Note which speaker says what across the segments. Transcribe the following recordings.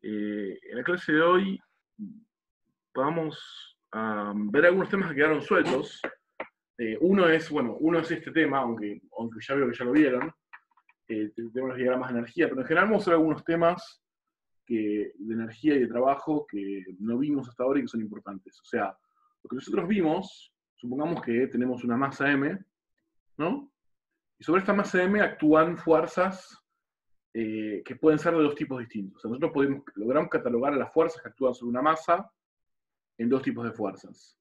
Speaker 1: En la clase de hoy vamos a ver algunos temas que quedaron sueltos. Uno es este tema, aunque ya veo que ya lo vieron. Tenemos los diagramas de energía, pero en general vamos a ver algunos temas de energía y de trabajo que no vimos hasta ahora y que son importantes. O sea, lo que nosotros vimos, supongamos que tenemos una masa M, ¿no? Y sobre esta masa M actúan fuerzas que pueden ser de dos tipos distintos. O sea, nosotros logramos catalogar a las fuerzas que actúan sobre una masa en dos tipos de fuerzas.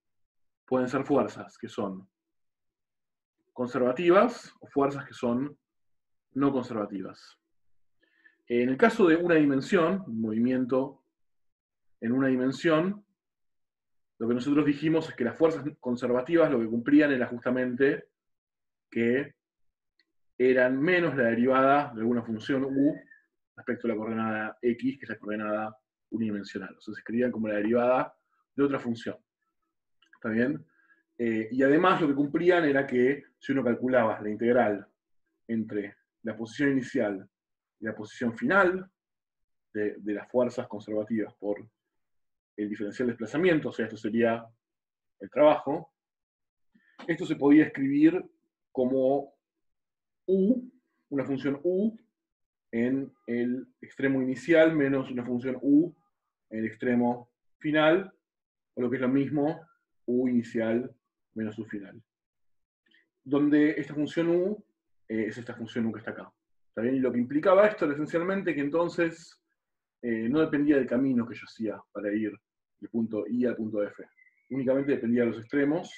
Speaker 1: Pueden ser fuerzas que son conservativas o fuerzas que son no conservativas. En el caso de una dimensión, un movimiento en una dimensión, lo que nosotros dijimos es que las fuerzas conservativas lo que cumplían era justamente que eran menos la derivada de alguna función u respecto a la coordenada x, que es la coordenada unidimensional. O sea, se escribían como la derivada de otra función. ¿Está bien? Y además lo que cumplían era que si uno calculaba la integral entre la posición inicial y la posición final de las fuerzas conservativas por el diferencial de desplazamiento, o sea, esto sería el trabajo, esto se podía escribir como u, una función u en el extremo inicial menos una función u en el extremo final, o lo que es lo mismo, u inicial menos u final. Donde esta función u es esta función u que está acá. ¿Está bien? Y lo que implicaba esto era esencialmente que entonces no dependía del camino que yo hacía para ir del punto I al punto F. Únicamente dependía de los extremos,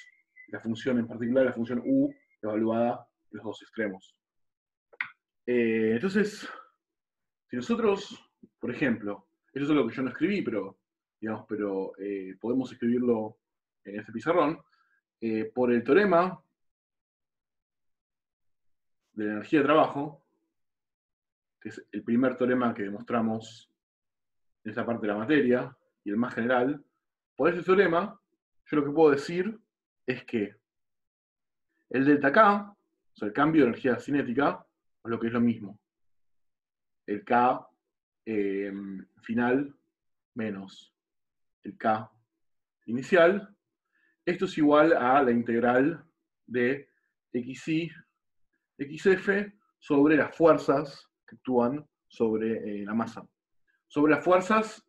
Speaker 1: la función en particular, la función u, evaluada en los dos extremos. Entonces, si nosotros, por ejemplo, eso es lo que yo no escribí, pero podemos escribirlo en este pizarrón, por el teorema de la energía de trabajo, que es el primer teorema que demostramos en esta parte de la materia, y el más general, por ese teorema, yo lo que puedo decir es que el delta K, o sea, el cambio de energía cinética, es lo que es lo mismo. El K final menos el K inicial. Esto es igual a la integral de xy, xf sobre las fuerzas que actúan sobre la masa. Sobre las fuerzas,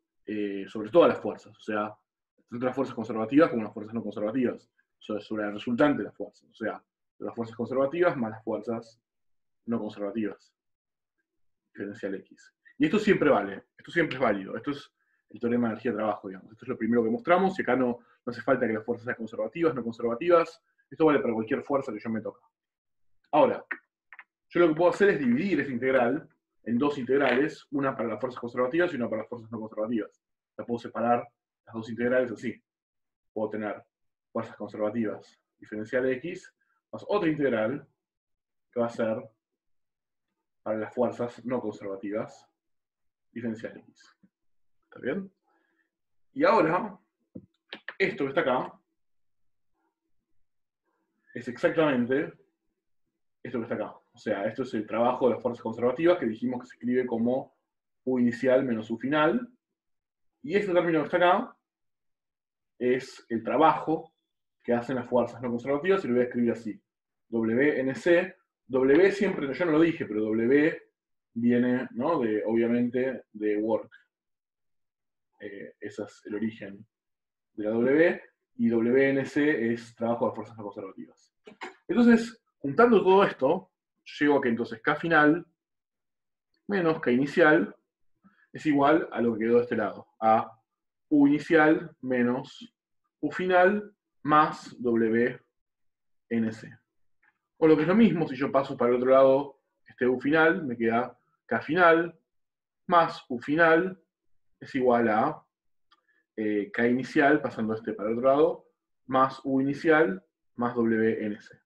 Speaker 1: sobre todas las fuerzas, o sea, tanto las fuerzas conservativas como las fuerzas no conservativas, sobre la resultante de las fuerzas, o sea, las fuerzas conservativas más las fuerzas no conservativas, diferencial X. Y esto siempre vale, esto siempre es válido, esto es el teorema de energía de trabajo, digamos. Esto es lo primero que mostramos, y acá no hace falta que las fuerzas sean conservativas, no conservativas, esto vale para cualquier fuerza que yo me toque. Ahora, yo lo que puedo hacer es dividir esta integral en dos integrales, una para las fuerzas conservativas y una para las fuerzas no conservativas. La puedo separar las dos integrales así. Puedo tener fuerzas conservativas diferencial X más otra integral que va a ser para las fuerzas no conservativas diferencial X. ¿Está bien? Y ahora, esto que está acá es exactamente esto que está acá. O sea, esto es el trabajo de las fuerzas conservativas que dijimos que se escribe como U inicial menos U final. Y este término que está acá es el trabajo que hacen las fuerzas no conservativas, y lo voy a escribir así. WNC. W siempre, yo no lo dije, pero W viene, ¿no? Obviamente, de work. Ese es el origen de la W. Y WNC es trabajo de fuerzas no conservativas. Entonces, juntando todo esto, llego a que entonces K final menos K inicial es igual a lo que quedó de este lado, a U inicial menos U final más WNC. O lo que es lo mismo, si yo paso para el otro lado este U final, me queda K final más U final es igual a K inicial, pasando este para el otro lado, más U inicial más WNC.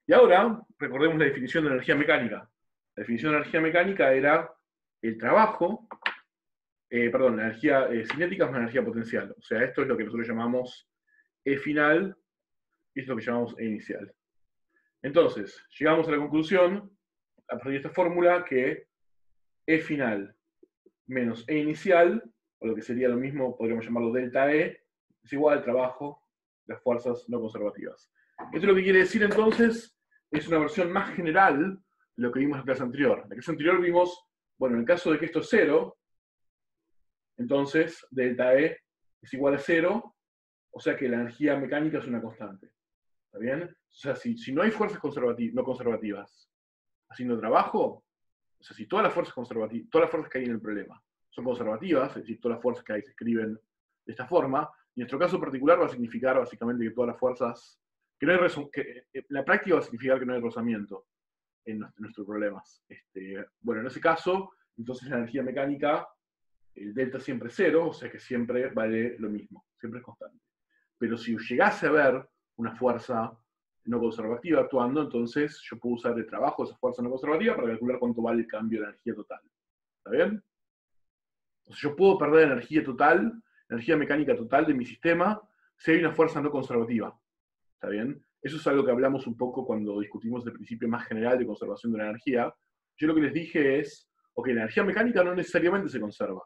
Speaker 1: Y ahora, recordemos la definición de energía mecánica. La definición de energía mecánica era el trabajo, la energía cinética más energía potencial. O sea, esto es lo que nosotros llamamos E final y esto es lo que llamamos E inicial. Entonces, llegamos a la conclusión, a partir de esta fórmula, que E final menos E inicial, o lo que sería lo mismo, podríamos llamarlo delta E, es igual al trabajo de las fuerzas no conservativas. Esto lo que quiere decir entonces es una versión más general de lo que vimos en la clase anterior. En la clase anterior vimos, bueno, en el caso de que esto es 0, entonces delta E es igual a 0, o sea que la energía mecánica es una constante. ¿Está bien? O sea, si no hay fuerzas no conservativas haciendo trabajo, o sea, si todas las fuerzas que hay en el problema son conservativas, es decir, todas las fuerzas que hay se escriben de esta forma, y en nuestro caso particular va a significar básicamente que todas las fuerzas, que no hay la práctica va a significar que no hay rozamiento en nuestros problemas. Bueno, en ese caso, entonces la energía mecánica, el delta siempre es 0, o sea que siempre vale lo mismo, siempre es constante. Pero si llegase a haber una fuerza no conservativa actuando, entonces yo puedo usar el trabajo de esa fuerza no conservativa para calcular cuánto vale el cambio de la energía total. ¿Está bien? Entonces yo puedo perder energía total, energía mecánica total de mi sistema, si hay una fuerza no conservativa. ¿Está bien? Eso es algo que hablamos un poco cuando discutimos el principio más general de conservación de la energía. Yo lo que les dije es, ok, la energía mecánica no necesariamente se conserva.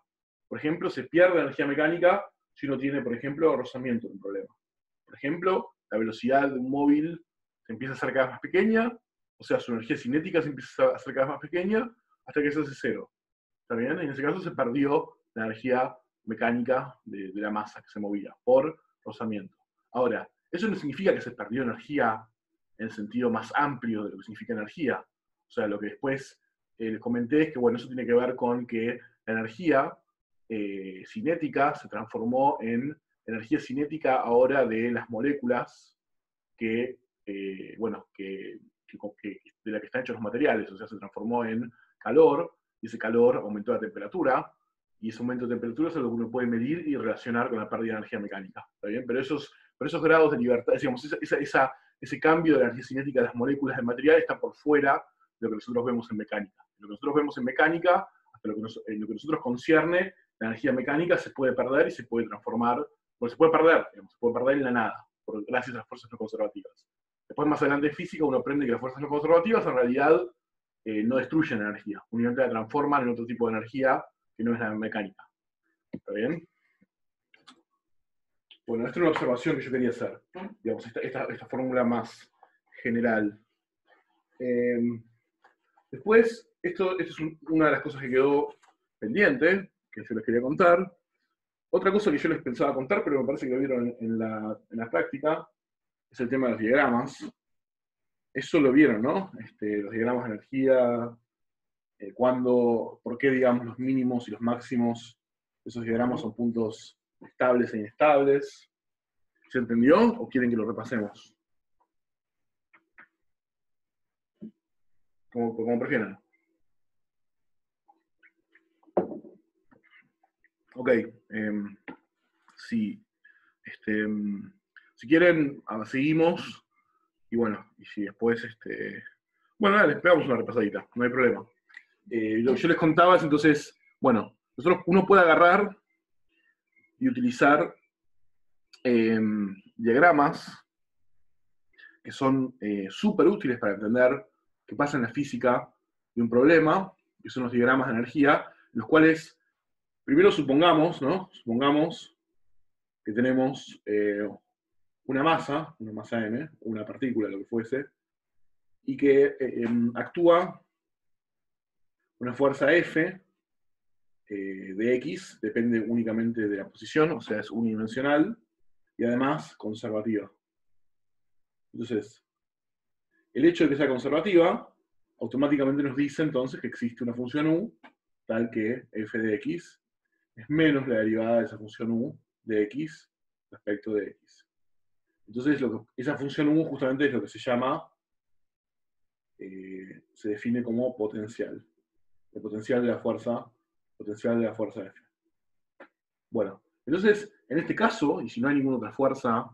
Speaker 1: Por ejemplo, se pierde energía mecánica si uno tiene, por ejemplo, rozamiento de un problema. Por ejemplo, la velocidad de un móvil se empieza a hacer cada vez más pequeña, o sea, su energía cinética se empieza a hacer cada vez más pequeña, hasta que se hace 0. ¿Está bien? En ese caso se perdió la energía mecánica de la masa que se movía por rozamiento. Ahora, eso no significa que se perdió energía en el sentido más amplio de lo que significa energía. O sea, lo que después les comenté es que, bueno, eso tiene que ver con que la energía cinética se transformó en energía cinética ahora de las moléculas que, bueno, de la que están hechos los materiales. O sea, se transformó en calor, y ese calor aumentó la temperatura, y ese aumento de temperatura es algo que uno puede medir y relacionar con la pérdida de energía mecánica. ¿Está bien? Pero esos grados de libertad, digamos, ese cambio de la energía cinética de las moléculas del material está por fuera de lo que nosotros vemos en mecánica. Lo que nosotros vemos en mecánica, hasta lo que nosotros concierne, la energía mecánica se puede perder y se puede transformar, se puede perder, digamos, se puede perder en la nada, gracias a las fuerzas no conservativas. Después, más adelante en física, uno aprende que las fuerzas no conservativas en realidad no destruyen energía, únicamente la transforman en otro tipo de energía que no es la mecánica. ¿Está bien? Bueno, esta es una observación que yo quería hacer. Digamos, esta fórmula más general. Después, esto es una de las cosas que quedó pendiente, que yo les quería contar. Otra cosa que yo les pensaba contar, pero me parece que lo vieron en la práctica, es el tema de los diagramas. Eso lo vieron, ¿no? Los diagramas de energía, por qué, digamos, los mínimos y los máximos de esos diagramas son puntos estables e inestables. ¿Se entendió o quieren que lo repasemos? Como prefieran. Ok. Sí. Si quieren, seguimos. Y bueno, y si después, bueno, dale, pegamos una repasadita, no hay problema. Lo que yo les contaba es entonces, bueno, uno puede agarrar y utilizar diagramas que son súper útiles para entender qué pasa en la física de un problema, que son los diagramas de energía, los cuales, primero supongamos, ¿no? Supongamos que tenemos una masa M, una partícula, lo que fuese, y que actúa una fuerza F de X, depende únicamente de la posición, o sea, es unidimensional, y además conservativa. Entonces, el hecho de que sea conservativa, automáticamente nos dice entonces que existe una función U, tal que f de x es menos la derivada de esa función U de x respecto de x. Entonces, esa función U justamente es lo que se llama, se define como potencial. El potencial de la fuerza F. Bueno, entonces, en este caso, y si no hay ninguna otra fuerza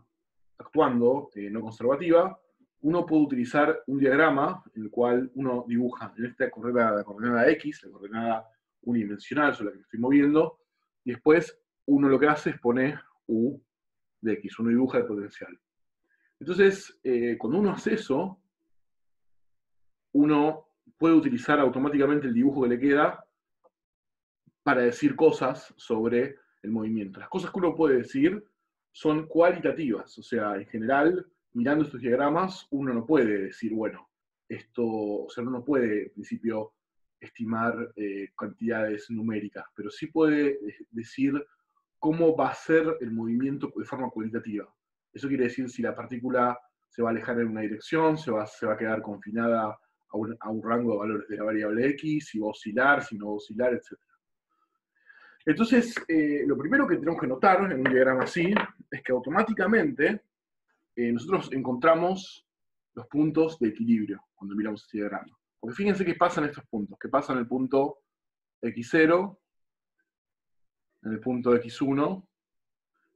Speaker 1: actuando no conservativa, uno puede utilizar un diagrama en el cual uno dibuja en esta coordenada X, la coordenada unidimensional sobre la que me estoy moviendo, y después uno lo que hace es poner U de X, uno dibuja el potencial. Entonces, cuando uno hace eso, uno puede utilizar automáticamente el dibujo que le queda para decir cosas sobre el movimiento. Las cosas que uno puede decir son cualitativas, o sea, en general, mirando estos diagramas, uno no puede decir, bueno, esto, o sea, uno no puede, en principio, estimar cantidades numéricas, pero sí puede decir cómo va a ser el movimiento de forma cualitativa. Eso quiere decir si la partícula se va a alejar en una dirección, se va a quedar confinada a un rango de valores de la variable x, si va a oscilar, si no va a oscilar, etc. Entonces, lo primero que tenemos que notar en un diagrama así es que automáticamente nosotros encontramos los puntos de equilibrio cuando miramos este diagrama. Porque fíjense qué pasa en estos puntos, qué pasa en el punto x0, en el punto x1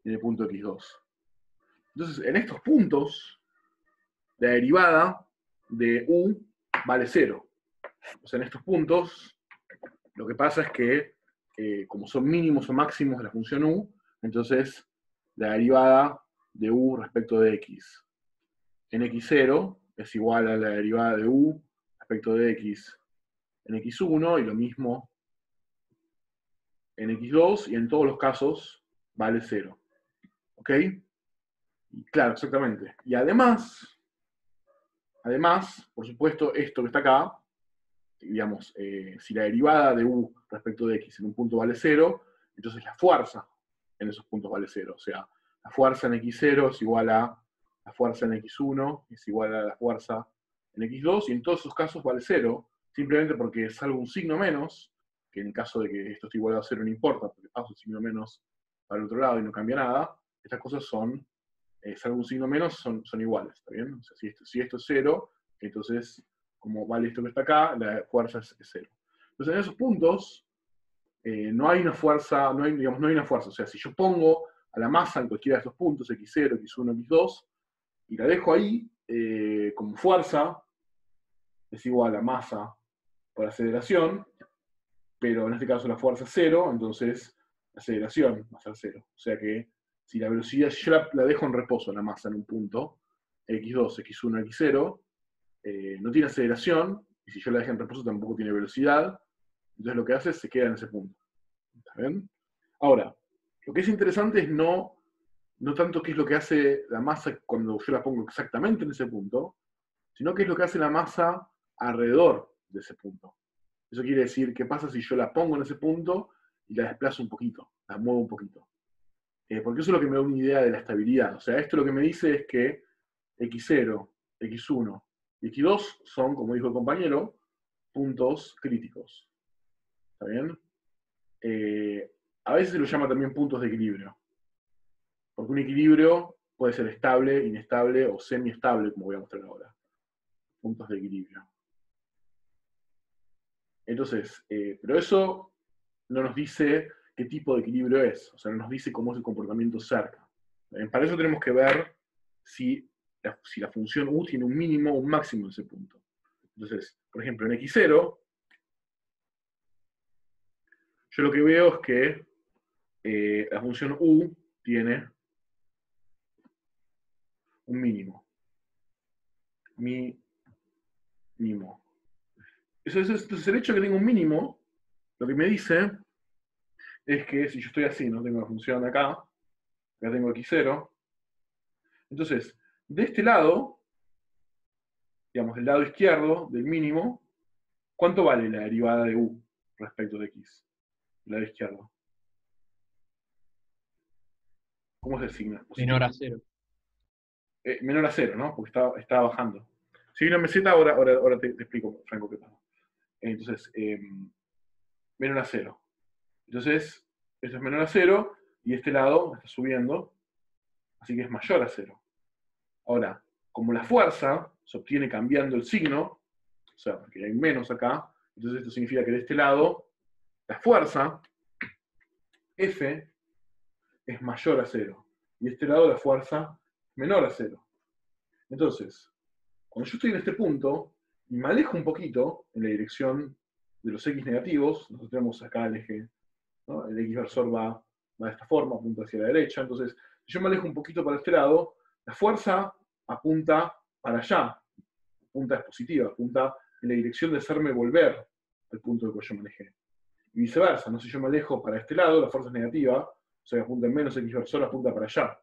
Speaker 1: y en el punto x2. Entonces, en estos puntos, la derivada de u vale 0. O sea, en estos puntos, lo que pasa es que, como son mínimos o máximos de la función u, entonces la derivada de u respecto de x en x0 es igual a la derivada de u respecto de x en x1, y lo mismo en x2, y en todos los casos vale 0. ¿Ok? Y claro, exactamente. Y además, por supuesto, esto que está acá, digamos, si la derivada de u respecto de x en un punto vale 0, entonces la fuerza en esos puntos vale 0. O sea, la fuerza en x0 es igual a la fuerza en x1, es igual a la fuerza en x2, y en todos esos casos vale 0, simplemente porque salvo un signo menos, que en el caso de que esto esté igual a 0 no importa, porque paso el signo menos para el otro lado y no cambia nada, estas cosas son, salvo un signo menos, son iguales, ¿está bien? O sea, si esto es 0, entonces, como vale esto que está acá, la fuerza es 0. Entonces, en esos puntos, no hay una fuerza, digamos, no hay una fuerza. O sea, si yo pongo a la masa en cualquiera de estos puntos, x0, x1, x2, y la dejo ahí, como fuerza, es igual a masa por aceleración, pero en este caso la fuerza es 0, entonces la aceleración va a ser 0. O sea que si la velocidad, si yo la dejo en reposo, la masa en un punto, x2, x1, x0, no tiene aceleración, y si yo la dejo en reposo tampoco tiene velocidad, entonces lo que hace es se queda en ese punto. ¿Está bien? Ahora, lo que es interesante es no tanto qué es lo que hace la masa cuando yo la pongo exactamente en ese punto, sino qué es lo que hace la masa alrededor de ese punto. Eso quiere decir, ¿qué pasa si yo la pongo en ese punto y la desplazo un poquito, la muevo un poquito? Porque eso es lo que me da una idea de la estabilidad. O sea, esto lo que me dice es que x0, x1 y x2 son, como dijo el compañero, puntos críticos. ¿Está bien? A veces se lo llama también puntos de equilibrio. Porque un equilibrio puede ser estable, inestable o semiestable, como voy a mostrar ahora. Puntos de equilibrio. Entonces, pero eso no nos dice qué tipo de equilibrio es, o sea, no nos dice cómo es el comportamiento cerca. Para eso tenemos que ver si la función u tiene un mínimo o un máximo en ese punto. Entonces, por ejemplo, en x0, yo lo que veo es que la función u tiene un mínimo. Mínimo. Entonces, el hecho de que tenga un mínimo, lo que me dice es que si yo estoy así, no tengo la función acá, acá tengo x0, entonces, de este lado, digamos, del lado izquierdo del mínimo, ¿cuánto vale la derivada de u respecto de x? El lado izquierdo. ¿Cómo es el signo?
Speaker 2: Menor a 0.
Speaker 1: Menor a 0, ¿no? Porque está bajando. Si hay una meseta, ahora te explico, Franco, qué pasa. Entonces, menor a 0. Entonces, esto es menor a 0 y este lado está subiendo, así que es mayor a 0. Ahora, como la fuerza se obtiene cambiando el signo, o sea, porque hay menos acá, entonces esto significa que de este lado, la fuerza, F, es mayor a 0. Y de este lado la fuerza es menor a 0. Entonces, cuando yo estoy en este punto, y me alejo un poquito en la dirección de los x negativos, nosotros tenemos acá el eje, ¿no? El x versor va de esta forma, apunta hacia la derecha, entonces, si yo me alejo un poquito para este lado, la fuerza apunta para allá, apunta es positiva, apunta en la dirección de hacerme volver al punto del que yo manejé. y viceversa, ¿no? Si yo me alejo para este lado, la fuerza es negativa, o sea que apunta en menos X versor, apunta para allá.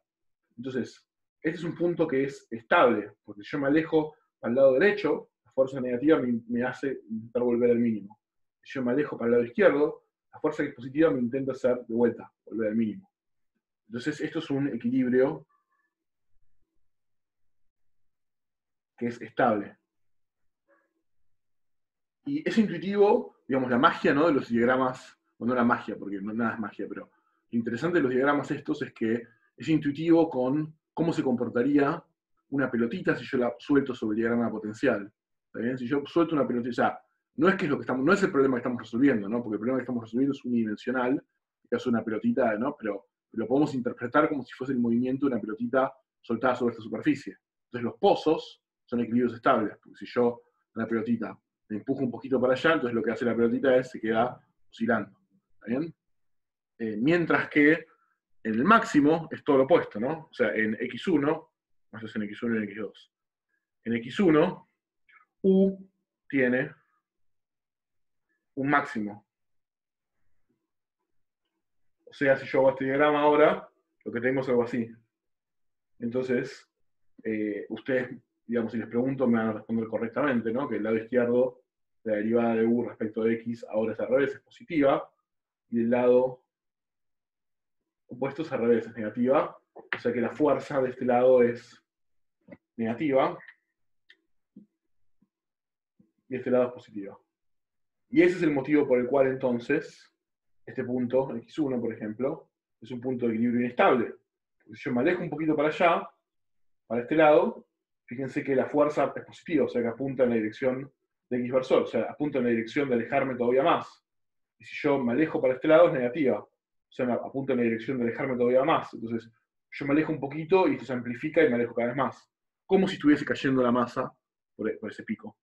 Speaker 1: Entonces, este es un punto que es estable, porque si yo me alejo al lado derecho, la fuerza negativa me hace intentar volver al mínimo. Si yo me alejo para el lado izquierdo, la fuerza que es positiva me intenta hacer de vuelta, volver al mínimo. Entonces, esto es un equilibrio que es estable. Y es intuitivo, digamos, la magia, ¿no?, de los diagramas, bueno, no la magia, porque no nada es magia, pero lo interesante de los diagramas estos es que es intuitivo con cómo se comportaría una pelotita si yo la suelto sobre el diagrama potencial. ¿Está bien? Si yo suelto una pelotita, o sea, no es que es lo que estamos, no es el problema que estamos resolviendo, ¿no? Porque el problema que estamos resolviendo es unidimensional, en el caso de una pelotita, ¿no? Pero lo podemos interpretar como si fuese el movimiento de una pelotita soltada sobre esta superficie. Entonces los pozos son equilibrios estables, porque si yo una pelotita me empujo un poquito para allá, entonces lo que hace la pelotita es se queda oscilando. ¿Está bien? Mientras que en el máximo es todo lo opuesto, ¿no? O sea, en X1, no sé si en X1 y en X2. En X1, U tiene un máximo. O sea, si yo hago este diagrama ahora, lo que tengo es algo así. Entonces, ustedes, digamos, si les pregunto, me van a responder correctamente, ¿no? Que el lado izquierdo, la derivada de U respecto de X ahora es al revés, es positiva, y el lado opuesto es al revés, es negativa. O sea que la fuerza de este lado es negativa, y este lado es positiva. Y ese es el motivo por el cual entonces, este punto, X1 por ejemplo, es un punto de equilibrio inestable. Porque si yo me alejo un poquito para allá, para este lado, fíjense que la fuerza es positiva, o sea que apunta en la dirección de X versor, o sea, apunta en la dirección de alejarme todavía más. Y si yo me alejo para este lado, es negativa, o sea, apunta en la dirección de alejarme todavía más. Entonces, yo me alejo un poquito y esto se amplifica y me alejo cada vez más. Como si estuviese cayendo la masa por ese pico.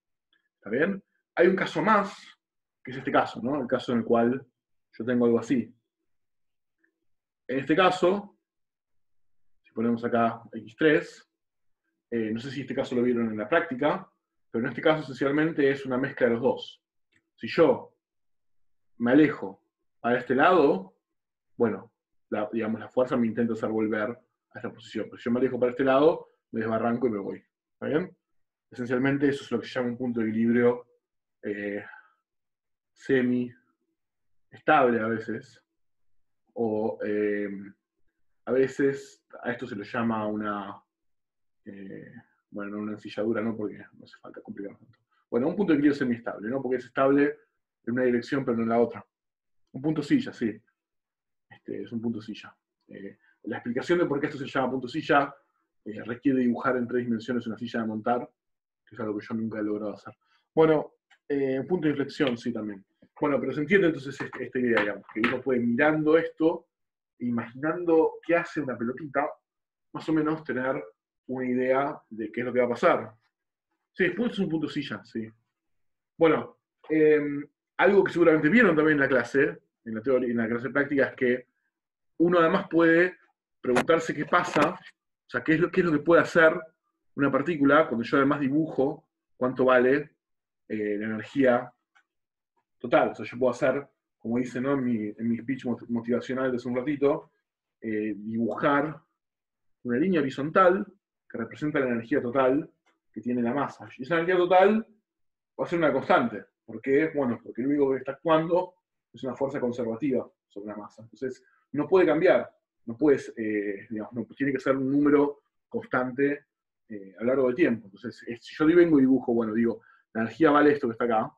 Speaker 1: ¿Está bien? Hay un caso más, que es este caso, ¿no? El caso en el cual yo tengo algo así. En este caso, si ponemos acá X3, no sé si este caso lo vieron en la práctica, pero en este caso esencialmente es una mezcla de los dos. Si yo me alejo a este lado, bueno, digamos, la fuerza me intenta hacer volver a esta posición. Pero si yo me alejo para este lado, me desbarranco y me voy. ¿Está bien? Esencialmente eso es lo que se llama un punto de equilibrio semi-estable a veces, o a veces a esto se le llama una, bueno, no una ensilladura, no, porque no hace falta complicarlo tanto. Bueno, un punto de equilibrio semi-estable, ¿no? Porque es estable en una dirección pero no en la otra. Un punto silla, sí. Es un punto silla. La explicación de por qué esto se llama punto silla requiere dibujar en 3 dimensiones una silla de montar, que es algo que yo nunca he logrado hacer. Bueno, punto de inflexión, sí, también. Bueno, pero se entiende entonces esta idea, digamos, que uno puede mirando esto, imaginando qué hace una pelotita, más o menos tener una idea de qué es lo que va a pasar. Sí, después es un punto silla, sí. Bueno, algo que seguramente vieron también en la clase, en la teoría, en la clase práctica, es que uno además puede preguntarse qué pasa, o sea, qué es lo que puede hacer una partícula cuando yo además dibujo cuánto vale la energía total. O sea, yo puedo hacer, como dice, ¿no?, en mi speech motivacional de hace un ratito, dibujar una línea horizontal que representa la energía total que tiene la masa. Y esa energía total va a ser una constante. ¿Por qué? Bueno, porque lo único que está actuando es una fuerza conservativa sobre la masa. Entonces, no puede cambiar. No puedes, digamos, no, tiene que ser un número constante a lo largo del tiempo. Entonces, si yo vengo y dibujo, bueno, digo, la energía vale esto que está acá.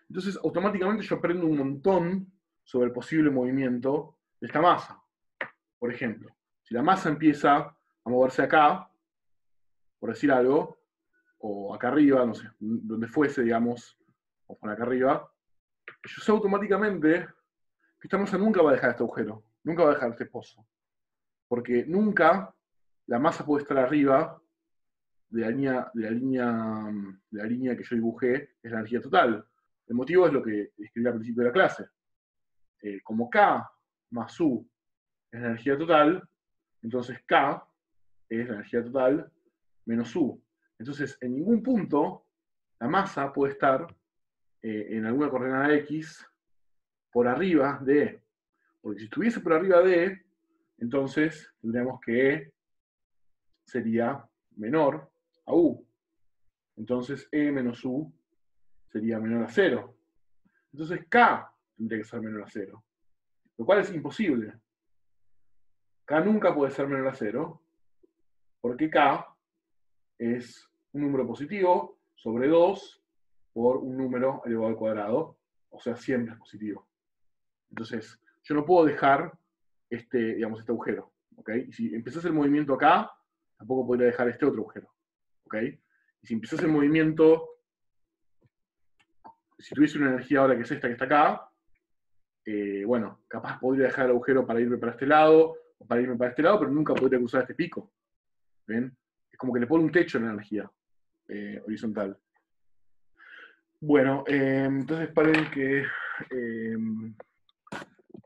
Speaker 1: Entonces, automáticamente yo aprendo un montón sobre el posible movimiento de esta masa. Por ejemplo, si la masa empieza a moverse acá, por decir algo, o acá arriba, no sé, donde fuese, digamos, o por acá arriba, yo sé automáticamente que esta masa nunca va a dejar este agujero, nunca va a dejar este pozo. Porque nunca la masa puede estar arriba de la línea que yo dibujé, es la energía total. El motivo es lo que escribí al principio de la clase. Como K más U es la energía total, entonces K es la energía total menos U. Entonces, en ningún punto la masa puede estar en alguna coordenada X por arriba de E. Porque si estuviese por arriba de E, entonces tendríamos que E sería menor a U. Entonces E menos U sería menor a 0. Entonces K tendría que ser menor a 0. Lo cual es imposible. K nunca puede ser menor a 0, porque K es un número positivo sobre 2 por un número elevado al cuadrado, o sea, siempre es positivo. Entonces, yo no puedo dejar este agujero. ¿Okay? Y si empezás el movimiento acá, tampoco podría dejar este otro agujero. ¿Okay? Y si empezás el movimiento, si tuviese una energía ahora que es esta que está acá, bueno, capaz podría dejar el agujero para irme para este lado, o para irme para este lado, pero nunca podría cruzar este pico. ¿Ven? Es como que le pone un techo en la energía horizontal. Bueno, entonces paren que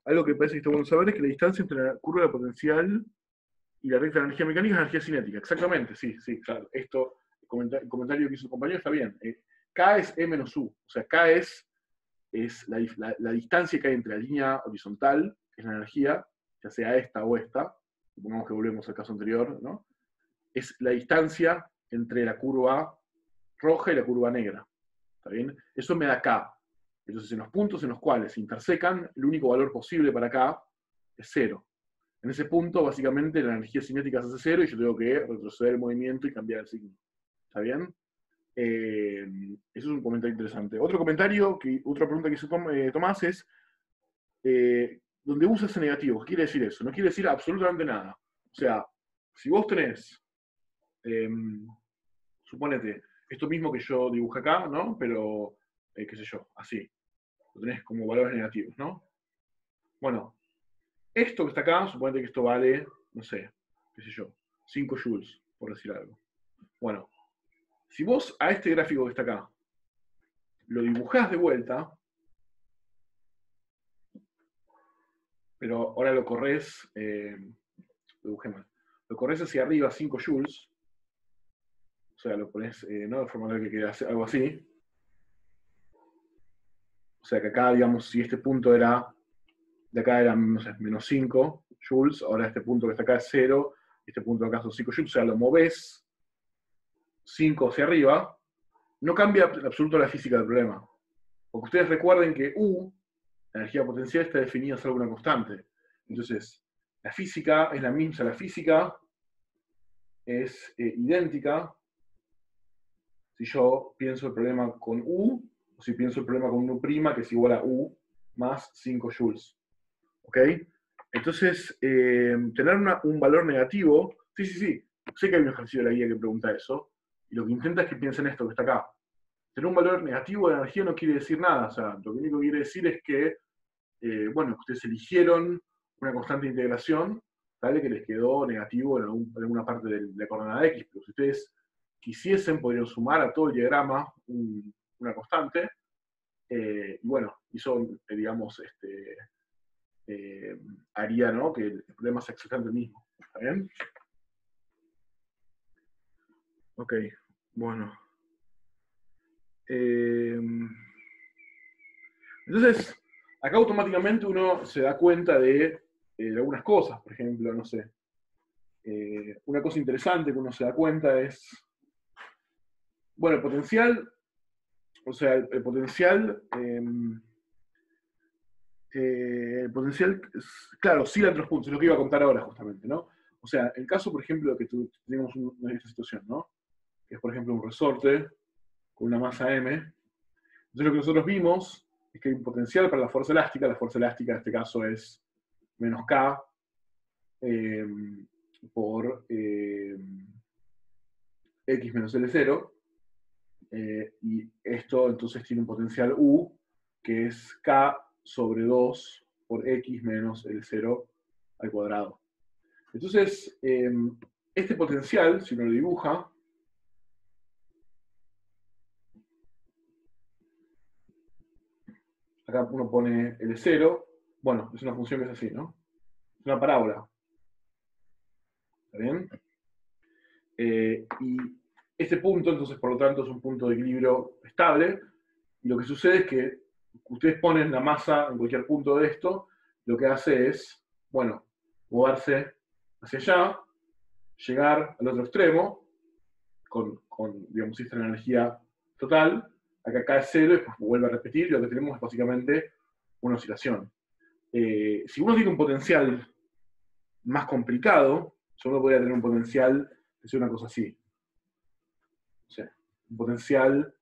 Speaker 1: algo que parece que está bueno saber es que la distancia entre la curva de la potencial y la recta de la energía mecánica es energía cinética. Exactamente, sí, claro. Esto, el comentario que hizo el compañero está bien. K es E menos U. O sea, K es la distancia que hay entre la línea horizontal, que es la energía, ya sea esta o esta, supongamos que volvemos al caso anterior, ¿no? Es la distancia entre la curva roja y la curva negra. ¿Está bien? Eso me da K. Entonces, en los puntos en los cuales se intersecan, el único valor posible para K es 0. En ese punto, básicamente, la energía cinética se hace 0 y yo tengo que retroceder el movimiento y cambiar el signo. ¿Está bien? Eso es un comentario interesante. Otra pregunta que hizo Tomás es, donde usa ese negativo, ¿qué quiere decir eso? No quiere decir absolutamente nada. O sea, si vos tenés, suponete, esto mismo que yo dibujé acá, ¿no? Pero, qué sé yo, así. Lo tenés como valores negativos, ¿no? Bueno, esto que está acá, suponete que esto vale, no sé, qué sé yo, 5 joules, por decir algo. Bueno, si vos a este gráfico que está acá lo dibujás de vuelta, pero ahora lo corres, lo dibujé mal, lo corres hacia arriba 5 joules, o sea, lo pones, ¿no? De forma que quede algo así. O sea, que acá, digamos, si este punto era, de acá era, no sé, menos 5 joules, ahora este punto que está acá es 0, este punto de acá son 5 joules, o sea, lo movés 5 hacia arriba, no cambia en absoluto la física del problema. Porque ustedes recuerden que U, la energía potencial, está definida solo una constante. Entonces, la física es la misma, la física es idéntica si yo pienso el problema con U, o si pienso el problema con U', que es igual a U más 5 joules. ¿Ok? Entonces, tener un valor negativo, sí, sé que hay un ejercicio de la guía que pregunta eso, y lo que intenta es que piensen esto que está acá. Tener un valor negativo de energía no quiere decir nada, o sea, lo único que quiere decir es que, bueno, ustedes eligieron una constante de integración, ¿vale? Que les quedó negativo en alguna parte de la coordenada X, pero si ustedes quisiesen, podrían sumar a todo el diagrama una constante, y bueno, eso, digamos, haría, ¿no? Que el problema sea exactamente el mismo. ¿Está bien? Ok, bueno. Entonces, acá automáticamente uno se da cuenta de algunas cosas. Por ejemplo, no sé. Una cosa interesante que uno se da cuenta es, bueno, el potencial, o sea, el potencial, claro, oscila entre los puntos, es lo que iba a contar ahora justamente, ¿no? O sea, el caso, por ejemplo, de que tenemos esta situación, ¿no? Que es, por ejemplo, un resorte con una masa m. Entonces lo que nosotros vimos es que hay un potencial para la fuerza elástica en este caso es menos K por X menos L0, y esto entonces tiene un potencial U, que es K sobre 2 por X menos L0 al cuadrado. Entonces, este potencial, si uno lo dibuja, acá uno pone L0, bueno, es una función que es así, ¿no? Es una parábola. ¿Está bien? Y este punto, entonces, por lo tanto, es un punto de equilibrio estable, Y lo que sucede es que ustedes ponen la masa en cualquier punto de esto, lo que hace es, bueno, moverse hacia allá, llegar al otro extremo, digamos, esta energía total, acá cae cero y después vuelve a repetir, y lo que tenemos es básicamente una oscilación. Si uno tiene un potencial más complicado, uno podría tener un potencial que sea una cosa así. O sea, un potencial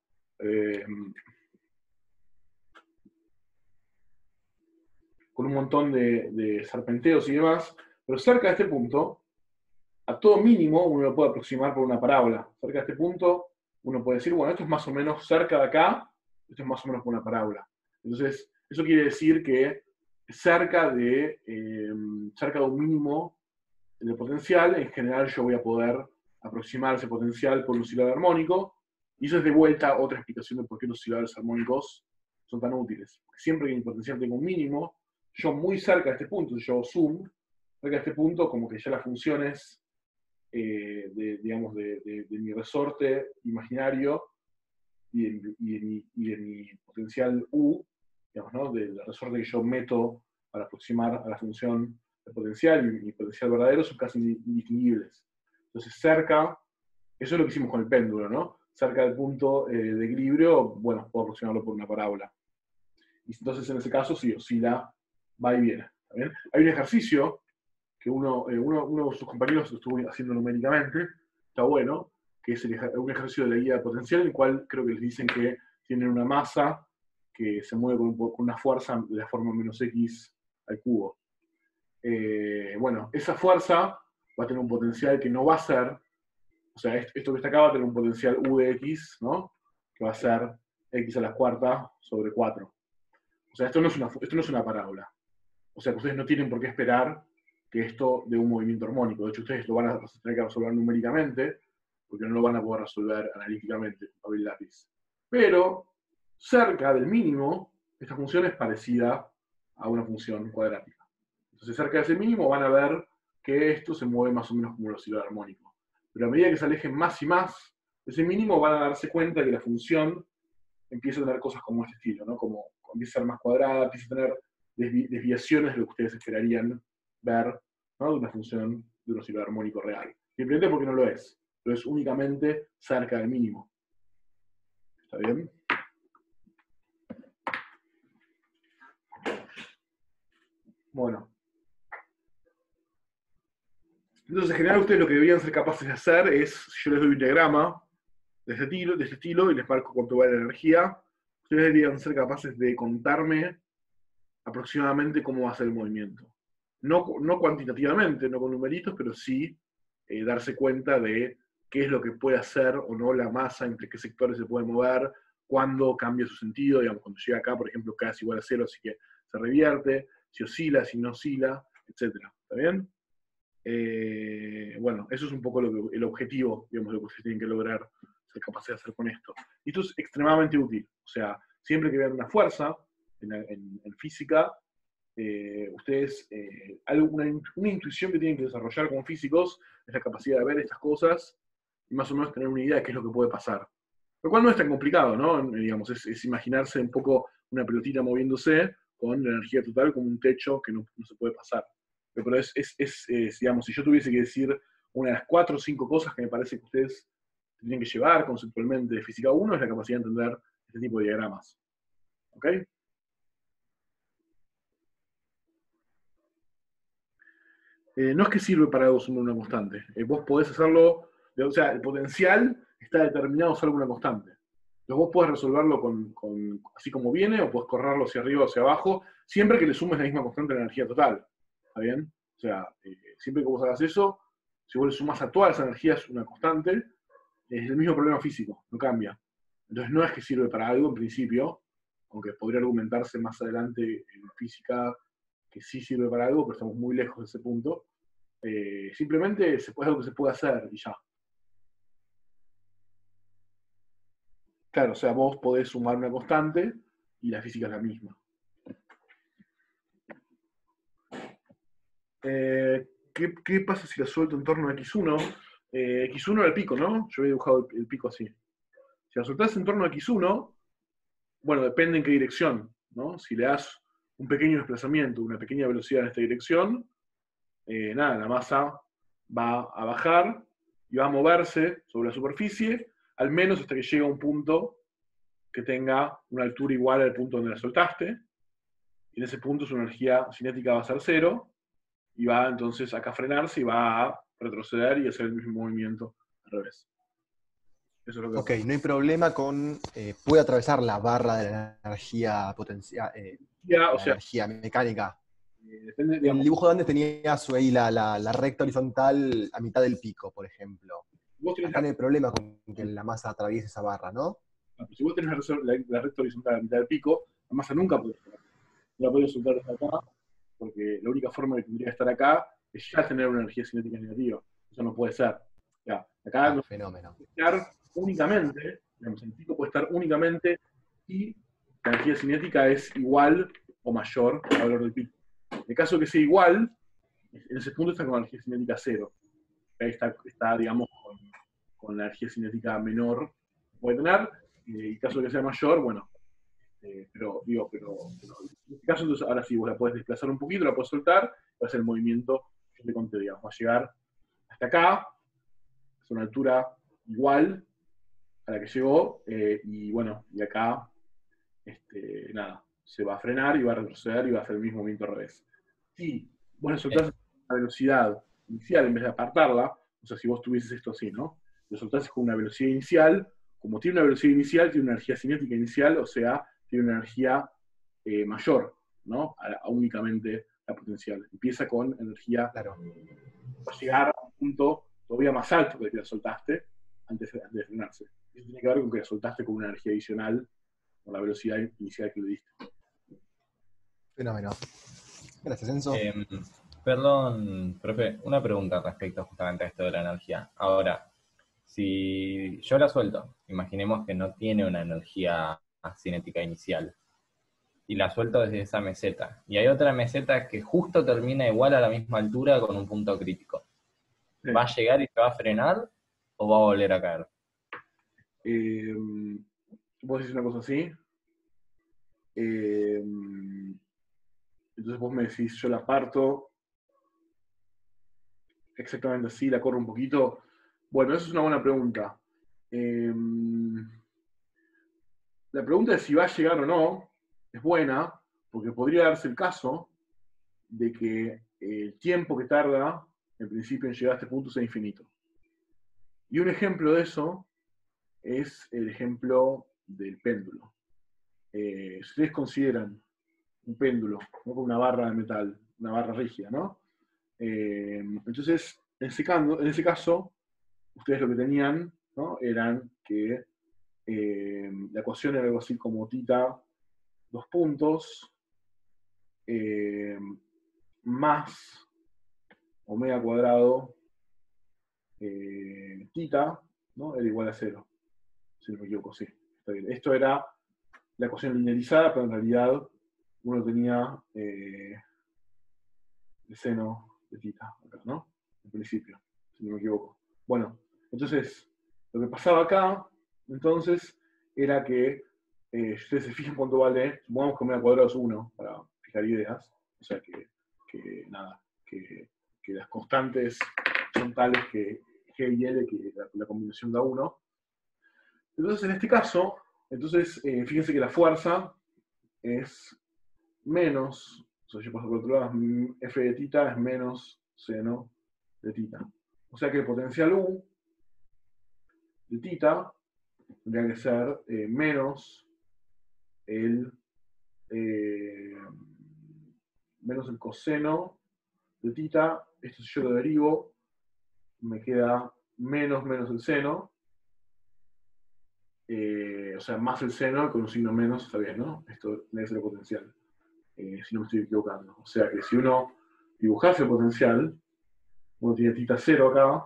Speaker 1: con un montón de serpenteos y demás, pero cerca de este punto, a todo mínimo uno lo puede aproximar por una parábola. Cerca de este punto uno puede decir, bueno, esto es más o menos cerca de acá, esto es más o menos por una parábola. Entonces, eso quiere decir que cerca de un mínimo de potencial, en general yo voy a poder aproximar ese potencial por un oscilador armónico, y eso es de vuelta otra explicación de por qué los osciladores armónicos son tan útiles. Porque siempre que mi potencial tenga un mínimo, yo muy cerca de este punto, yo hago zoom, cerca de este punto, como que ya las funciones digamos, de mi resorte imaginario y de mi potencial U, digamos, ¿no? Del resorte que yo meto para aproximar a la función de potencial y mi potencial verdadero son casi indistinguibles. Entonces, cerca, eso es lo que hicimos con el péndulo, ¿no? Cerca del punto de equilibrio, bueno, puedo aproximarlo por una parábola. Y entonces, en ese caso, sí, oscila, va y viene. ¿Está bien? Hay un ejercicio que uno de sus compañeros lo estuvo haciendo numéricamente, está bueno, que es un ejercicio de la guía de potencial, en el cual creo que les dicen que tienen una masa que se mueve con una fuerza de la forma menos x al cubo. Bueno, esa fuerza va a tener un potencial que no va a ser, o sea, esto que está acá va a tener un potencial u de x, ¿no? Que va a ser x a la cuarta sobre 4. O sea, esto no es una parábola. O sea, que ustedes no tienen por qué esperar que esto de un movimiento armónico. De hecho, ustedes lo van a tener que resolver numéricamente, porque no lo van a poder resolver analíticamente con papel y lápiz. Pero, cerca del mínimo, esta función es parecida a una función cuadrática. Entonces, cerca de ese mínimo van a ver que esto se mueve más o menos como un oscilador armónico. Pero a medida que se alejen más y más de ese mínimo, van a darse cuenta que la función empieza a tener cosas como este estilo, ¿no? Como empieza a ser más cuadrada, empieza a tener desviaciones de lo que ustedes esperarían ver, ¿no? De una función de un oscilador armónico real. Simplemente porque no lo es, pero es únicamente cerca del mínimo. ¿Está bien? Bueno. Entonces, en general, ustedes lo que deberían ser capaces de hacer es, si yo les doy un diagrama de este estilo y les marco cuánto vale la energía, ustedes deberían ser capaces de contarme aproximadamente cómo va a ser el movimiento. No cuantitativamente, no con numeritos, pero sí darse cuenta de qué es lo que puede hacer o no la masa, entre qué sectores se puede mover, cuándo cambia su sentido, digamos, cuando llega acá, por ejemplo, K es igual a 0, así que se revierte, si oscila, si no oscila, etc. ¿Está bien? Bueno, eso es un poco el objetivo, digamos, de lo que ustedes tienen que lograr ser capaces de hacer con esto. Y esto es extremadamente útil. O sea, siempre que vean una fuerza en física, ustedes, una intuición que tienen que desarrollar como físicos es la capacidad de ver estas cosas y más o menos tener una idea de qué es lo que puede pasar. Lo cual no es tan complicado, ¿no? Digamos, es imaginarse un poco una pelotita moviéndose con la energía total como un techo que no se puede pasar. Pero digamos, si yo tuviese que decir una de las 4 o 5 cosas que me parece que ustedes tienen que llevar conceptualmente de física 1 es la capacidad de entender este tipo de diagramas. ¿Ok? No es que sirve para algo sumar una constante. Vos podés hacerlo, o sea, el potencial está determinado a ser una constante. Entonces vos podés resolverlo así como viene, o podés correrlo hacia arriba o hacia abajo, siempre que le sumes la misma constante a la energía total. ¿Está bien? O sea, siempre que vos hagas eso, si vos le sumás a todas las energías una constante, es el mismo problema físico, no cambia. Entonces no es que sirve para algo en principio, aunque podría argumentarse más adelante en física que sí sirve para algo, pero estamos muy lejos de ese punto. Simplemente es algo que se puede hacer y ya. Claro, o sea, vos podés sumar una constante y la física es la misma. ¿Qué pasa si la suelto en torno a x1? X1 era el pico, ¿no? Yo había dibujado el pico así. Si la soltás en torno a x1, bueno, depende en qué dirección, ¿no? Si le das un pequeño desplazamiento, una pequeña velocidad en esta dirección, nada, la masa va a bajar y va a moverse sobre la superficie, al menos hasta que llegue a un punto que tenga una altura igual al punto donde la soltaste, y en ese punto su energía cinética va a ser cero, y va entonces acá a frenarse y va a retroceder y hacer el mismo movimiento al revés. Eso es lo que
Speaker 2: Ok,
Speaker 1: pasa.
Speaker 2: no hay problema con... puede atravesar la barra de la energía potencial,
Speaker 1: Ya, o
Speaker 2: la
Speaker 1: sea,
Speaker 2: energía mecánica.
Speaker 1: depende,
Speaker 2: En el
Speaker 1: digamos,
Speaker 2: dibujo de antes tenía ahí la recta horizontal a mitad del pico, por ejemplo.
Speaker 1: vos tenés
Speaker 2: Acá no hay problema con que la masa atraviese esa barra, ¿no?
Speaker 1: si vos tenés la recta horizontal a la mitad del pico, la masa nunca puede estar acá. No la podés soltar hasta acá, porque la única forma que tendría que estar acá es ya tener una energía cinética negativa. Eso no puede ser. Ya, acá
Speaker 2: Ah,
Speaker 1: no
Speaker 2: fenómeno.
Speaker 1: puede estar únicamente, digamos, el pico puede estar únicamente si la energía cinética es igual o mayor al valor del pico. En el caso de que sea igual, en ese punto está con energía cinética cero. Ahí está digamos, con la energía cinética menor que puede tener, y en caso de que sea mayor, bueno, pero en este caso, entonces, ahora sí, vos la podés desplazar un poquito, la podés soltar, va a hacer el movimiento que te conté, digamos, va a llegar hasta acá, es una altura igual a la que llegó, y bueno, y acá, nada, se va a frenar y va a retroceder y va a hacer el mismo movimiento al revés. Si vos le soltás a velocidad inicial en vez de apartarla, o sea, si vos tuvieses esto así, ¿no? Lo soltás con una velocidad inicial, como tiene una velocidad inicial, tiene una energía cinética inicial, o sea, tiene una energía mayor, ¿no? A únicamente la potencial. Empieza con energía,
Speaker 2: Claro.
Speaker 1: va a llegar a un punto todavía más alto que el que la soltaste antes de frenarse. Eso tiene que ver con que la soltaste con una energía adicional, con la velocidad inicial que le diste.
Speaker 2: Fenómeno. Gracias, Enzo.
Speaker 3: Em, Perdón, profe, una pregunta respecto justamente a esto de la energía. Ahora, si yo la suelto, imaginemos que no tiene una energía cinética inicial, y la suelto desde esa meseta, y hay otra meseta que justo termina igual a la misma altura con un punto crítico,
Speaker 1: Sí.
Speaker 3: ¿va a llegar y se va a frenar o va a volver a caer?
Speaker 1: Eh, vos decís una cosa así, eh, entonces vos me decís, yo la parto exactamente así, la corro un poquito. Bueno, eso es una buena pregunta. Eh, la pregunta de si va a llegar o no es buena, porque podría darse el caso de que el tiempo que tarda, en principio, en llegar a este punto sea infinito. Y un ejemplo de eso es el ejemplo del péndulo. Si ustedes consideran un péndulo, ¿no? Con una barra de metal, una barra rígida, ¿no? Entonces, en ese caso, ustedes lo que tenían, ¿no? Eran que la ecuación era algo así como tita, dos puntos, eh, más omega cuadrado tita, ¿no? Era igual a cero, si no me equivoco, sí. Está bien. Esto era la ecuación linearizada, pero en realidad uno tenía el seno de tita acá, ¿no? En principio, si no me equivoco. Bueno, entonces, lo que pasaba acá, entonces, era que, ustedes se fijan cuánto vale, supongamos que omega cuadrado es 1, para fijar ideas, o sea nada, que las constantes son tales que G y L, que la combinación da 1. Entonces, en este caso, entonces, fíjense que la fuerza es menos, o sea, yo paso por otro lado, f de tita es menos seno de tita. O sea que el potencial U de tita tendría que ser menos el eh, menos el coseno de tita. Esto si yo lo derivo, me queda menos el seno. O sea, más el seno con un signo menos, está bien, ¿no? Esto debe ser el potencial. Si no me estoy equivocando. O sea que si uno dibujase el potencial, uno tiene tita 0 acá,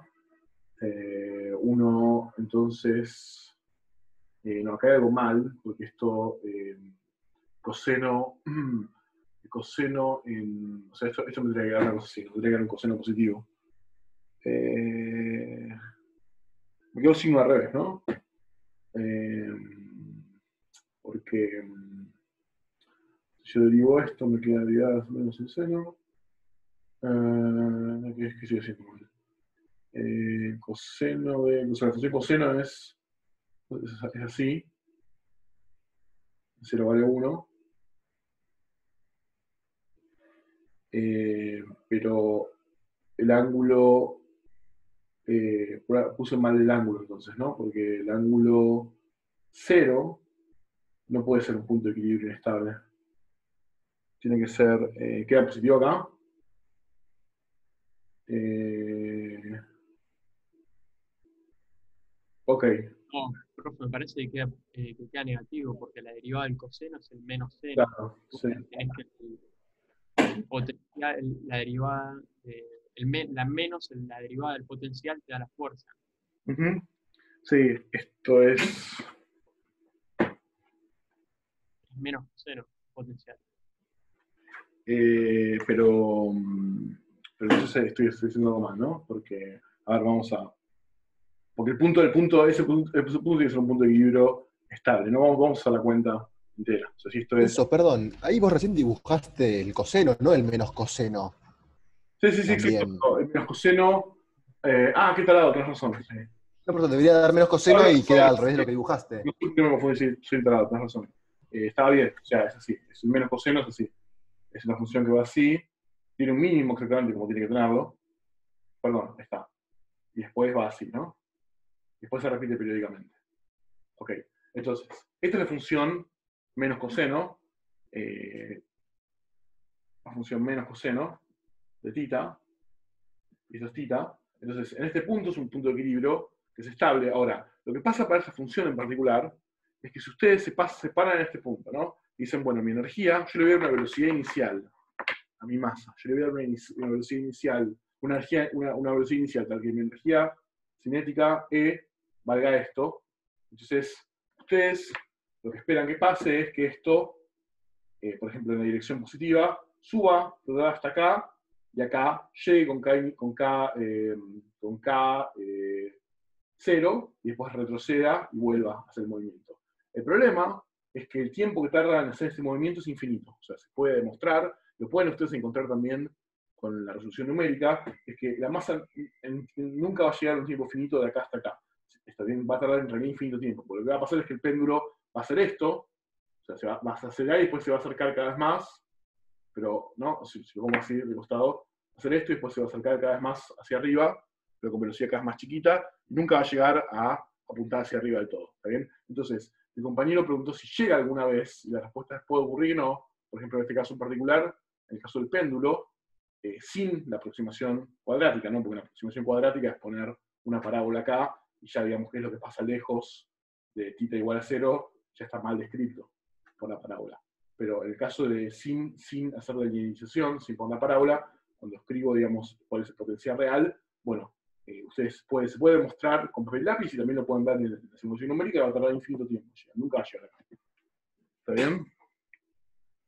Speaker 1: uno entonces, no, acá hay algo mal, porque esto, coseno, o sea, esto me tendría que dar una cosa así, no tendría que dar un coseno positivo. Me quedo signo al revés, ¿no? Porque porque si yo derivo esto, me queda derivada menos el seno. ¿Qué estoy haciendo mal? Coseno de. O sea, la función coseno es así. 0 vale 1. Pero el ángulo. Puse mal el ángulo entonces, ¿no? Porque el ángulo 0 no puede ser un punto de equilibrio inestable. Tiene que ser. ¿Queda positivo acá? Ok.
Speaker 4: No, profe, me parece que queda negativo, porque la derivada del coseno es el menos seno.
Speaker 1: Claro, sí.
Speaker 4: Tenés que el potencial, la derivada, la menos la derivada del potencial te da la fuerza.
Speaker 1: Ujú. Sí, esto es.
Speaker 4: Es menos coseno potencial.
Speaker 1: Pero entonces estoy haciendo algo mal, ¿no? Porque, a ver, vamos a. Porque ese punto tiene que ser un punto de equilibrio estable, ¿no? Vamos a la cuenta entera. O sea, si esto es.
Speaker 2: Eso, perdón, ahí vos recién dibujaste el coseno, no el menos coseno.
Speaker 1: Sí, exacto.
Speaker 2: También.
Speaker 1: El menos coseno. Qué talado, tenés razón. Sí.
Speaker 2: No, perdón, debería dar menos coseno y queda al revés de lo que dibujaste.
Speaker 1: No me confundí, soy talado, tenés razón. Estaba bien, o sea, es así. Es un menos coseno, es así. Es una función que va así. Tiene un mínimo exactamente como tiene que tenerlo. Perdón, está. Y después va así, ¿no? Después se repite periódicamente. Ok, entonces, esta es la función menos coseno, la función menos coseno de θ, y eso es θ. Entonces, en este punto es un punto de equilibrio que es estable. Ahora, lo que pasa para esta función en particular es que si ustedes se paran en este punto, ¿no? Y dicen, bueno, mi energía, yo le voy a dar una velocidad inicial a mi masa, yo le voy a dar una velocidad inicial, una velocidad inicial, tal que mi energía cinética E valga esto. Entonces, ustedes lo que esperan que pase es que esto, por ejemplo, en la dirección positiva, suba hasta acá, y acá llegue con K 0, y después retroceda y vuelva a hacer el movimiento. El problema es que el tiempo que tarda en hacer este movimiento es infinito. O sea, se puede demostrar, lo pueden ustedes encontrar también con la resolución numérica, es que la masa nunca va a llegar a un tiempo finito de acá hasta acá. Va a tardar en realidad infinito tiempo. Porque lo que va a pasar es que el péndulo va a hacer esto, o sea, va a acelerar y después se va a acercar cada vez más, pero no, si lo pongo así de costado, va a hacer esto y después se va a acercar cada vez más hacia arriba, pero con velocidad cada vez más chiquita, y nunca va a llegar a apuntar hacia arriba del todo. ¿Está bien? Entonces, mi compañero preguntó si llega alguna vez, y la respuesta es puede ocurrir o no. Por ejemplo, en este caso en particular, en el caso del péndulo, sin la aproximación cuadrática, ¿no? Porque la aproximación cuadrática es poner una parábola acá, y ya digamos que es lo que pasa lejos de θ igual a 0, ya está mal descrito por la parábola. Pero en el caso de sin hacer la linealización, sin poner la parábola, cuando escribo, digamos, cuál es el potencial real, bueno, se puede demostrar con papel y lápiz y también lo pueden ver en la simulación numérica, va a tardar infinito tiempo, nunca va a llegar acá. ¿Está bien?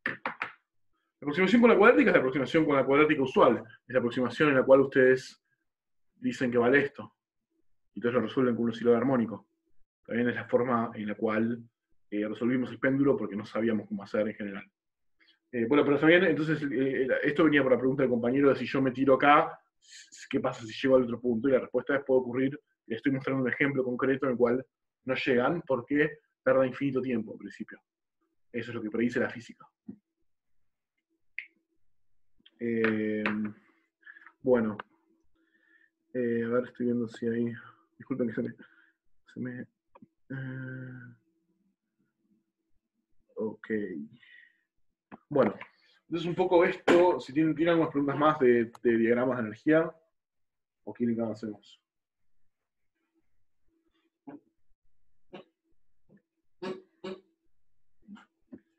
Speaker 1: La aproximación con la cuadrática es la aproximación con la cuadrática usual, es la aproximación en la cual ustedes dicen que vale esto, y entonces lo resuelven con un oscilador armónico. También es la forma en la cual resolvimos el péndulo porque no sabíamos cómo hacer en general. Bueno, pero también, entonces, esto venía por la pregunta del compañero de si yo me tiro acá, ¿qué pasa si llego al otro punto? Y la respuesta es, puede ocurrir, le estoy mostrando un ejemplo concreto en el cual no llegan porque tarda infinito tiempo al principio. Eso es lo que predice la física. Bueno, a ver, estoy viendo si hay... Disculpen que se me ok. Bueno, entonces un poco esto, si tienen algunas preguntas más de diagramas de energía, o quieren que avancemos.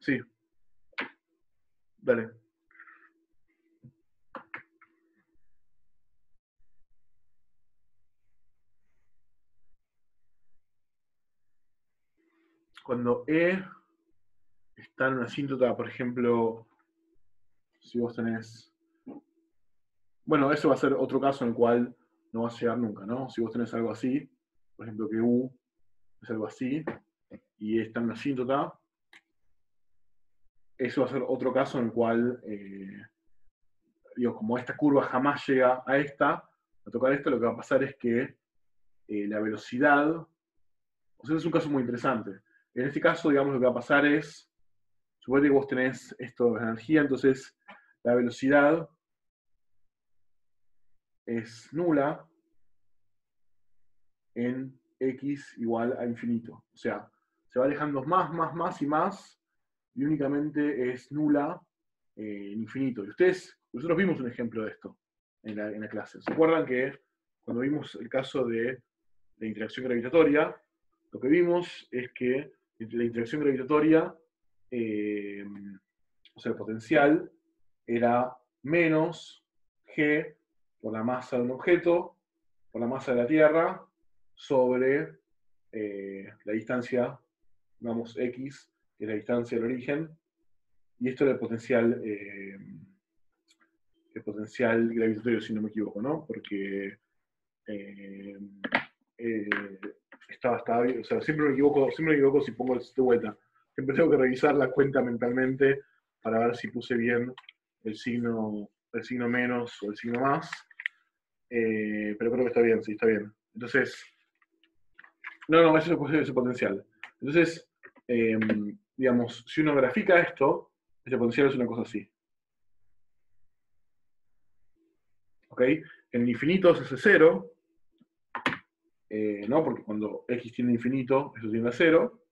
Speaker 1: Sí. Dale. Cuando E está en una asíntota, por ejemplo, si vos tenés... Bueno, eso va a ser otro caso en el cual no vas a llegar nunca, ¿no? Si vos tenés algo así, por ejemplo, que U es algo así, y está en una asíntota, eso va a ser otro caso en el cual, digo, como esta curva jamás llega a esta, a tocar esto, lo que va a pasar es que la velocidad, o sea, es un caso muy interesante. En este caso, digamos, lo que va a pasar es, suponete que vos tenés esto de energía, entonces la velocidad es nula en x igual a infinito. O sea, se va alejando más y más, y únicamente es nula en infinito. Y nosotros vimos un ejemplo de esto en la clase. ¿Se acuerdan que cuando vimos el caso de la interacción gravitatoria, lo que vimos es que la interacción gravitatoria, o sea, el potencial, era menos g por la masa de un objeto, por la masa de la Tierra, sobre la distancia, digamos, x, que es la distancia del origen, y esto era el potencial gravitatorio, si no me equivoco, ¿no? Porque estaba bien, o sea, siempre me equivoco si pongo el de vuelta. Siempre tengo que revisar la cuenta mentalmente para ver si puse bien el signo menos o el signo más. Pero creo que está bien, sí, está bien. Entonces, no, eso es ese potencial. Entonces, digamos, si uno grafica esto, ese potencial es una cosa así. ¿Ok? En el infinito es ese cero, ¿no? Porque cuando x tiende a infinito, eso tiende a cero,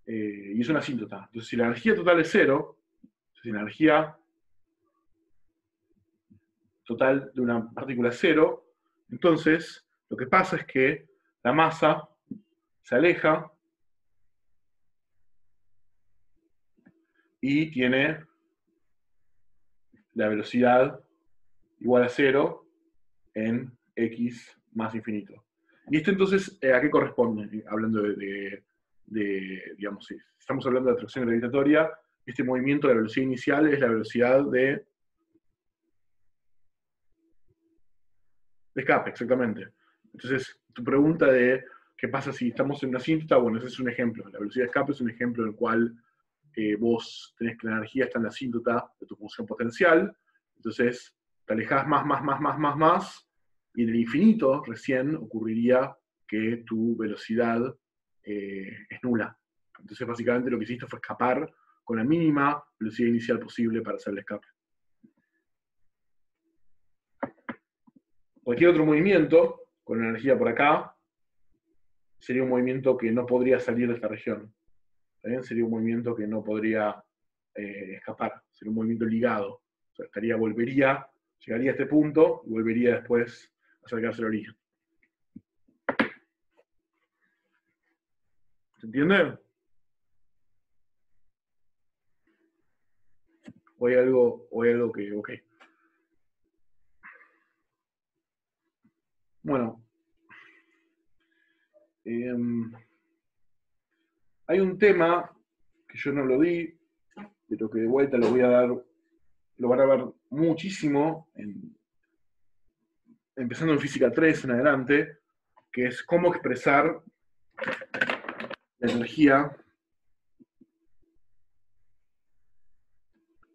Speaker 1: y es una asíntota. Entonces, si la energía total es cero, si la energía total de una partícula es cero, entonces lo que pasa es que la masa se aleja y tiene la velocidad igual a cero en x más infinito. ¿Y esto entonces a qué corresponde? Hablando digamos, si estamos hablando de atracción gravitatoria, este movimiento, la velocidad inicial es la velocidad de escape, exactamente. Entonces, tu pregunta de qué pasa si estamos en una asíntota, bueno, ese es un ejemplo. La velocidad de escape es un ejemplo en el cual vos tenés que la energía está en la asíntota de tu función potencial, entonces te alejás más, y en el infinito recién ocurriría que tu velocidad es nula. Entonces, básicamente lo que hiciste fue escapar con la mínima velocidad inicial posible para hacer el escape. Cualquier otro movimiento, con energía por acá, sería un movimiento que no podría salir de esta región. ¿También? Sería un movimiento que no podría escapar, sería un movimiento ligado. O sea, llegaría a este punto y volvería después a acercarse al origen. ¿Se entiende? ¿O hay algo que, ok? Bueno, hay un tema que yo no lo di, pero que de vuelta lo van a ver muchísimo, empezando en física 3 en adelante, que es cómo expresar la energía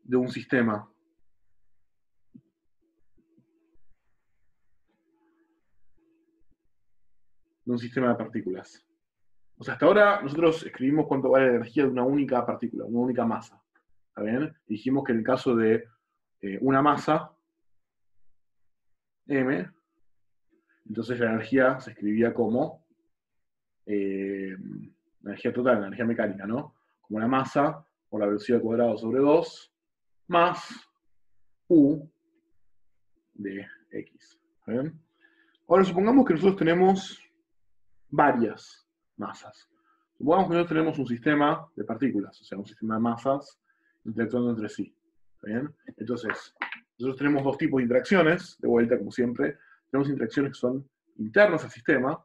Speaker 1: de un sistema. De un sistema de partículas. O sea, hasta ahora nosotros escribimos cuánto vale la energía de una única partícula, una única masa. ¿Está bien? Y dijimos que en el caso de una masa, m, entonces la energía se escribía como la energía total, la energía mecánica, ¿no? Como la masa por la velocidad al cuadrado sobre 2, más u de x. ¿Está bien? Ahora supongamos que nosotros tenemos varias masas. Supongamos que nosotros tenemos un sistema de partículas, o sea, un sistema de masas interactuando entre sí. ¿Está bien? Entonces, nosotros tenemos dos tipos de interacciones, de vuelta, como siempre. Tenemos interacciones que son internas al sistema,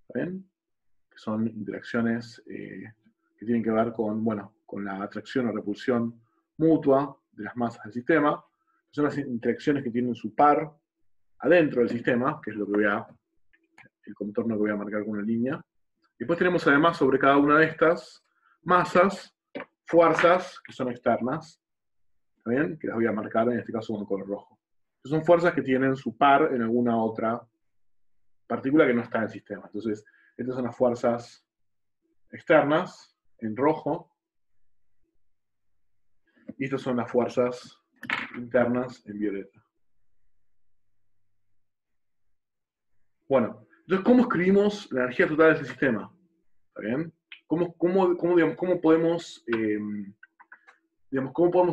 Speaker 1: ¿está bien? Que son interacciones que tienen que ver con, bueno, con la atracción o repulsión mutua de las masas del sistema. Son las interacciones que tienen su par adentro del sistema, que es lo que el contorno que voy a marcar con una línea. Después tenemos además sobre cada una de estas masas fuerzas que son externas, ¿está bien? Que las voy a marcar en este caso con color rojo. Son fuerzas que tienen su par en alguna otra partícula que no está en el sistema. Entonces, estas son las fuerzas externas en rojo, y estas son las fuerzas internas en violeta. Bueno, entonces, ¿cómo escribimos la energía total de ese sistema? ¿Está bien? ¿Cómo podemos, cómo podemos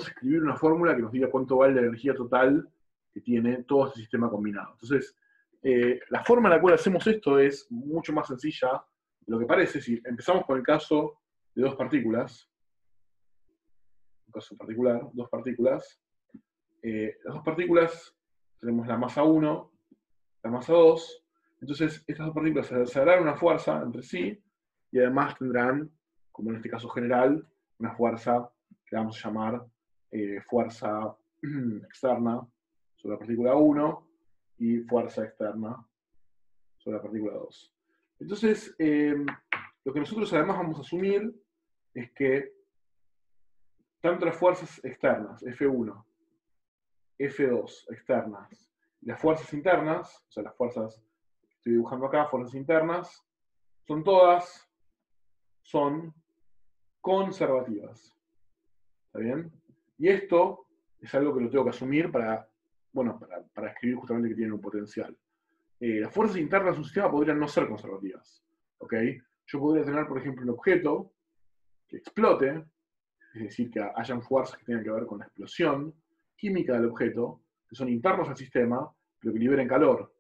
Speaker 1: escribir una fórmula que nos diga cuánto vale la energía total que tiene todo este sistema combinado? Entonces, la forma en la cual hacemos esto es mucho más sencilla de lo que parece. Si empezamos con el caso de dos partículas, un caso particular, dos partículas, las dos partículas tenemos la masa 1, la masa 2, entonces estas dos partículas se desarrollarán una fuerza entre sí, y además tendrán, como en este caso general, una fuerza que vamos a llamar fuerza externa sobre la partícula 1 y fuerza externa sobre la partícula 2. Entonces, lo que nosotros además vamos a asumir es que tanto las fuerzas externas, F1, F2 externas, y las fuerzas internas, o sea, las fuerzas que estoy dibujando acá, fuerzas internas, son conservativas. ¿Está bien? Y esto es algo que lo tengo que asumir para escribir justamente que tienen un potencial. Las fuerzas internas de un sistema podrían no ser conservativas. ¿Ok? Yo podría tener, por ejemplo, un objeto que explote, es decir, que hayan fuerzas que tengan que ver con la explosión química del objeto, que son internos al sistema, pero que liberen calor.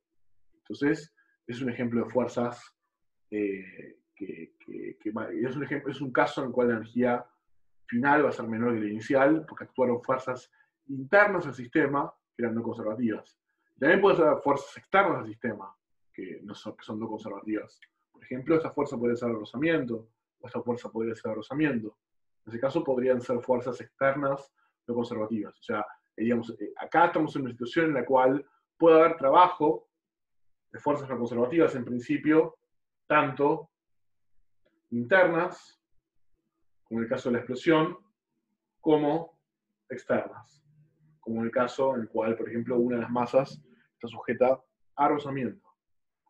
Speaker 1: Entonces, es un ejemplo de fuerzas es un caso en el cual la energía final va a ser menor que la inicial, porque actuaron fuerzas internas al sistema que eran no conservativas. También puede ser fuerzas externas al sistema, que son no conservativas. Por ejemplo, esta fuerza podría ser el rozamiento, o esta fuerza podría ser el rozamiento. En ese caso podrían ser fuerzas externas no conservativas. O sea, acá estamos en una situación en la cual puede haber trabajo de fuerzas no conservativas, en principio, tanto internas, como en el caso de la explosión, como externas, como en el caso en el cual, por ejemplo, una de las masas está sujeta a rozamiento.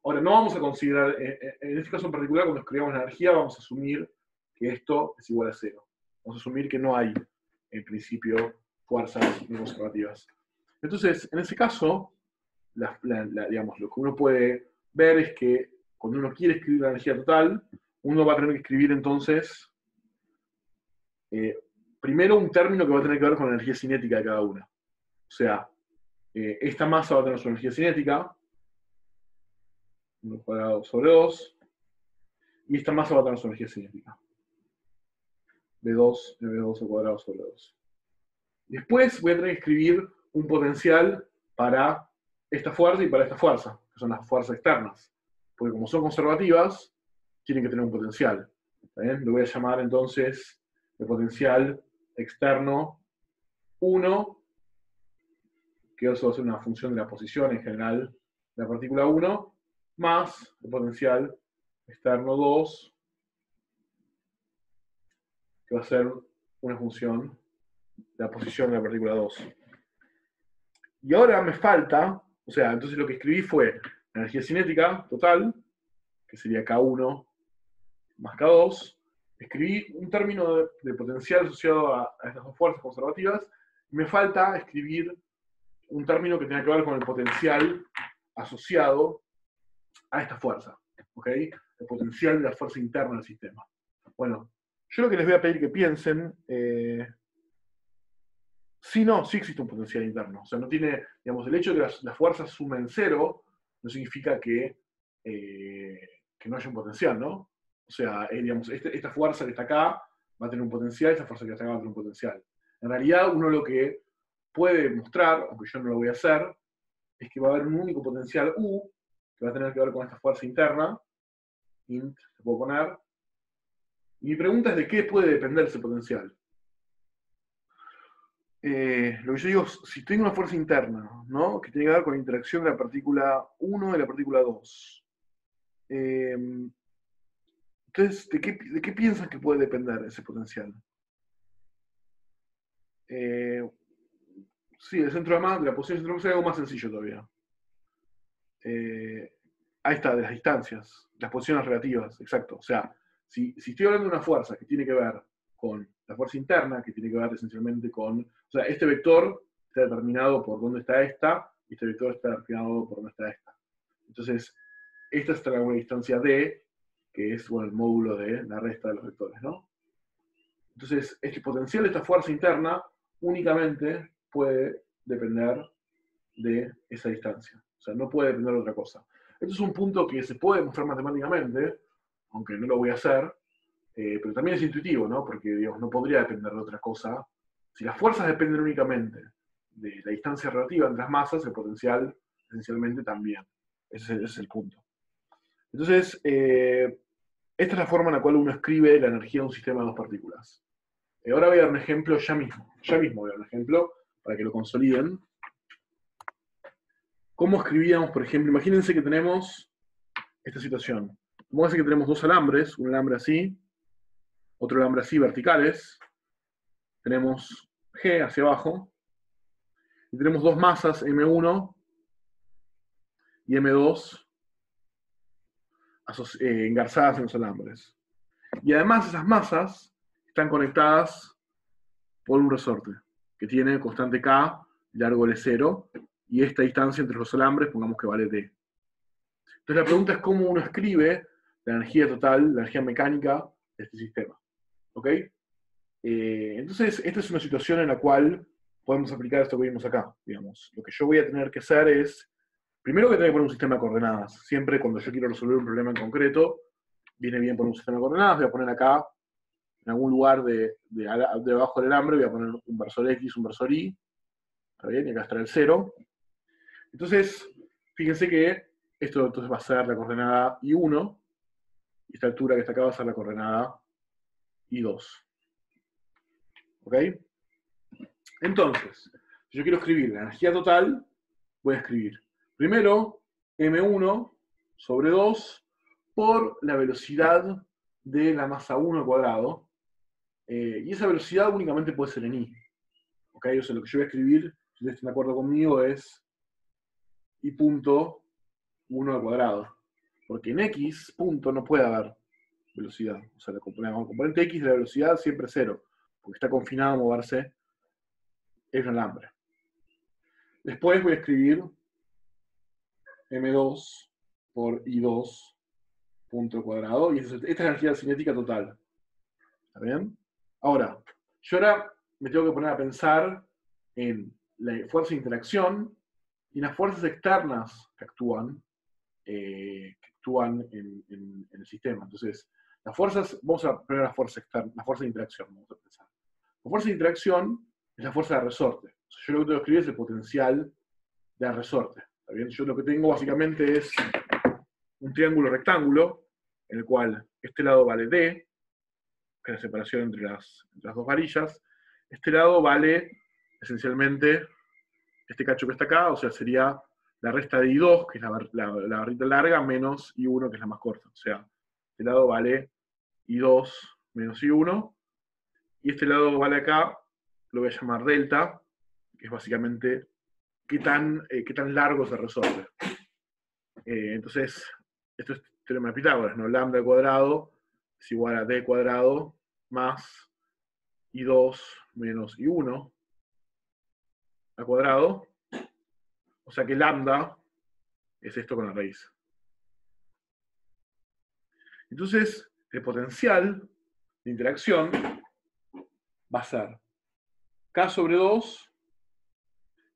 Speaker 1: Ahora, no vamos a considerar, en este caso en particular, cuando escribamos la energía, vamos a asumir que esto es igual a cero. Vamos a asumir que no hay, en principio, fuerzas no conservativas. Entonces, en ese caso, lo que uno puede ver es que cuando uno quiere escribir la energía total, uno va a tener que escribir entonces, primero un término que va a tener que ver con la energía cinética de cada una. O sea, esta masa va a tener su energía cinética, 1 cuadrado sobre 2, y esta masa va a tener su energía cinética, B2 al cuadrado sobre 2. Después voy a tener que escribir un potencial para esta fuerza y para esta fuerza, que son las fuerzas externas. Porque como son conservativas, tienen que tener un potencial. ¿Bien? Lo voy a llamar entonces el potencial externo 1, que eso va a ser una función de la posición en general de la partícula 1, más el potencial externo 2, que va a ser una función de la posición de la partícula 2. Y ahora me falta, o sea, entonces lo que escribí fue la energía cinética total, que sería K1 más K2. Escribí un término de potencial asociado a estas dos fuerzas conservativas, y me falta escribir un término que tenga que ver con el potencial asociado a esta fuerza, ¿ok? El potencial de la fuerza interna del sistema. Bueno, yo lo que les voy a pedir que piensen, sí existe un potencial interno. O sea, no tiene, digamos, el hecho de que las fuerzas sumen 0 no significa que no haya un potencial, ¿no? O sea, digamos, esta fuerza que está acá va a tener un potencial, esta fuerza que está acá va a tener un potencial. En realidad, uno lo que puede mostrar, aunque yo no lo voy a hacer, es que va a haber un único potencial U, que va a tener que ver con esta fuerza interna, int, se puedo poner. Y mi pregunta es de qué puede depender ese potencial. Lo que yo digo, si tengo una fuerza interna, ¿no? Que tiene que ver con la interacción de la partícula 1 y la partícula 2. Entonces, ¿de qué piensas que puede depender ese potencial? Sí, el centro de la posición del centro de masa es algo más sencillo todavía. Ahí está, de las distancias, las posiciones relativas, exacto. O sea, si estoy hablando de una fuerza que tiene que ver con la fuerza interna, que tiene que ver esencialmente con... O sea, este vector está determinado por dónde está esta, y este vector está determinado por dónde está esta. Entonces, esta está a una distancia d, que es bueno, el módulo de la resta de los vectores, ¿no? Entonces, este potencial de esta fuerza interna únicamente puede depender de esa distancia. O sea, no puede depender de otra cosa. Esto es un punto que se puede mostrar matemáticamente, aunque no lo voy a hacer, pero también es intuitivo, ¿no? Porque, digamos, no podría depender de otra cosa. Si las fuerzas dependen únicamente de la distancia relativa entre las masas, el potencial, esencialmente, también. Ese es el punto. Entonces, esta es la forma en la cual uno escribe la energía de un sistema de dos partículas. Ahora voy a dar un ejemplo ya mismo. Ya mismo voy a dar un ejemplo para que lo consoliden. ¿Cómo escribíamos, por ejemplo? Imagínense que tenemos esta situación. Vamos a decir que tenemos dos alambres, un alambre así, otro alambre así, verticales. Tenemos G hacia abajo. Y tenemos dos masas, M1 y M2, engarzadas en los alambres. Y además esas masas están conectadas por un resorte, que tiene constante K, largo L0, y esta distancia entre los alambres, pongamos que vale D. Entonces la pregunta es cómo uno escribe la energía total, la energía mecánica de este sistema. ¿Ok? Entonces, esta es una situación en la cual podemos aplicar esto que vimos acá. Digamos. Lo que yo voy a tener que hacer es, primero que tengo que poner un sistema de coordenadas. Siempre cuando yo quiero resolver un problema en concreto, viene bien poner un sistema de coordenadas. Voy a poner acá, en algún lugar debajo del alambre, voy a poner un versor X, un versor Y. ¿Está bien? Y acá está el 0. Entonces, fíjense que esto entonces va a ser la coordenada I1, y esta altura que está acá va a ser la coordenada I2. ¿Ok? Entonces, si yo quiero escribir la energía total, voy a escribir primero M1 sobre 2 por la velocidad de la masa 1 al cuadrado, y esa velocidad únicamente puede ser en I. ¿Ok? O sea, lo que yo voy a escribir, si ustedes están de acuerdo conmigo, es I punto 1 al cuadrado. Porque en X punto no puede haber velocidad. O sea, la componente X de la velocidad siempre es 0, porque está confinado a moverse en un alambre. Después voy a escribir M2 por I2 punto al cuadrado, y esta es la energía cinética total. ¿Está bien? Ahora, yo ahora me tengo que poner a pensar en la fuerza de interacción y las fuerzas externas que actúan en el sistema. Entonces, las fuerzas, vamos a poner la fuerza externa, la fuerza de interacción, vamos a pensar. La fuerza de interacción es la fuerza de resorte. O sea, yo lo que tengo que escribir es el potencial de resorte. ¿Está bien? Yo lo que tengo básicamente es un triángulo rectángulo, en el cual este lado vale D, que es la separación entre las dos varillas. Este lado vale esencialmente este cacho que está acá, o sea, sería la resta de I2, que es la barrita larga, menos I1, que es la más corta. O sea, este lado vale I2 menos I1, y este lado vale acá, lo voy a llamar delta, que es básicamente qué tan largo es el resorte. Entonces, esto es teorema de Pitágoras, ¿no? Lambda al cuadrado es igual a D cuadrado más I2 menos I1 al cuadrado. O sea que lambda es esto con la raíz. Entonces, el potencial de interacción va a ser K sobre 2,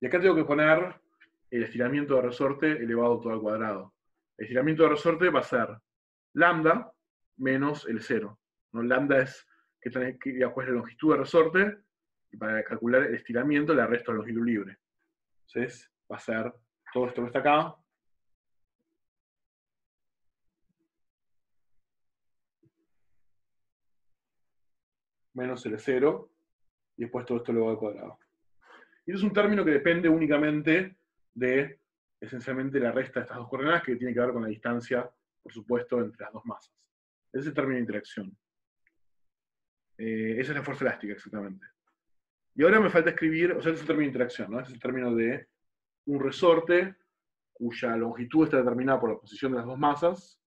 Speaker 1: y acá tengo que poner el estiramiento de resorte elevado todo al cuadrado. El estiramiento de resorte va a ser lambda menos el 0. ¿No? Lambda es cuál es la longitud de resorte, y para calcular el estiramiento le resto la longitud libre. Entonces, va a ser todo esto que está acá, menos el 0, y después todo esto elevado al cuadrado. Y eso es un término que depende únicamente de, esencialmente, la resta de estas dos coordenadas, que tiene que ver con la distancia, por supuesto, entre las dos masas. Ese es el término de interacción. Esa es la fuerza elástica, exactamente. Y ahora me falta escribir, o sea, ese es el término de interacción, ¿no? Ese es el término de un resorte cuya longitud está determinada por la posición de las dos masas,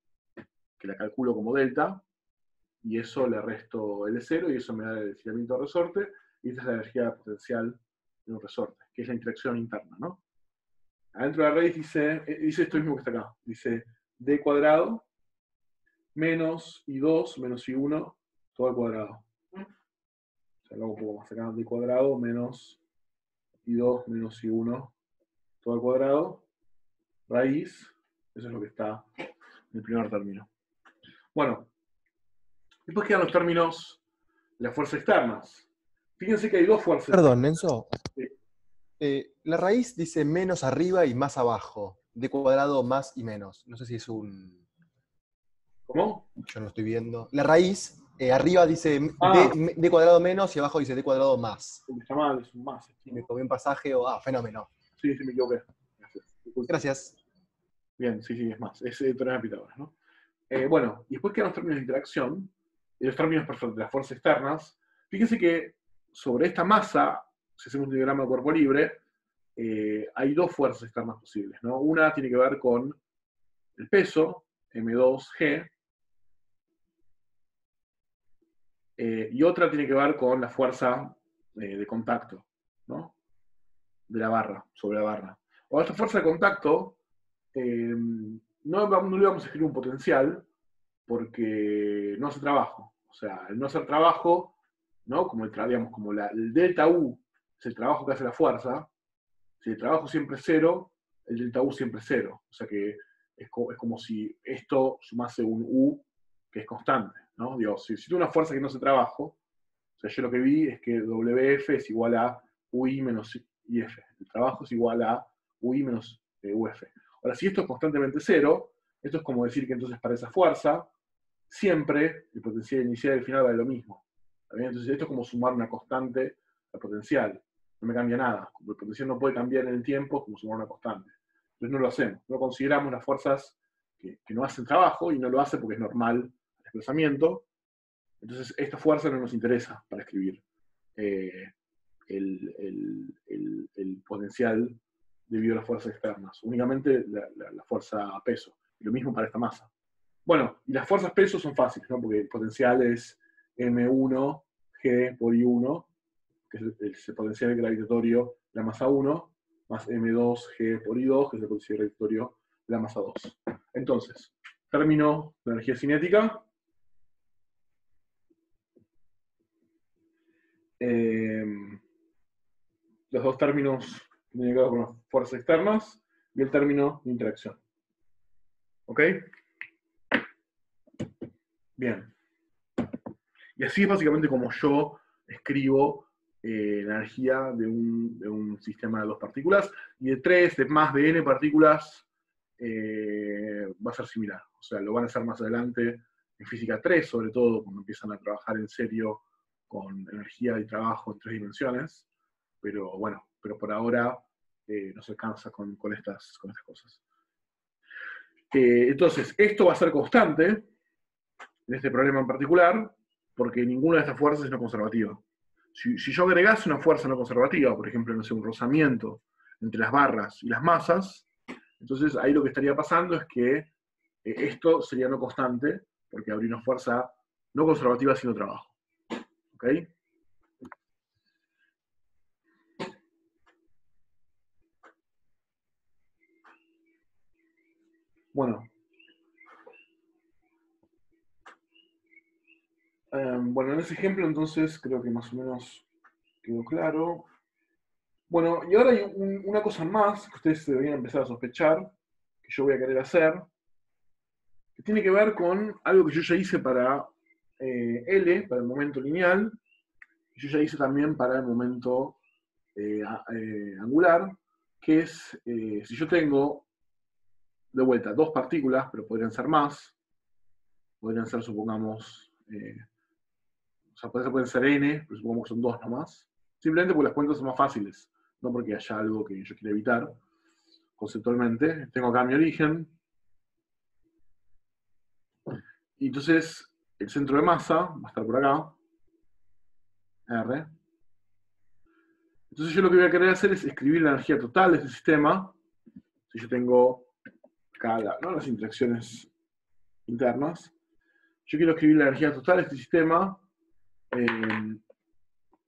Speaker 1: que la calculo como delta, y eso le resto L0, y eso me da el estiramiento del resorte, y esta es la energía potencial de un resorte, que es la interacción interna, ¿no? Adentro de la raíz dice esto mismo que está acá, dice d cuadrado menos I2 menos I1 todo al cuadrado. O sea, lo hago un poco más acá, d cuadrado menos I2 menos I1 todo al cuadrado, raíz, eso es lo que está en el primer término. Bueno, después quedan los términos de las fuerzas externas. Fíjense que hay dos fuerzas.
Speaker 2: Perdón, Enzo.
Speaker 1: Sí.
Speaker 2: La raíz dice menos arriba y más abajo. D cuadrado más y menos. No sé si es un...
Speaker 1: ¿Cómo?
Speaker 2: Yo no lo estoy viendo. La raíz, arriba dice
Speaker 1: Ah.
Speaker 2: D cuadrado menos y abajo dice D cuadrado más.
Speaker 1: Está mal, es un más.
Speaker 2: Si me comí un pasaje o... Ah, fenómeno.
Speaker 1: Sí, me equivoqué.
Speaker 2: Gracias.
Speaker 1: Bien, sí, es más. Es teorema de Pitágoras, ¿no? Bueno, y después quedan los términos de interacción, y los términos de las fuerzas externas. Fíjense que sobre esta masa, si hacemos un diagrama de cuerpo libre, hay dos fuerzas externas posibles, ¿no? Una tiene que ver con el peso, M2G, y otra tiene que ver con la fuerza de contacto, ¿no? De la barra, sobre la barra. O esta fuerza de contacto, no le vamos a escribir un potencial, porque no hace trabajo. O sea, el no hacer trabajo, ¿no? Como el delta U es el trabajo que hace la fuerza, si el trabajo siempre es cero, el delta U siempre es cero. O sea que es como si esto sumase un U que es constante, ¿no? Digo, si tengo una fuerza que no hace trabajo, o sea, yo lo que vi es que WF es igual a UI menos IF. El trabajo es igual a UI menos UF. Ahora, si esto es constantemente cero, esto es como decir que entonces para esa fuerza, siempre el potencial inicial y el final vale lo mismo. Entonces esto es como sumar una constante al potencial. No me cambia nada. Como el potencial no puede cambiar en el tiempo, es como sumar una constante. Entonces no lo hacemos. No consideramos las fuerzas que no hacen trabajo, y no lo hace porque es normal el desplazamiento. Entonces esta fuerza no nos interesa para escribir el potencial debido a las fuerzas externas. Únicamente la fuerza a peso. Y lo mismo para esta masa. Bueno, y las fuerzas peso son fáciles, ¿no? Porque el potencial es M1G por I1, que es el potencial gravitatorio de la masa 1, más M2G por I2, que es el potencial gravitatorio de la masa 2. Entonces, término de energía cinética. Los dos términos que tienen que ver con las fuerzas externas y el término de interacción. ¿Ok? Bien. Y así es básicamente como yo escribo la energía de un sistema de dos partículas, y de 3, de más de n partículas, va a ser similar. O sea, lo van a hacer más adelante en física 3, sobre todo cuando empiezan a trabajar en serio con energía y trabajo en 3 dimensiones. Pero bueno, por ahora nos alcanza con estas cosas. Entonces, esto va a ser constante en este problema en particular, porque ninguna de estas fuerzas es no conservativa. Si yo agregase una fuerza no conservativa, por ejemplo, no sé, un rozamiento entre las barras y las masas, entonces ahí lo que estaría pasando es que esto sería no constante, porque habría una fuerza no conservativa haciendo trabajo. ¿Ok? Bueno, en ese ejemplo entonces creo que más o menos quedó claro. Bueno, y ahora hay una cosa más que ustedes deberían empezar a sospechar, que yo voy a querer hacer, que tiene que ver con algo que yo ya hice para L, para el momento lineal, y yo ya hice también para el momento angular, que es, si yo tengo, de vuelta, dos partículas, pero podrían ser más, podrían ser, supongamos, o sea, pueden ser n, pero supongamos que son dos nomás, simplemente porque las cuentas son más fáciles, no porque haya algo que yo quiera evitar, conceptualmente. Tengo acá mi origen, y entonces el centro de masa va a estar por acá, R, Entonces yo lo que voy a querer hacer es escribir la energía total de este sistema. Si yo tengo acá las interacciones internas, yo quiero escribir la energía total de este sistema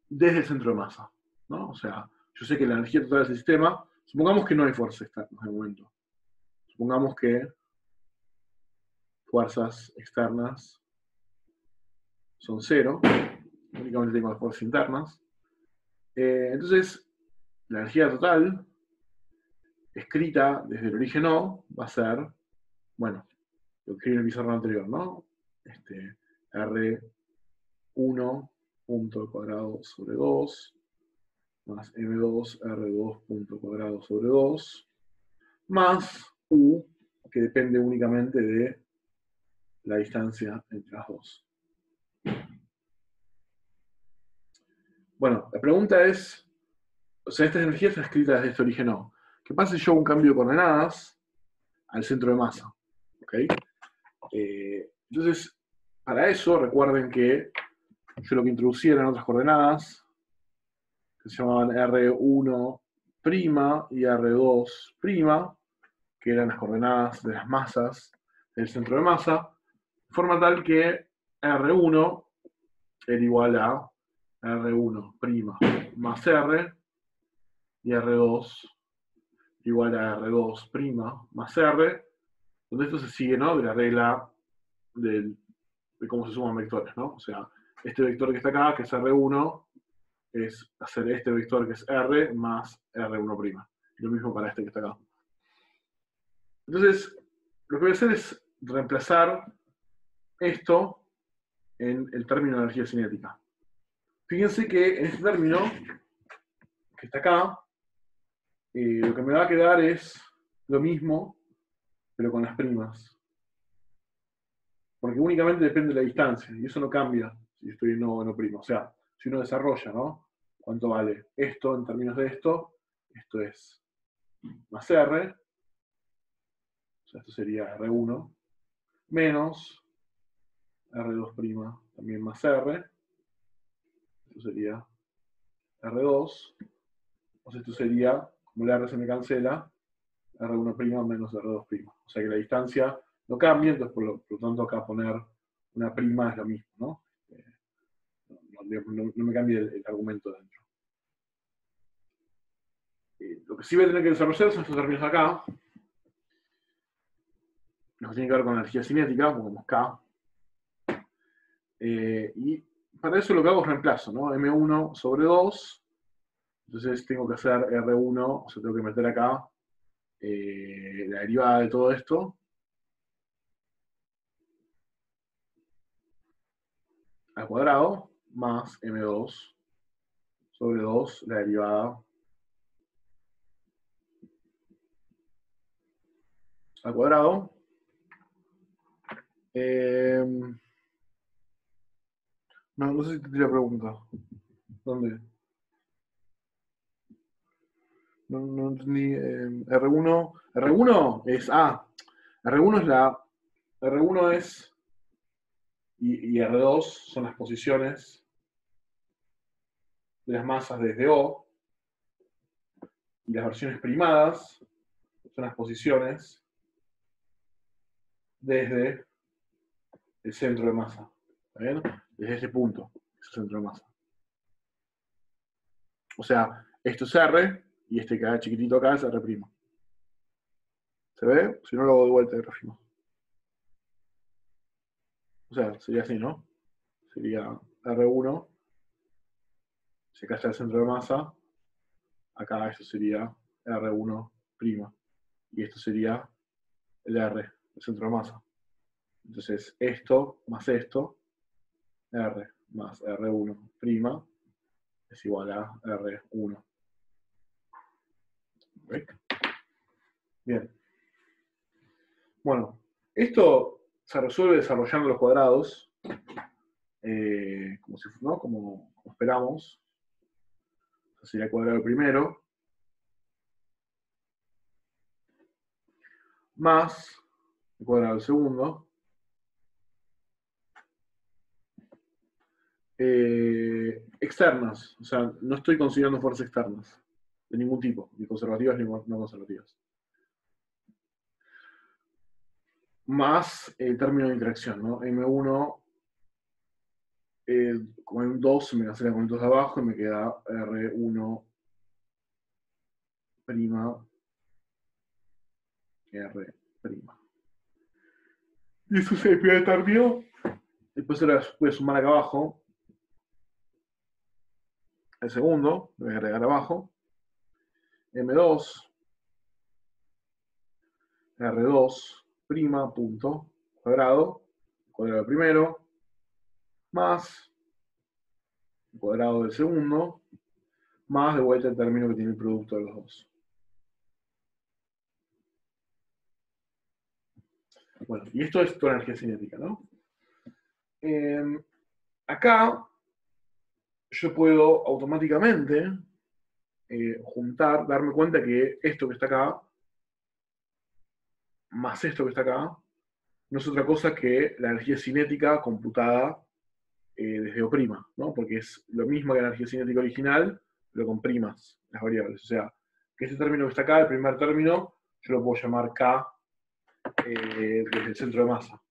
Speaker 1: desde el centro de masa, ¿no? O sea, yo sé que la energía total de este sistema, supongamos que no hay fuerzas externas de momento. Supongamos que fuerzas externas son 0, únicamente tengo las fuerzas internas. Entonces, la energía total, escrita desde el origen O, va a ser, bueno, lo que escribí en el pizarrón anterior, ¿no? R1 punto al cuadrado sobre 2, más M2 R2 punto al cuadrado sobre 2, más U, que depende únicamente de la distancia entre las dos. Bueno, la pregunta es, o sea, esta energía está escrita desde este origen O. ¿Qué pasa si yo hago un cambio de coordenadas al centro de masa? ¿Okay? Entonces, para eso, recuerden que yo lo que introducí eran otras coordenadas, que se llamaban R1' y R2', que eran las coordenadas de las masas del centro de masa, de forma tal que R1 era igual a R1' más R, y R2 igual a R2' más R, donde esto se sigue, ¿no?, de la regla de cómo se suman vectores, ¿no? O sea, este vector que está acá, que es R1, es hacer este vector que es R más R1'. Y lo mismo para este que está acá. Entonces, lo que voy a hacer es reemplazar esto en el término de energía cinética. Fíjense que en este término, que está acá, lo que me va a quedar es lo mismo, pero con las primas. Porque únicamente depende de la distancia, y eso no cambia si estoy en O o no primo. O sea, si uno desarrolla, ¿no? ¿Cuánto vale esto en términos de esto? Esto es más R, o sea, esto sería R1, menos R2', también más R, esto sería R2, o sea, esto sería, como el R se me cancela, R1' menos R2'. O sea que la distancia no cambia, entonces por lo tanto acá poner una prima es lo mismo, ¿no? No me cambia el argumento dentro. Lo que sí voy a tener que desarrollar son estos términos acá, los que tienen que ver con energía cinética, pongamos K. Y para eso lo que hago es reemplazo, ¿no? M1 sobre 2. Entonces tengo que hacer R1, o sea, tengo que meter acá la derivada de todo esto. Al cuadrado, más M2 sobre 2, la derivada al cuadrado. No sé si te la pregunta. ¿Dónde? No entendí. R1. R1 es. R1 es la. R1 es. Y R2 son las posiciones de las masas desde O. Y las versiones primadas son las posiciones desde el centro de masa. ¿Está bien? Desde este punto, es el centro de masa. O sea, esto es R, y este que queda chiquitito acá es R'. ¿Se ve? Si no, lo hago de vuelta y grafimo. O sea, sería así, ¿no? Sería R1, si acá está el centro de masa, acá esto sería R1', y esto sería el R, el centro de masa. Entonces, esto más esto, R más R1' es igual a R1. ¿Ve? Bien. Bueno, esto se resuelve desarrollando los cuadrados, ¿no? Como esperamos. Esto sería el cuadrado primero, más el cuadrado del segundo, externas, o sea, no estoy considerando fuerzas externas, de ningún tipo, ni conservativas ni no conservativas. Más el término de interacción, ¿no? M1, como hay un 2, me cancela con 2 de abajo y me queda R1 prima, R prima. Y eso es el primer término. Después ahora voy a sumar acá abajo el segundo, lo voy a agregar abajo. M2, R2 prima punto cuadrado primero, más el cuadrado del segundo, más de vuelta el término que tiene el producto de los dos. Bueno, y esto es toda energía cinética, ¿no? Acá yo puedo automáticamente juntar, darme cuenta que esto que está acá, más esto que está acá, no es otra cosa que la energía cinética computada desde O', ¿no? Porque es lo mismo que la energía cinética original, pero con primas, las variables. O sea, que este término que está acá, el primer término, yo lo puedo llamar K desde el centro de masa.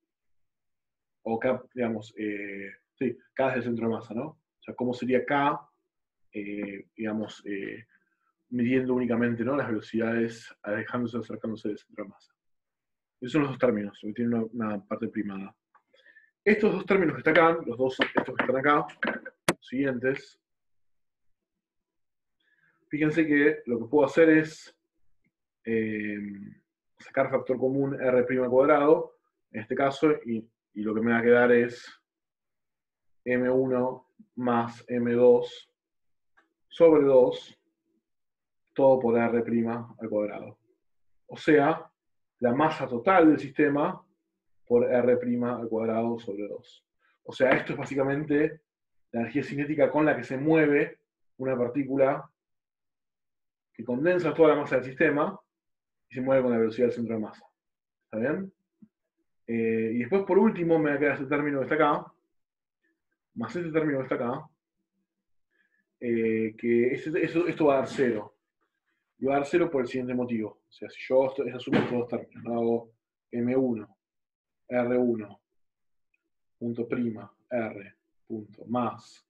Speaker 1: O K, digamos, sí, K desde el centro de masa, ¿no? O sea, ¿cómo sería K, digamos, midiendo únicamente, ¿no?, las velocidades, alejándose o acercándose del centro de masa? Esos son los dos términos, que tienen una parte primada. Estos dos términos que están acá, los dos, estos que están acá, los siguientes, fíjense que lo que puedo hacer es sacar factor común R' cuadrado, en este caso, y lo que me va a quedar es M1 más M2 sobre 2, todo por R' al cuadrado. O sea, la masa total del sistema por R' al cuadrado sobre 2. O sea, esto es básicamente la energía cinética con la que se mueve una partícula que condensa toda la masa del sistema y se mueve con la velocidad del centro de masa. ¿Está bien? Y después, por último, me va a quedar este término que está acá, más este término que está acá, que esto va a dar 0. Y va a dar 0 por el siguiente motivo. O sea, si yo asumo estos dos términos, ¿no? Hago M1, R1, punto prima, R, punto, más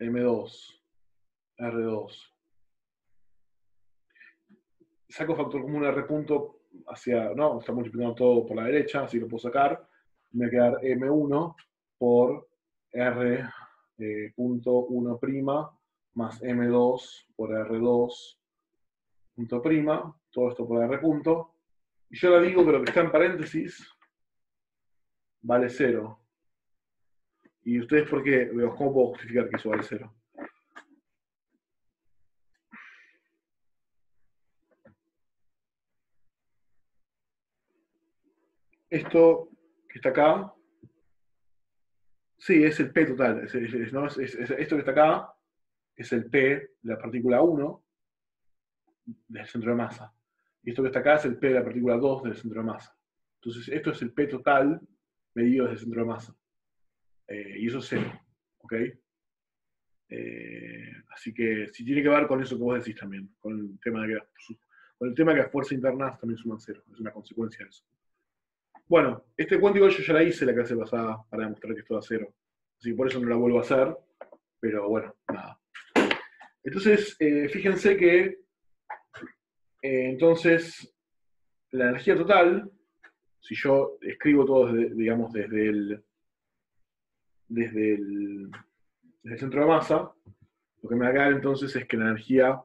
Speaker 1: M2, R2. Saco factor común R punto hacia, no, está multiplicando todo por la derecha, así lo puedo sacar. Me va a quedar M1 por R punto 1 prima más M2 por R2 punto prima, todo esto por R punto. Y yo le digo que lo que está en paréntesis vale 0. ¿Y ustedes por qué? ¿Cómo puedo justificar que eso vale 0? Esto que está acá, sí, es el P total. ¿No? Esto que está acá es el P de la partícula 1 del centro de masa. Y esto que está acá es el P de la partícula 2 del centro de masa. Entonces, esto es el P total medido desde el centro de masa. Y eso es 0. ¿Ok? Así que si tiene que ver con eso que vos decís también, con el tema de que las fuerzas internas también suman 0. Es una consecuencia de eso. Bueno, este cuántico yo ya la hice la clase pasada para demostrar que esto da 0. Así que por eso no la vuelvo a hacer. Pero bueno, nada. Entonces, fíjense que entonces la energía total, si yo escribo todo digamos desde el centro de masa, lo que me va a quedar entonces es que la energía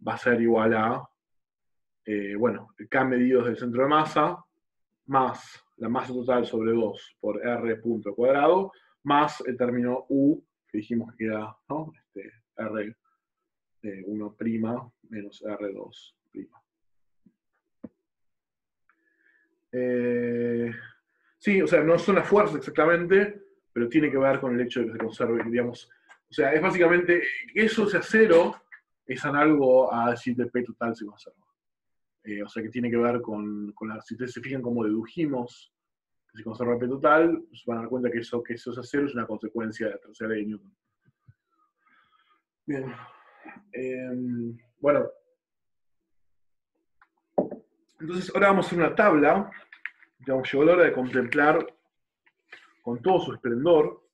Speaker 1: va a ser igual a, bueno, el K medido desde el centro de masa, más la masa total sobre 2 por R punto cuadrado, más el término U, que dijimos que era, ¿no? R1' menos R2'. Sí, o sea, no son las fuerzas exactamente, pero tiene que ver con el hecho de que se conserve, digamos. O sea, es básicamente que eso sea 0, es análogo a decir que el P total se conserva. O sea, que tiene que ver con si ustedes se fijan cómo dedujimos que se conserva el P total, se van a dar cuenta que eso sea 0 es una consecuencia de la tercera ley de Newton. Bien. Bueno. Entonces ahora vamos a hacer una tabla. Digamos, llegó la hora de contemplar con todo su esplendor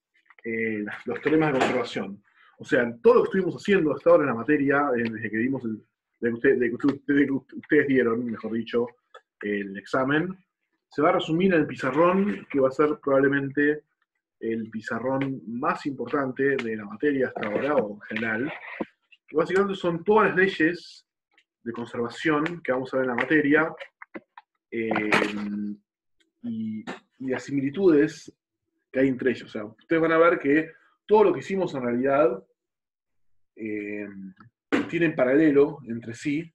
Speaker 1: los teoremas de conservación. O sea, todo lo que estuvimos haciendo hasta ahora en la materia, desde que vimos de que ustedes dieron, mejor dicho, el examen, se va a resumir en el pizarrón, que va a ser probablemente el pizarrón más importante de la materia hasta ahora, o en general, que básicamente son todas las leyes de conservación que vamos a ver en la materia, y las similitudes que hay entre ellos. O sea, ustedes van a ver que todo lo que hicimos en realidad tienen paralelo entre sí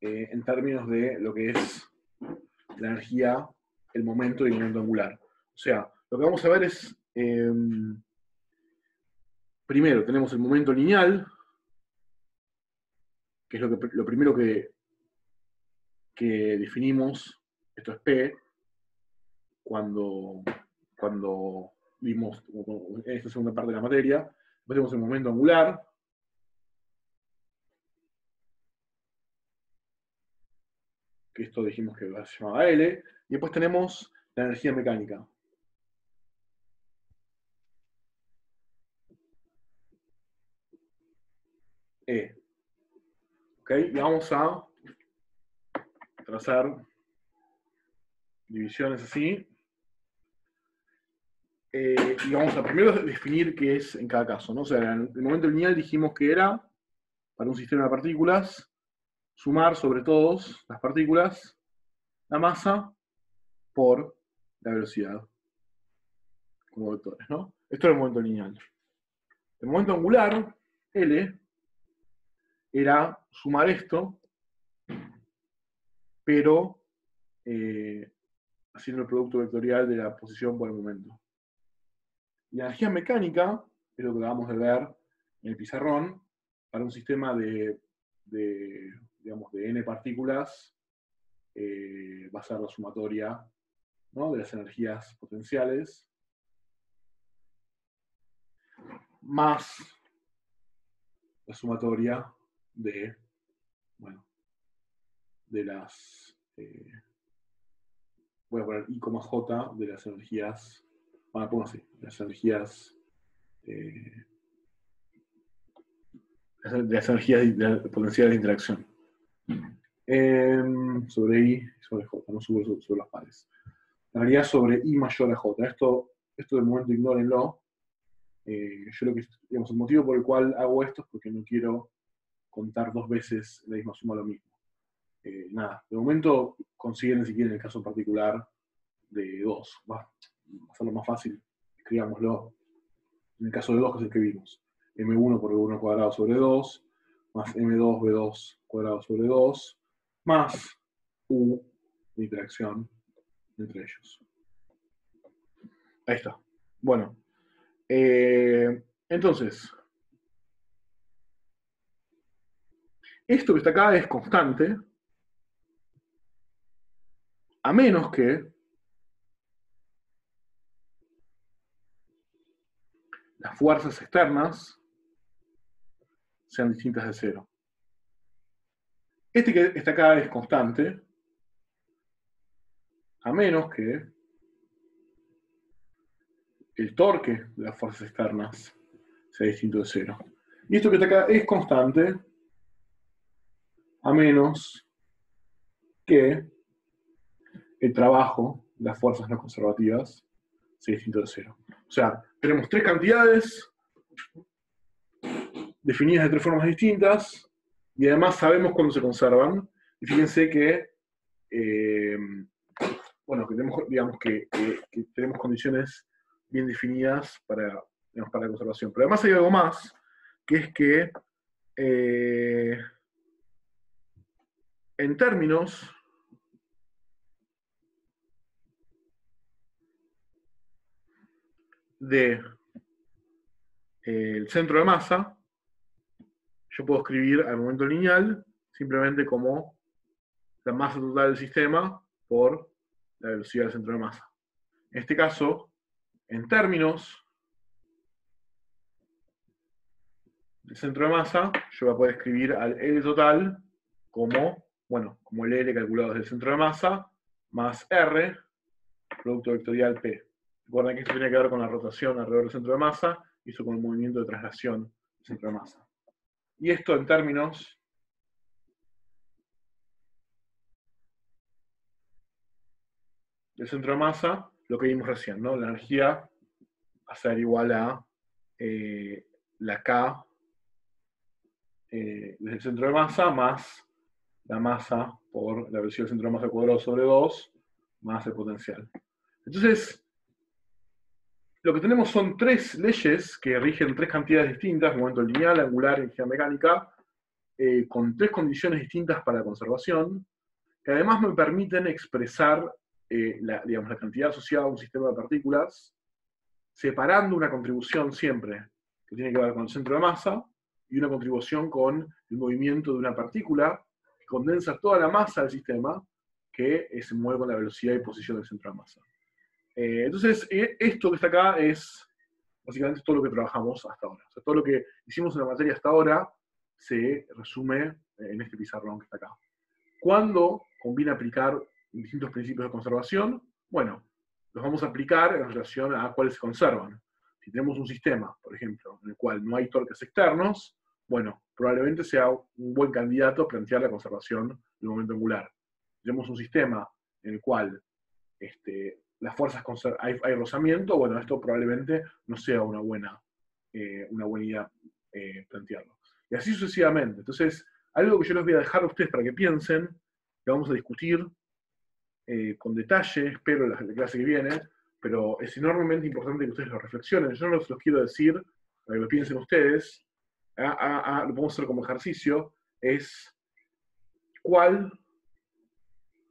Speaker 1: en términos de lo que es la energía, el momento y el momento angular. O sea, lo que vamos a ver es, primero tenemos el momento lineal, que es lo primero que definimos, esto es P, cuando vimos en esta segunda parte de la materia. Después tenemos el momento angular, que esto dijimos que se llamaba L, y después tenemos la energía mecánica. E. ¿Ok? Y vamos a trazar divisiones así. Y vamos a primero definir qué es en cada caso, ¿no? O sea, en el momento lineal dijimos que era, para un sistema de partículas, sumar sobre todos las partículas la masa por la velocidad, como vectores, ¿no? Esto es el momento lineal. El momento angular, L, era sumar esto, pero haciendo el producto vectorial de la posición por el momento. Y la energía mecánica, es lo que acabamos de ver en el pizarrón, para un sistema de n partículas, va a ser la sumatoria, ¿no?, de las energías potenciales, más la sumatoria de, bueno, de las, voy a poner I, J, de las energías, bueno, pongo así, las energías, de las energías potenciales de interacción. Sobre I y sobre J, no sobre los pares. En realidad sobre I mayor a J. Esto de momento ignórenlo. Yo lo que, digamos, el motivo por el cual hago esto es porque no quiero contar dos veces la misma suma lo mismo. Nada, de momento consiguen, si quieren, el caso particular de 2. Va a hacerlo más fácil, escribámoslo. En el caso de 2, que es el que vimos. M1 por V1 cuadrado sobre 2, más M2 V2 cuadrado sobre 2, más U de interacción entre ellos. Ahí está. Bueno. Entonces, esto que está acá es constante, a menos que las fuerzas externas sean distintas de cero. Este que está acá es constante, a menos que el torque de las fuerzas externas sea distinto de cero. Y esto que está acá es constante, a menos que el trabajo de las fuerzas no conservativas sea distinto de cero. O sea, tenemos tres cantidades definidas de tres formas distintas, y además sabemos cuándo se conservan. Y fíjense que, bueno, que tenemos, digamos, que tenemos condiciones bien definidas para la conservación. Pero además hay algo más, que es que en términos de el centro de masa, yo puedo escribir al momento lineal simplemente como la masa total del sistema por la velocidad del centro de masa. En este caso, en términos del centro de masa, yo voy a poder escribir al L total como, bueno, como el L calculado desde el centro de masa, más R, producto vectorial P. Recuerden que esto tiene que ver con la rotación alrededor del centro de masa, y eso con el movimiento de traslación del centro de masa. Y esto en términos del centro de masa, lo que vimos recién, ¿no? La energía va a ser igual a la K desde el centro de masa más la masa por la velocidad del centro de masa cuadrado sobre 2 más el potencial. Entonces, lo que tenemos son tres leyes que rigen tres cantidades distintas, momento lineal, angular y energía mecánica, con tres condiciones distintas para la conservación, que además me permiten expresar digamos, la cantidad asociada a un sistema de partículas, separando una contribución siempre que tiene que ver con el centro de masa, y una contribución con el movimiento de una partícula que condensa toda la masa del sistema, que se mueve con la velocidad y posición del centro de masa. Entonces, esto que está acá es básicamente todo lo que trabajamos hasta ahora. O sea, todo lo que hicimos en la materia hasta ahora se resume en este pizarrón que está acá. ¿Cuándo conviene aplicar distintos principios de conservación? Bueno, los vamos a aplicar en relación a cuáles se conservan. Si tenemos un sistema, por ejemplo, en el cual no hay torques externos, bueno, probablemente sea un buen candidato a plantear la conservación del momento angular. Si tenemos un sistema en el cual las fuerzas hay rozamiento, bueno, esto probablemente no sea una buena idea plantearlo. Y así sucesivamente. Entonces, algo que yo les voy a dejar a ustedes para que piensen, que vamos a discutir con detalle, espero, en la clase que viene, pero es enormemente importante que ustedes lo reflexionen. Yo no se los quiero decir para que lo piensen ustedes, lo podemos hacer como ejercicio, es cuál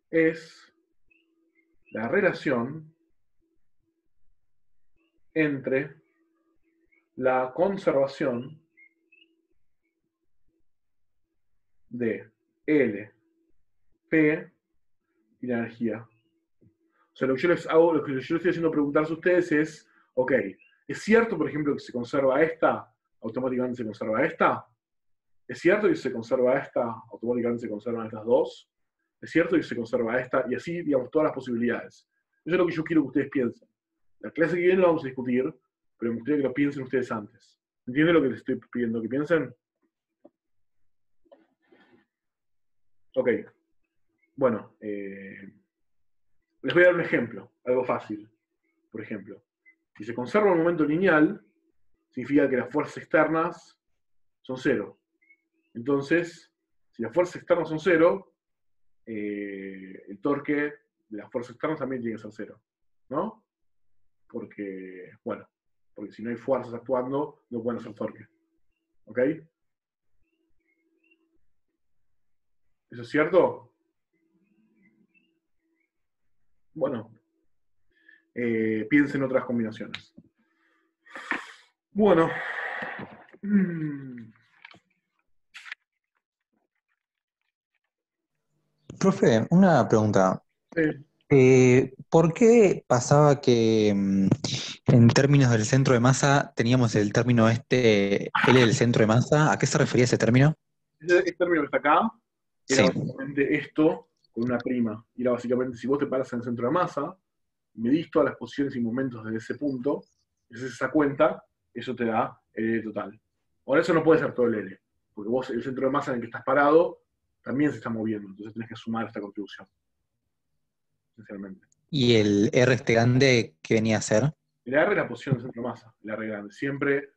Speaker 1: es la relación entre la conservación de L, P y la energía. O sea, lo que yo les estoy haciendo preguntarse a ustedes es, ok, ¿es cierto, por ejemplo, que se conserva esta, automáticamente se conserva esta? ¿Es cierto que si se conserva esta, automáticamente se conservan estas dos? ¿Es cierto que si se conserva esta? Y así, digamos, todas las posibilidades. Eso es lo que yo quiero que ustedes piensen. La clase que viene lo vamos a discutir, pero me gustaría que lo piensen ustedes antes. ¿Entienden lo que les estoy pidiendo que piensen? Ok. Bueno, les voy a dar un ejemplo, algo fácil. Por ejemplo, si se conserva un momento lineal, significa que las fuerzas externas son cero. Entonces, si las fuerzas externas son cero, el torque de las fuerzas externas también tiene que ser cero, ¿no? Porque, bueno, porque si no hay fuerzas actuando, no pueden hacer torque. ¿Ok? ¿Eso es cierto? Bueno, piensen en otras combinaciones. Bueno.
Speaker 5: Profe, una pregunta.
Speaker 1: Sí.
Speaker 5: ¿Por qué pasaba que en términos del centro de masa teníamos el término L del centro de masa? ¿A qué se refería ese término?
Speaker 1: Este término que está acá era
Speaker 5: Sí.
Speaker 1: básicamente esto con una prima. Y era básicamente, si vos te paras en el centro de masa, medís todas las posiciones y momentos desde ese punto, y haces esa cuenta, eso te da el L total. Ahora eso no puede ser todo el L, porque vos, el centro de masa en el que estás parado, también se está moviendo, entonces tenés que sumar esta contribución, esencialmente.
Speaker 5: ¿Y el R este grande qué venía a ser?
Speaker 1: El R es la posición del centro de masa, el R grande. Siempre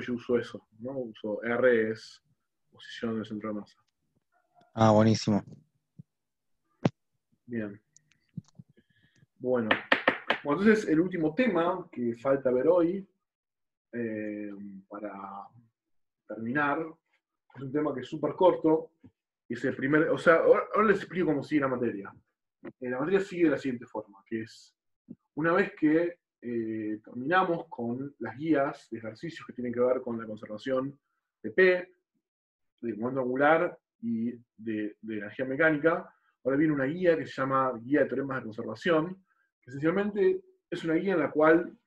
Speaker 1: yo uso eso, ¿no? Uso R es posición del centro de masa.
Speaker 5: Ah, buenísimo.
Speaker 1: Bien. Bueno, entonces el último tema que falta ver hoy, para terminar, es un tema que es súper corto, y es el primer, o sea, ahora les explico cómo sigue la materia. La materia sigue de la siguiente forma, que es, una vez que terminamos con las guías de ejercicios que tienen que ver con la conservación de P, del momento angular y de energía mecánica, ahora viene una guía que se llama Guía de Teoremas de Conservación, que esencialmente es una guía en la cual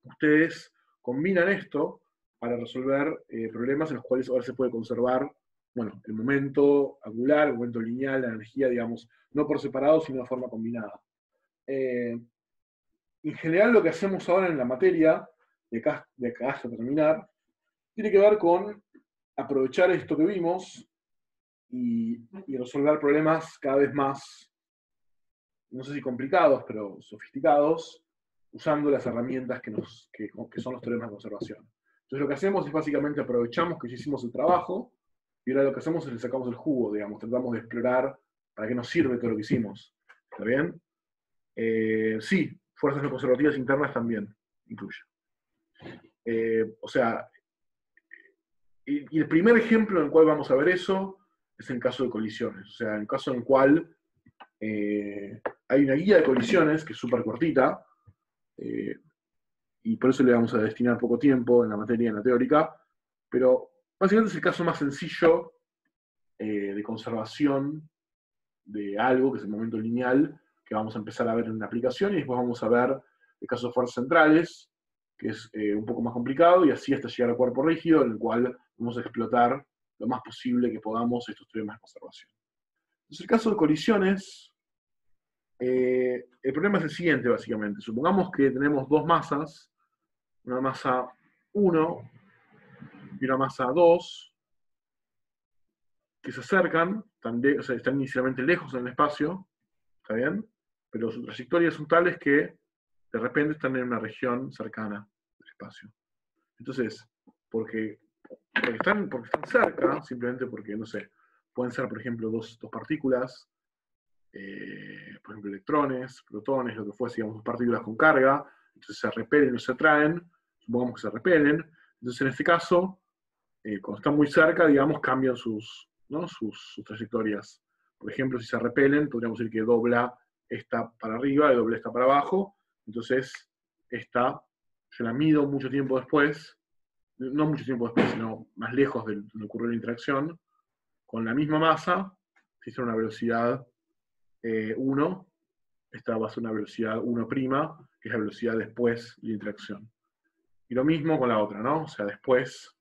Speaker 1: ustedes combinan esto para resolver problemas en los cuales ahora se puede conservar, bueno, el momento angular, el momento lineal, la energía, digamos, no por separado, sino de forma combinada. En general, lo que hacemos ahora en la materia, de acá hasta terminar, tiene que ver con aprovechar esto que vimos y resolver problemas cada vez más, no sé si complicados, pero sofisticados, usando las herramientas que son los teoremas de conservación. Entonces lo que hacemos es básicamente aprovechamos que ya hicimos el trabajo y ahora lo que hacemos es le sacamos el jugo, digamos, tratamos de explorar para qué nos sirve todo lo que hicimos. ¿Está bien? Sí, fuerzas no conservativas internas también incluye. O sea, y el primer ejemplo en el cual vamos a ver eso es en caso de colisiones. O sea, en el caso en el cual hay una guía de colisiones que es súper cortita, y por eso le vamos a destinar poco tiempo en la materia, en la teórica, pero básicamente es el caso más sencillo de conservación de algo, que es el momento lineal, que vamos a empezar a ver en la aplicación, y después vamos a ver el caso de fuerzas centrales, que es un poco más complicado, y así hasta llegar al cuerpo rígido, en el cual vamos a explotar lo más posible que podamos estos teoremas de conservación. Entonces, el caso de colisiones, el problema es el siguiente, básicamente. Supongamos que tenemos dos masas, una masa 1 y una masa 2, que se acercan, o sea, están inicialmente lejos en el espacio, ¿está bien? Pero sus trayectorias son tales que de repente están en una región cercana del espacio. Entonces, porque están cerca, simplemente porque, no sé, pueden ser, por ejemplo, dos partículas, por ejemplo, electrones, protones, lo que fuese, digamos, dos partículas con carga, entonces se repelen o se atraen, supongamos que se repelen, entonces en este caso, cuando están muy cerca, digamos, cambian sus trayectorias. Por ejemplo, si se repelen, podríamos decir que dobla esta para arriba y dobla esta para abajo, entonces esta, yo la mido mucho tiempo después, no mucho tiempo después, sino más lejos de donde ocurrió la interacción, con la misma masa, si es una velocidad 1, esta va a ser una velocidad 1', que es la velocidad después de la interacción. Y lo mismo con la otra, ¿no? O sea, después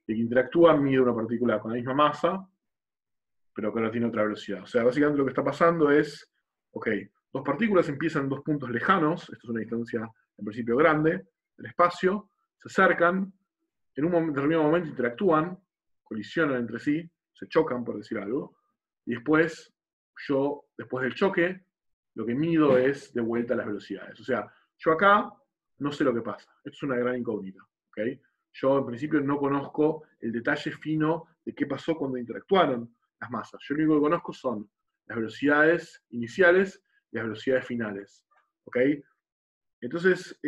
Speaker 1: de que interactúa, mide una partícula con la misma masa, pero que ahora tiene otra velocidad. O sea, básicamente lo que está pasando es, ok, dos partículas empiezan en dos puntos lejanos, esto es una distancia en principio grande, del espacio, se acercan, en un determinado momento interactúan, colisionan entre sí, se chocan, por decir algo, y después, después del choque, lo que mido es de vuelta las velocidades. O sea, yo acá no sé lo que pasa. Esto es una gran incógnita. ¿Okay? Yo en principio no conozco el detalle fino de qué pasó cuando interactuaron las masas. Yo lo único que conozco son las velocidades iniciales y las velocidades finales. ¿Okay? Entonces,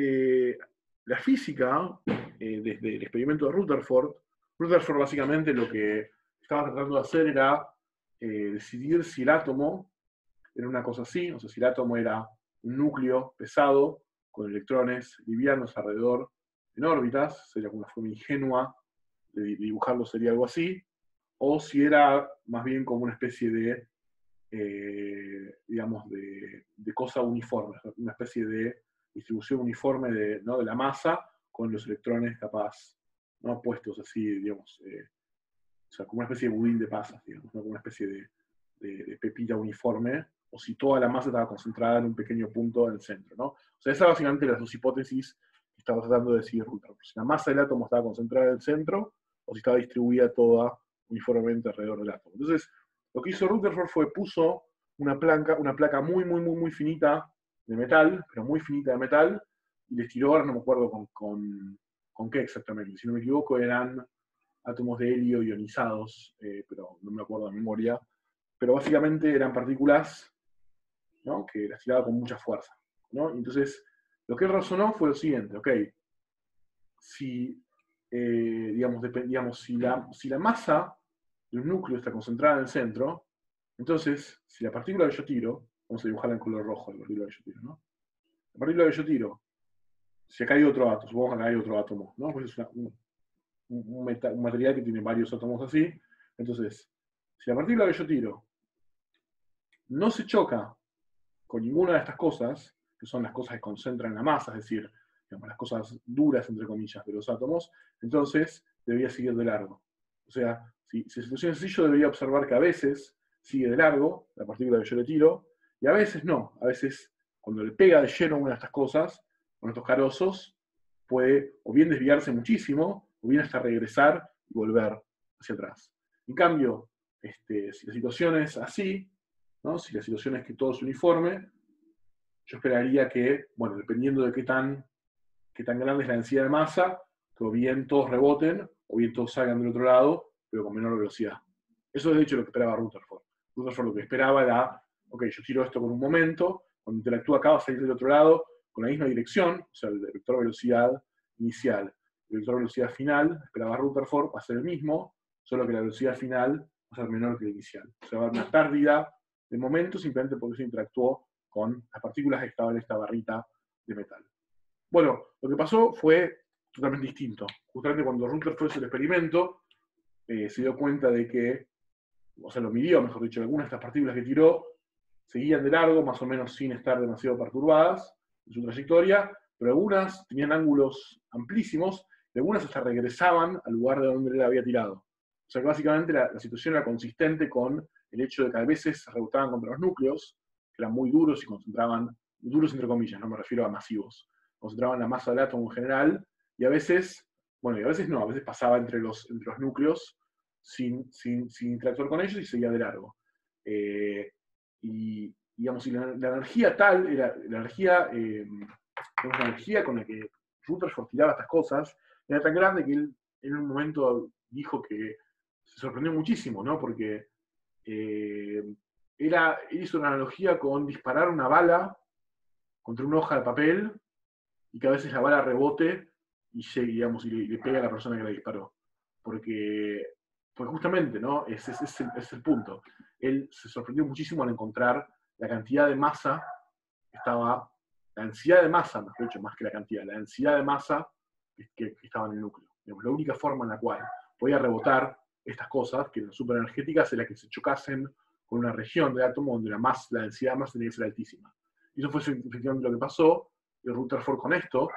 Speaker 1: la física, desde el experimento de Rutherford básicamente lo que estaba tratando de hacer era decidir si el átomo era una cosa así, o sea, si el átomo era un núcleo pesado con electrones livianos alrededor en órbitas, sería una forma ingenua de dibujarlo, sería algo así, o si era más bien como una especie de, digamos, de cosa uniforme, una especie de distribución uniforme de la masa con los electrones capaz, ¿no? Puestos así, digamos, o sea, como una especie de budín de pasas, digamos, ¿no? Como una especie de pepita uniforme, o si toda la masa estaba concentrada en un pequeño punto en el centro, ¿no? O sea, esas básicamente las dos hipótesis que estaba tratando de decidir Rutherford. Si la masa del átomo estaba concentrada en el centro, o si estaba distribuida toda uniformemente alrededor del átomo. Entonces, lo que hizo Rutherford fue puso una placa muy, muy, muy, muy finita de metal, pero muy finita de metal, y les tiró, ahora no me acuerdo con qué exactamente, si no me equivoco eran átomos de helio ionizados, pero no me acuerdo de memoria, pero básicamente eran partículas, ¿no? Que las tiraba con mucha fuerza, ¿no? Entonces, lo que razonó fue lo siguiente, ok, si, digamos, si la masa de un núcleo está concentrada en el centro, entonces, si la partícula que yo tiro, vamos a dibujarla en color rojo, la partícula que yo tiro, ¿no? La partícula que yo tiro, si acá hay otro átomo, supongamos que acá hay otro átomo, ¿no? Pues es un material que tiene varios átomos así, entonces, si la partícula que yo tiro no se choca con ninguna de estas cosas, que son las cosas que concentran la masa, es decir, digamos, las cosas duras, entre comillas, de los átomos, entonces debería seguir de largo. O sea, si la situación es así, yo debería observar que a veces sigue de largo la partícula que yo le tiro, y a veces no. A veces, cuando le pega de lleno una de estas cosas, con estos carosos, puede o bien desviarse muchísimo, o bien hasta regresar y volver hacia atrás. En cambio, si la situación es así, ¿no? Si la situación es que todo es uniforme, yo esperaría que, bueno, dependiendo de qué tan grande es la densidad de masa, que o bien todos reboten, o bien todos salgan del otro lado, pero con menor velocidad. Eso es de hecho lo que esperaba Rutherford. Rutherford lo que esperaba era, ok, yo tiro esto con un momento, cuando interactúa acá va a salir del otro lado con la misma dirección, o sea, el vector velocidad inicial, el vector velocidad final, esperaba Rutherford, va a ser el mismo, solo que la velocidad final va a ser menor que la inicial. O sea, va a haber una pérdida de momento simplemente porque se interactuó con las partículas que estaban en esta barrita de metal. Bueno, lo que pasó fue totalmente distinto. Justamente cuando Rutherford hizo el experimento, se dio cuenta de que, o sea, lo midió, mejor dicho, algunas de estas partículas que tiró seguían de largo, más o menos sin estar demasiado perturbadas en su trayectoria, pero algunas tenían ángulos amplísimos, y algunas hasta regresaban al lugar de donde él había tirado. O sea que básicamente la situación era consistente con el hecho de que a veces se rebotaban contra los núcleos, que eran muy duros y concentraban, duros entre comillas, no me refiero a masivos, concentraban la masa del átomo en general, y a veces, bueno, y a veces no, a veces pasaba entre los núcleos sin interactuar con ellos y seguía de largo. Y digamos, y la energía tal, era la energía con la que Rutherford tiraba estas cosas, era tan grande que él en un momento dijo que se sorprendió muchísimo, ¿no? Porque él hizo una analogía con disparar una bala contra una hoja de papel y que a veces la bala rebote y digamos, y le pega a la persona que la disparó. Porque justamente, ¿no? Ese es el punto. Él se sorprendió muchísimo al encontrar la cantidad de masa que estaba, la densidad de masa, mejor dicho, más que la cantidad, la densidad de masa que estaba en el núcleo. Digamos, la única forma en la cual podía rebotar estas cosas, que eran superenergéticas, era que se chocasen con una región del átomo donde la densidad de masa tenía que ser altísima. Y eso fue efectivamente lo que pasó, y Rutherford con esto,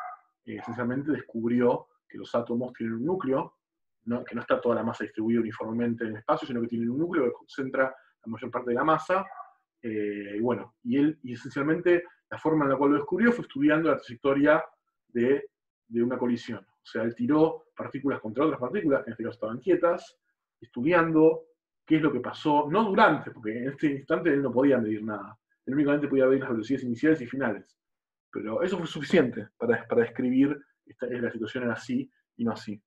Speaker 1: esencialmente descubrió que los átomos tienen un núcleo, que no está toda la masa distribuida uniformemente en el espacio, sino que tienen un núcleo que concentra la mayor parte de la masa, y bueno, y esencialmente la forma en la cual lo descubrió fue estudiando la trayectoria de una colisión. O sea, él tiró partículas contra otras partículas, que en este caso estaban quietas, estudiando qué es lo que pasó, no durante, porque en este instante él no podía medir nada, él únicamente podía medir las velocidades iniciales y finales. Pero eso fue suficiente para describir la situación era así y no así.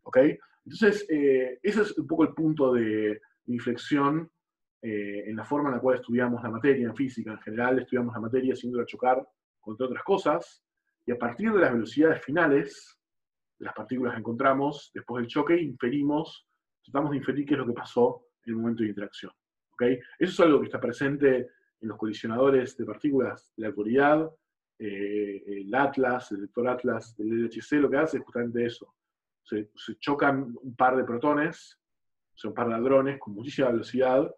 Speaker 1: ¿Ok? Entonces, ese es un poco el punto de inflexión en la forma en la cual estudiamos la materia en física. En general, estudiamos la materia haciéndola chocar contra otras cosas, y a partir de las velocidades finales de las partículas que encontramos después del choque, tratamos de inferir qué es lo que pasó en el momento de interacción. ¿Ok? Eso es algo que está presente en los colisionadores de partículas de la actualidad. El Atlas, el vector Atlas del LHC, lo que hace es justamente eso. Se chocan un par de protones, o sea, un par de hadrones con muchísima velocidad,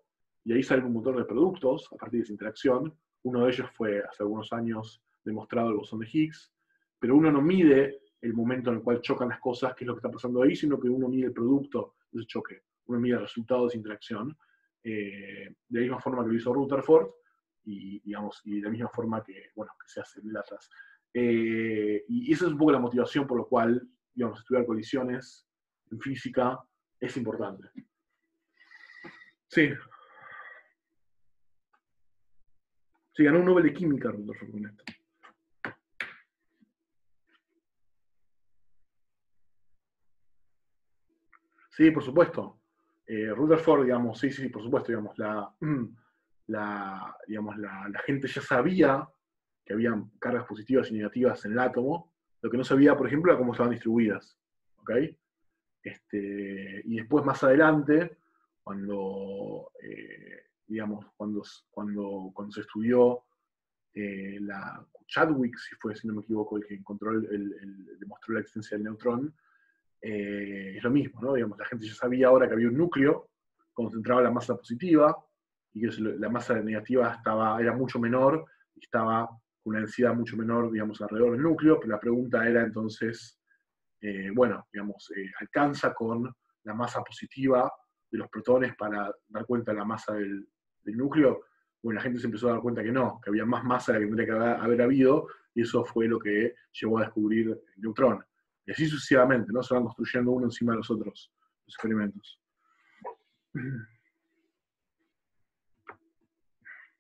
Speaker 1: y ahí sale un montón de productos a partir de esa interacción. Uno de ellos fue hace algunos años demostrado el bosón de Higgs, pero uno no mide el momento en el cual chocan las cosas, qué es lo que está pasando ahí, sino que uno mide el producto de ese choque, uno mide el resultado de esa interacción, de la misma forma que lo hizo Rutherford, y de la misma forma que se hace en el Atlas. Y esa es un poco la motivación por la cual, estudiar colisiones en física es importante. Sí. Sí, ganó un Nobel de Química Rutherford con esto. Sí, por supuesto. Rutherford, sí, por supuesto, la gente ya sabía que había cargas positivas y negativas en el átomo. Lo que no sabía, por ejemplo, era cómo estaban distribuidas. ¿Ok? Y después, más adelante, cuando se estudió Chadwick, si no me equivoco, el que encontró demostró la existencia del neutrón, es lo mismo, ¿no? La gente ya sabía ahora que había un núcleo concentrado la masa positiva, y que la masa negativa era mucho menor, y estaba con con una densidad mucho menor, digamos, alrededor del núcleo, pero la pregunta era entonces, bueno, digamos, alcanza con la masa positiva de los protones para dar cuenta de la masa del núcleo. Bueno, la gente se empezó a dar cuenta que no, que había más masa de la que tendría que haber habido, y eso fue lo que llevó a descubrir el neutrón. Y así sucesivamente, ¿no? Se van construyendo uno encima de los otros, los experimentos.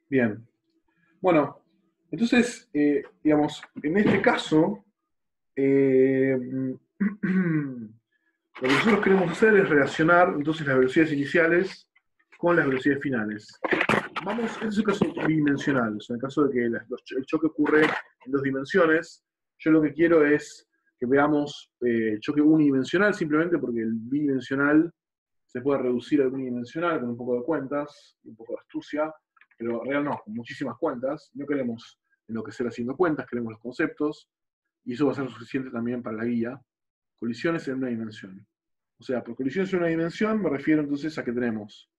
Speaker 1: Bien. Bueno, entonces, digamos, en este caso, lo que nosotros queremos hacer es relacionar entonces las velocidades iniciales con las velocidades finales. Vamos, este es el caso bidimensional, o sea, en el caso de que el choque ocurre en 2 dimensiones, yo lo que quiero es que veamos el choque unidimensional, simplemente porque el bidimensional se puede reducir al unidimensional con un poco de cuentas, un poco de astucia, pero en realidad no, con muchísimas cuentas. No queremos enloquecer haciendo cuentas, queremos los conceptos, y eso va a ser suficiente también para la guía. Colisiones en una dimensión. O sea, por colisiones en una dimensión me refiero entonces a que tenemos,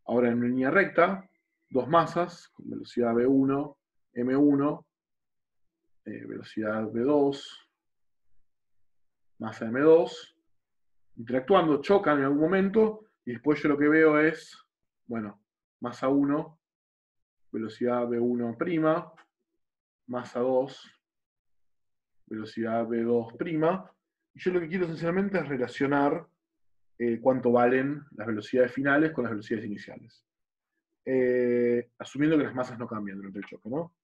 Speaker 1: ahora en una línea recta, 2 masas, con velocidad v1, m1, velocidad v2, masa m2, interactuando, chocan en algún momento, y después yo lo que veo es, bueno, masa 1, velocidad v1', masa 2, velocidad v2', y yo lo que quiero esencialmente es relacionar cuánto valen las velocidades finales con las velocidades iniciales. Asumiendo que las masas no cambian durante el choque, ¿no?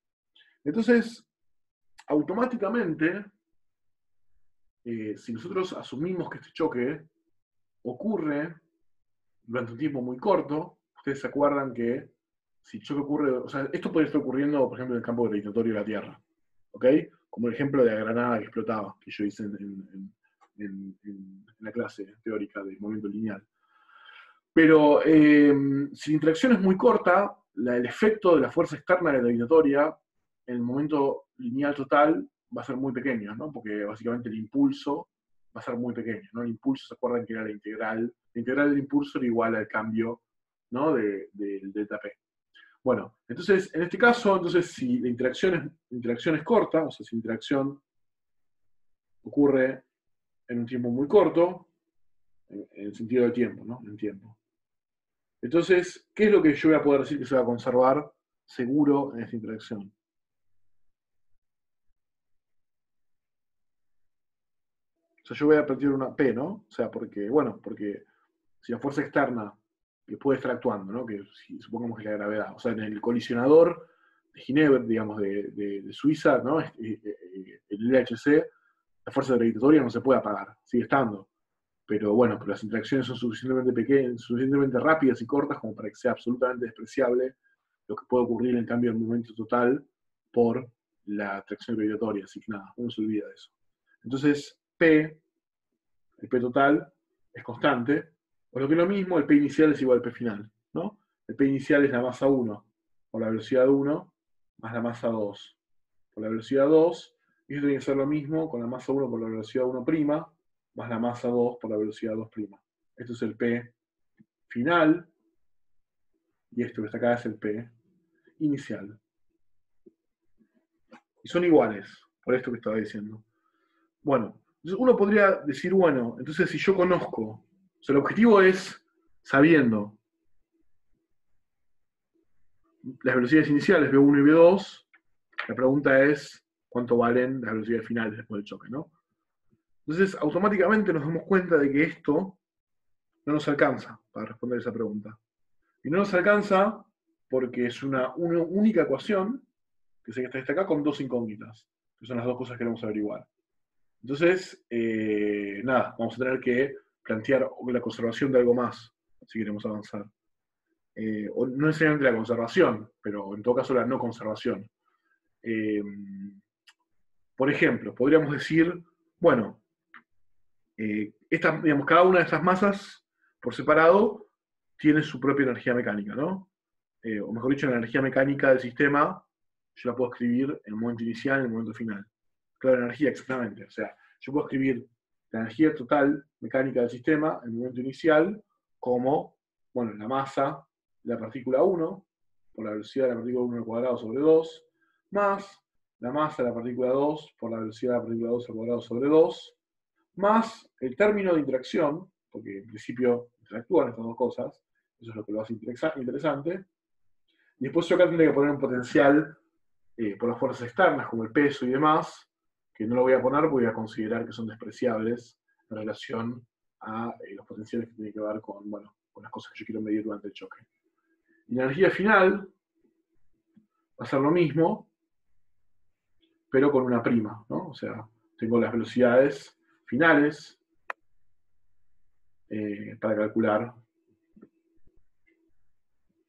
Speaker 1: Entonces, automáticamente, si nosotros asumimos que este choque ocurre durante un tiempo muy corto, ustedes se acuerdan que si el choque ocurre, o sea, esto puede estar ocurriendo, por ejemplo, en el campo gravitatorio de la Tierra, ¿ok? Como el ejemplo de la granada que explotaba, que yo hice en la clase teórica del movimiento lineal. Pero si la interacción es muy corta, el efecto de la fuerza externa gravitatoria en el momento lineal total va a ser muy pequeño, ¿no? Porque básicamente el impulso va a ser muy pequeño, ¿no? El impulso, ¿se acuerdan que era la integral? La integral del impulso era igual al cambio, ¿no? del delta P. Bueno, entonces, en este caso, entonces, si la interacción es corta, o sea, si la interacción ocurre en un tiempo muy corto, en el sentido de tiempo, ¿no? En tiempo. Entonces, ¿qué es lo que yo voy a poder decir que se va a conservar seguro en esta interacción? O sea, yo voy a plantear una P, ¿no? O sea, porque si la fuerza externa que puede estar actuando, ¿no? Que si supongamos que es la gravedad, o sea, en el colisionador de Ginebra, digamos, de Suiza, ¿no? El LHC, la fuerza gravitatoria no se puede apagar, sigue estando. Pero bueno, pero las interacciones son suficientemente pequeñas, suficientemente rápidas y cortas como para que sea absolutamente despreciable lo que puede ocurrir en cambio del momento total por la atracción gravitatoria. Así que nada, uno se olvida de eso. Entonces, P, el P total, es constante, o lo que es lo mismo, el P inicial es igual al P final, ¿no? El P inicial es la masa 1 por la velocidad 1 más la masa 2 por la velocidad 2, y esto tiene que ser lo mismo con la masa 1 por la velocidad 1' más la masa 2 por la velocidad 2'. Esto es el P final, y esto que está acá es el P inicial. Y son iguales, por esto que estaba diciendo. Bueno, entonces uno podría decir, bueno, entonces si yo conozco, o sea, el objetivo es, sabiendo las velocidades iniciales V1 y V2, la pregunta es, ¿cuánto valen las velocidades finales después del choque, ¿no? Entonces, automáticamente nos damos cuenta de que esto no nos alcanza para responder esa pregunta. Y no nos alcanza porque es una única ecuación, que sé que está acá, con 2 incógnitas, que son las 2 cosas que queremos averiguar. Entonces, nada, vamos a tener que plantear la conservación de algo más, si queremos avanzar. O no necesariamente la conservación, pero en todo caso la no conservación. Por ejemplo, podríamos decir, bueno, digamos, cada una de estas masas, por separado, tiene su propia energía mecánica, ¿no? O mejor dicho, la energía mecánica del sistema, yo la puedo escribir en el momento inicial y en el momento final. Claro, la energía, exactamente. O sea, yo puedo escribir la energía total mecánica del sistema en el momento inicial como, bueno, la masa de la partícula 1 por la velocidad de la partícula 1 al cuadrado sobre 2, más la masa de la partícula 2 por la velocidad de la partícula 2 al cuadrado sobre 2, más el término de interacción, porque en principio interactúan estas dos cosas, eso es lo que lo hace interesante. Y después yo acá tendría que poner un potencial por las fuerzas externas, como el peso y demás, que no lo voy a poner porque voy a considerar que son despreciables en relación a los potenciales que tienen que ver con, bueno, con las cosas que yo quiero medir durante el choque. Y la energía final va a ser lo mismo, pero con una prima, ¿no? O sea, tengo las velocidades finales para calcular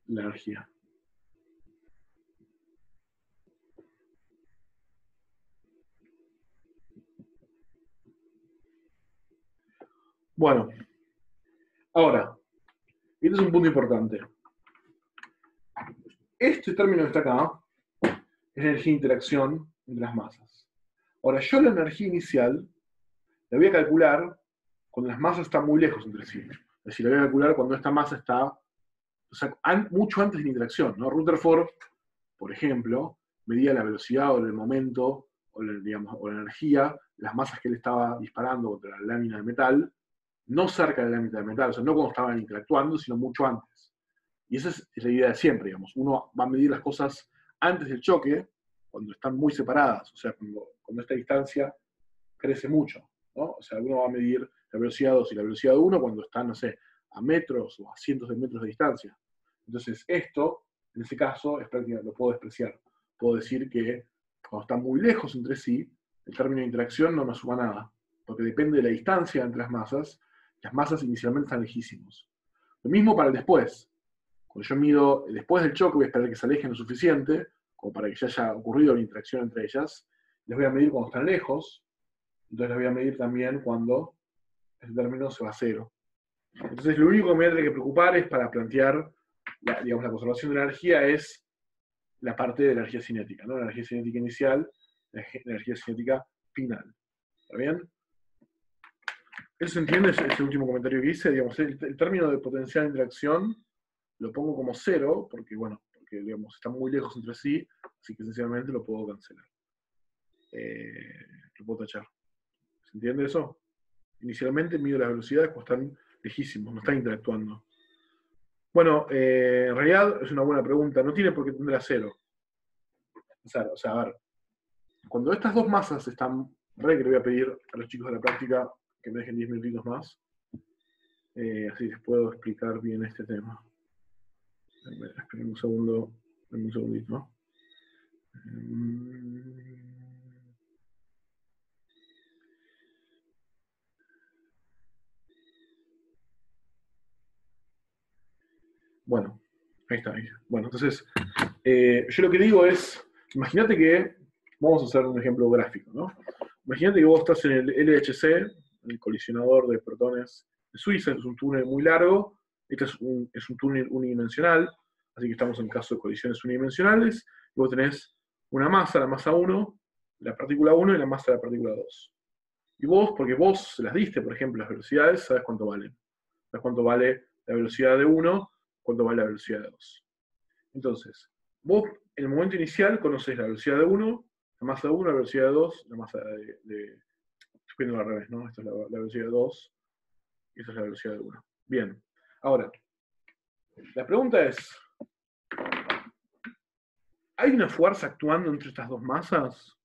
Speaker 1: la energía. Bueno, ahora, este es un punto importante. Este término que está acá es la energía de interacción entre las masas. Ahora, yo la energía inicial la voy a calcular cuando las masas están muy lejos entre sí. Es decir, la voy a calcular cuando esta masa está, o sea, mucho antes de la interacción, ¿no? Rutherford, por ejemplo, medía la velocidad o el momento o la energía de las masas que él estaba disparando contra la lámina de metal, no cerca de la lámina de metal, o sea, no cuando estaban interactuando, sino mucho antes. Y esa es la idea de siempre, digamos. Uno va a medir las cosas antes del choque, cuando están muy separadas, o sea, cuando esta distancia crece mucho, ¿no? O sea, uno va a medir la velocidad 2 y la velocidad 1 cuando están, no sé, a metros o a cientos de metros de distancia. Entonces, esto, en ese caso, es prácticamente, lo puedo despreciar. Puedo decir que cuando están muy lejos entre sí, el término de interacción no me suma nada, porque depende de la distancia entre las masas inicialmente están lejísimos. Lo mismo para el después. Cuando yo mido después del choque, voy a esperar que se alejen lo suficiente, como para que ya haya ocurrido la interacción entre ellas. Les voy a medir cuando están lejos, entonces les voy a medir también cuando el término se va a cero. Entonces lo único que me voy a tener que preocupar es para plantear, la conservación de la energía es la parte de la energía cinética, ¿no? La energía cinética inicial, la energía cinética final. ¿Está bien? ¿Eso se entiende? Ese último comentario que hice, digamos, el término de potencial de interacción lo pongo como cero, porque, bueno, digamos, están muy lejos entre sí, así que esencialmente lo puedo cancelar. Lo puedo tachar. ¿Se entiende eso? Inicialmente mido las velocidades cuando están lejísimos, no están interactuando. Bueno, en realidad es una buena pregunta, no tiene por qué tender a cero. O sea, a ver, cuando estas dos masas están, que le voy a pedir a los chicos de la práctica que me dejen 10 minutitos más, así les puedo explicar bien este tema. Esperen un segundo, un segundito, ¿no? Bueno, ahí está. Bueno, entonces, yo lo que digo es, imagínate que, vamos a hacer un ejemplo gráfico, ¿no? Imagínate que vos estás en el LHC, el colisionador de protones de Suiza, es un túnel muy largo, este es un túnel unidimensional, así que estamos en el caso de colisiones unidimensionales, y vos tenés una masa, la masa 1, la partícula 1 y la masa de la partícula 2. Y vos, porque vos se las diste, por ejemplo, las velocidades, sabes cuánto valen. Sabes cuánto vale la velocidad de 1, cuánto vale la velocidad de 2. Entonces, vos en el momento inicial conoces la velocidad de 1, la masa de 1, la velocidad de 2, la masa de estoy viendo al revés, ¿no? Esta es la velocidad de 2, y esta es la velocidad de 1. Bien. Ahora, la pregunta es, ¿hay una fuerza actuando entre estas dos masas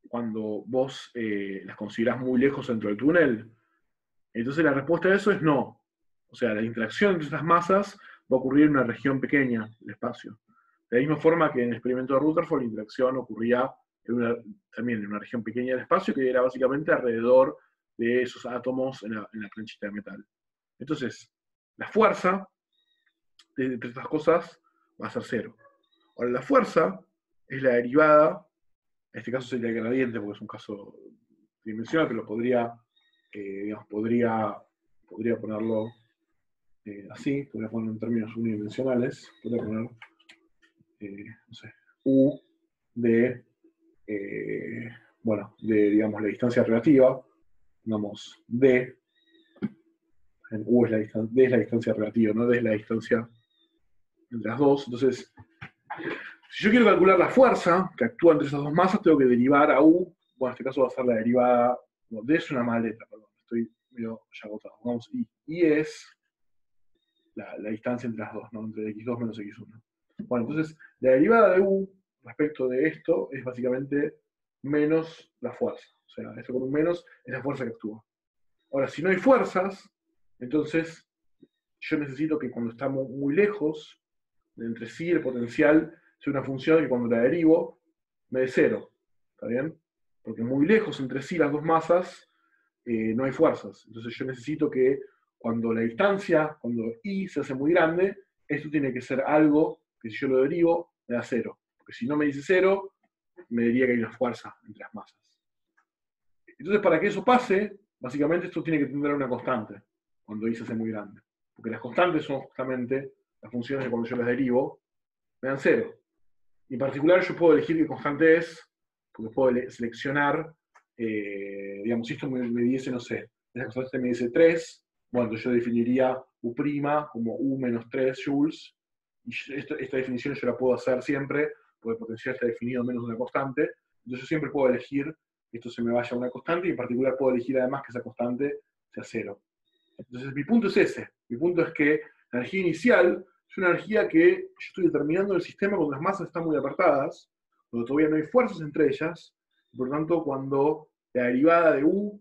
Speaker 1: cuando vos las considerás muy lejos dentro del túnel? Entonces la respuesta a eso es no. O sea, la interacción entre estas masas va a ocurrir en una región pequeña del espacio. De la misma forma que en el experimento de Rutherford la interacción ocurría también en una región pequeña del espacio que era básicamente alrededor de esos átomos en la planchita de metal. Entonces, la fuerza entre estas cosas va a ser cero. Ahora, la fuerza es la derivada, en este caso sería el gradiente, porque es un caso tridimensional, pero podría ponerlo así, podría ponerlo en términos unidimensionales, podría poner, no sé, U de, digamos, la distancia relativa, digamos, D, U es D es la distancia relativa, no D es la distancia entre las dos, entonces, Si yo quiero calcular la fuerza que actúa entre esas dos masas, tengo que derivar a U. Bueno, en este caso va a ser la derivada. No, D es una maleta, perdón. Estoy medio ya agotado. Vamos, I. I es la distancia entre las dos, ¿no? Entre x2 menos x1. Bueno, entonces, la derivada de U respecto de esto es básicamente menos la fuerza. O sea, esto con un menos es la fuerza que actúa. Ahora, si no hay fuerzas, entonces yo necesito que cuando estamos muy lejos de entre sí, el potencial sea una función que cuando la derivo me dé cero. ¿Está bien? Porque muy lejos entre sí las dos masas no hay fuerzas. Entonces yo necesito que cuando la distancia, cuando I se hace muy grande, esto tiene que ser algo que si yo lo derivo, me da cero. Porque si no me dice cero, me diría que hay una fuerza entre las masas. Entonces, para que eso pase, básicamente esto tiene que tener una constante, cuando I se hace muy grande. Porque las constantes son justamente las funciones que cuando yo las derivo, me dan cero. Y en particular yo puedo elegir qué constante es, porque puedo seleccionar, digamos, si esto me diese, no sé, esa constante me dice 3, bueno, yo definiría U' como U menos 3 joules, y esta definición yo la puedo hacer siempre, porque el potencial está definido menos de una constante, entonces yo siempre puedo elegir que esto se me vaya a una constante, y en particular puedo elegir además que esa constante sea 0. Entonces mi punto es ese, mi punto es que la energía inicial es una energía que yo estoy determinando en el sistema cuando las masas están muy apartadas, cuando todavía no hay fuerzas entre ellas, y por lo tanto cuando la derivada de U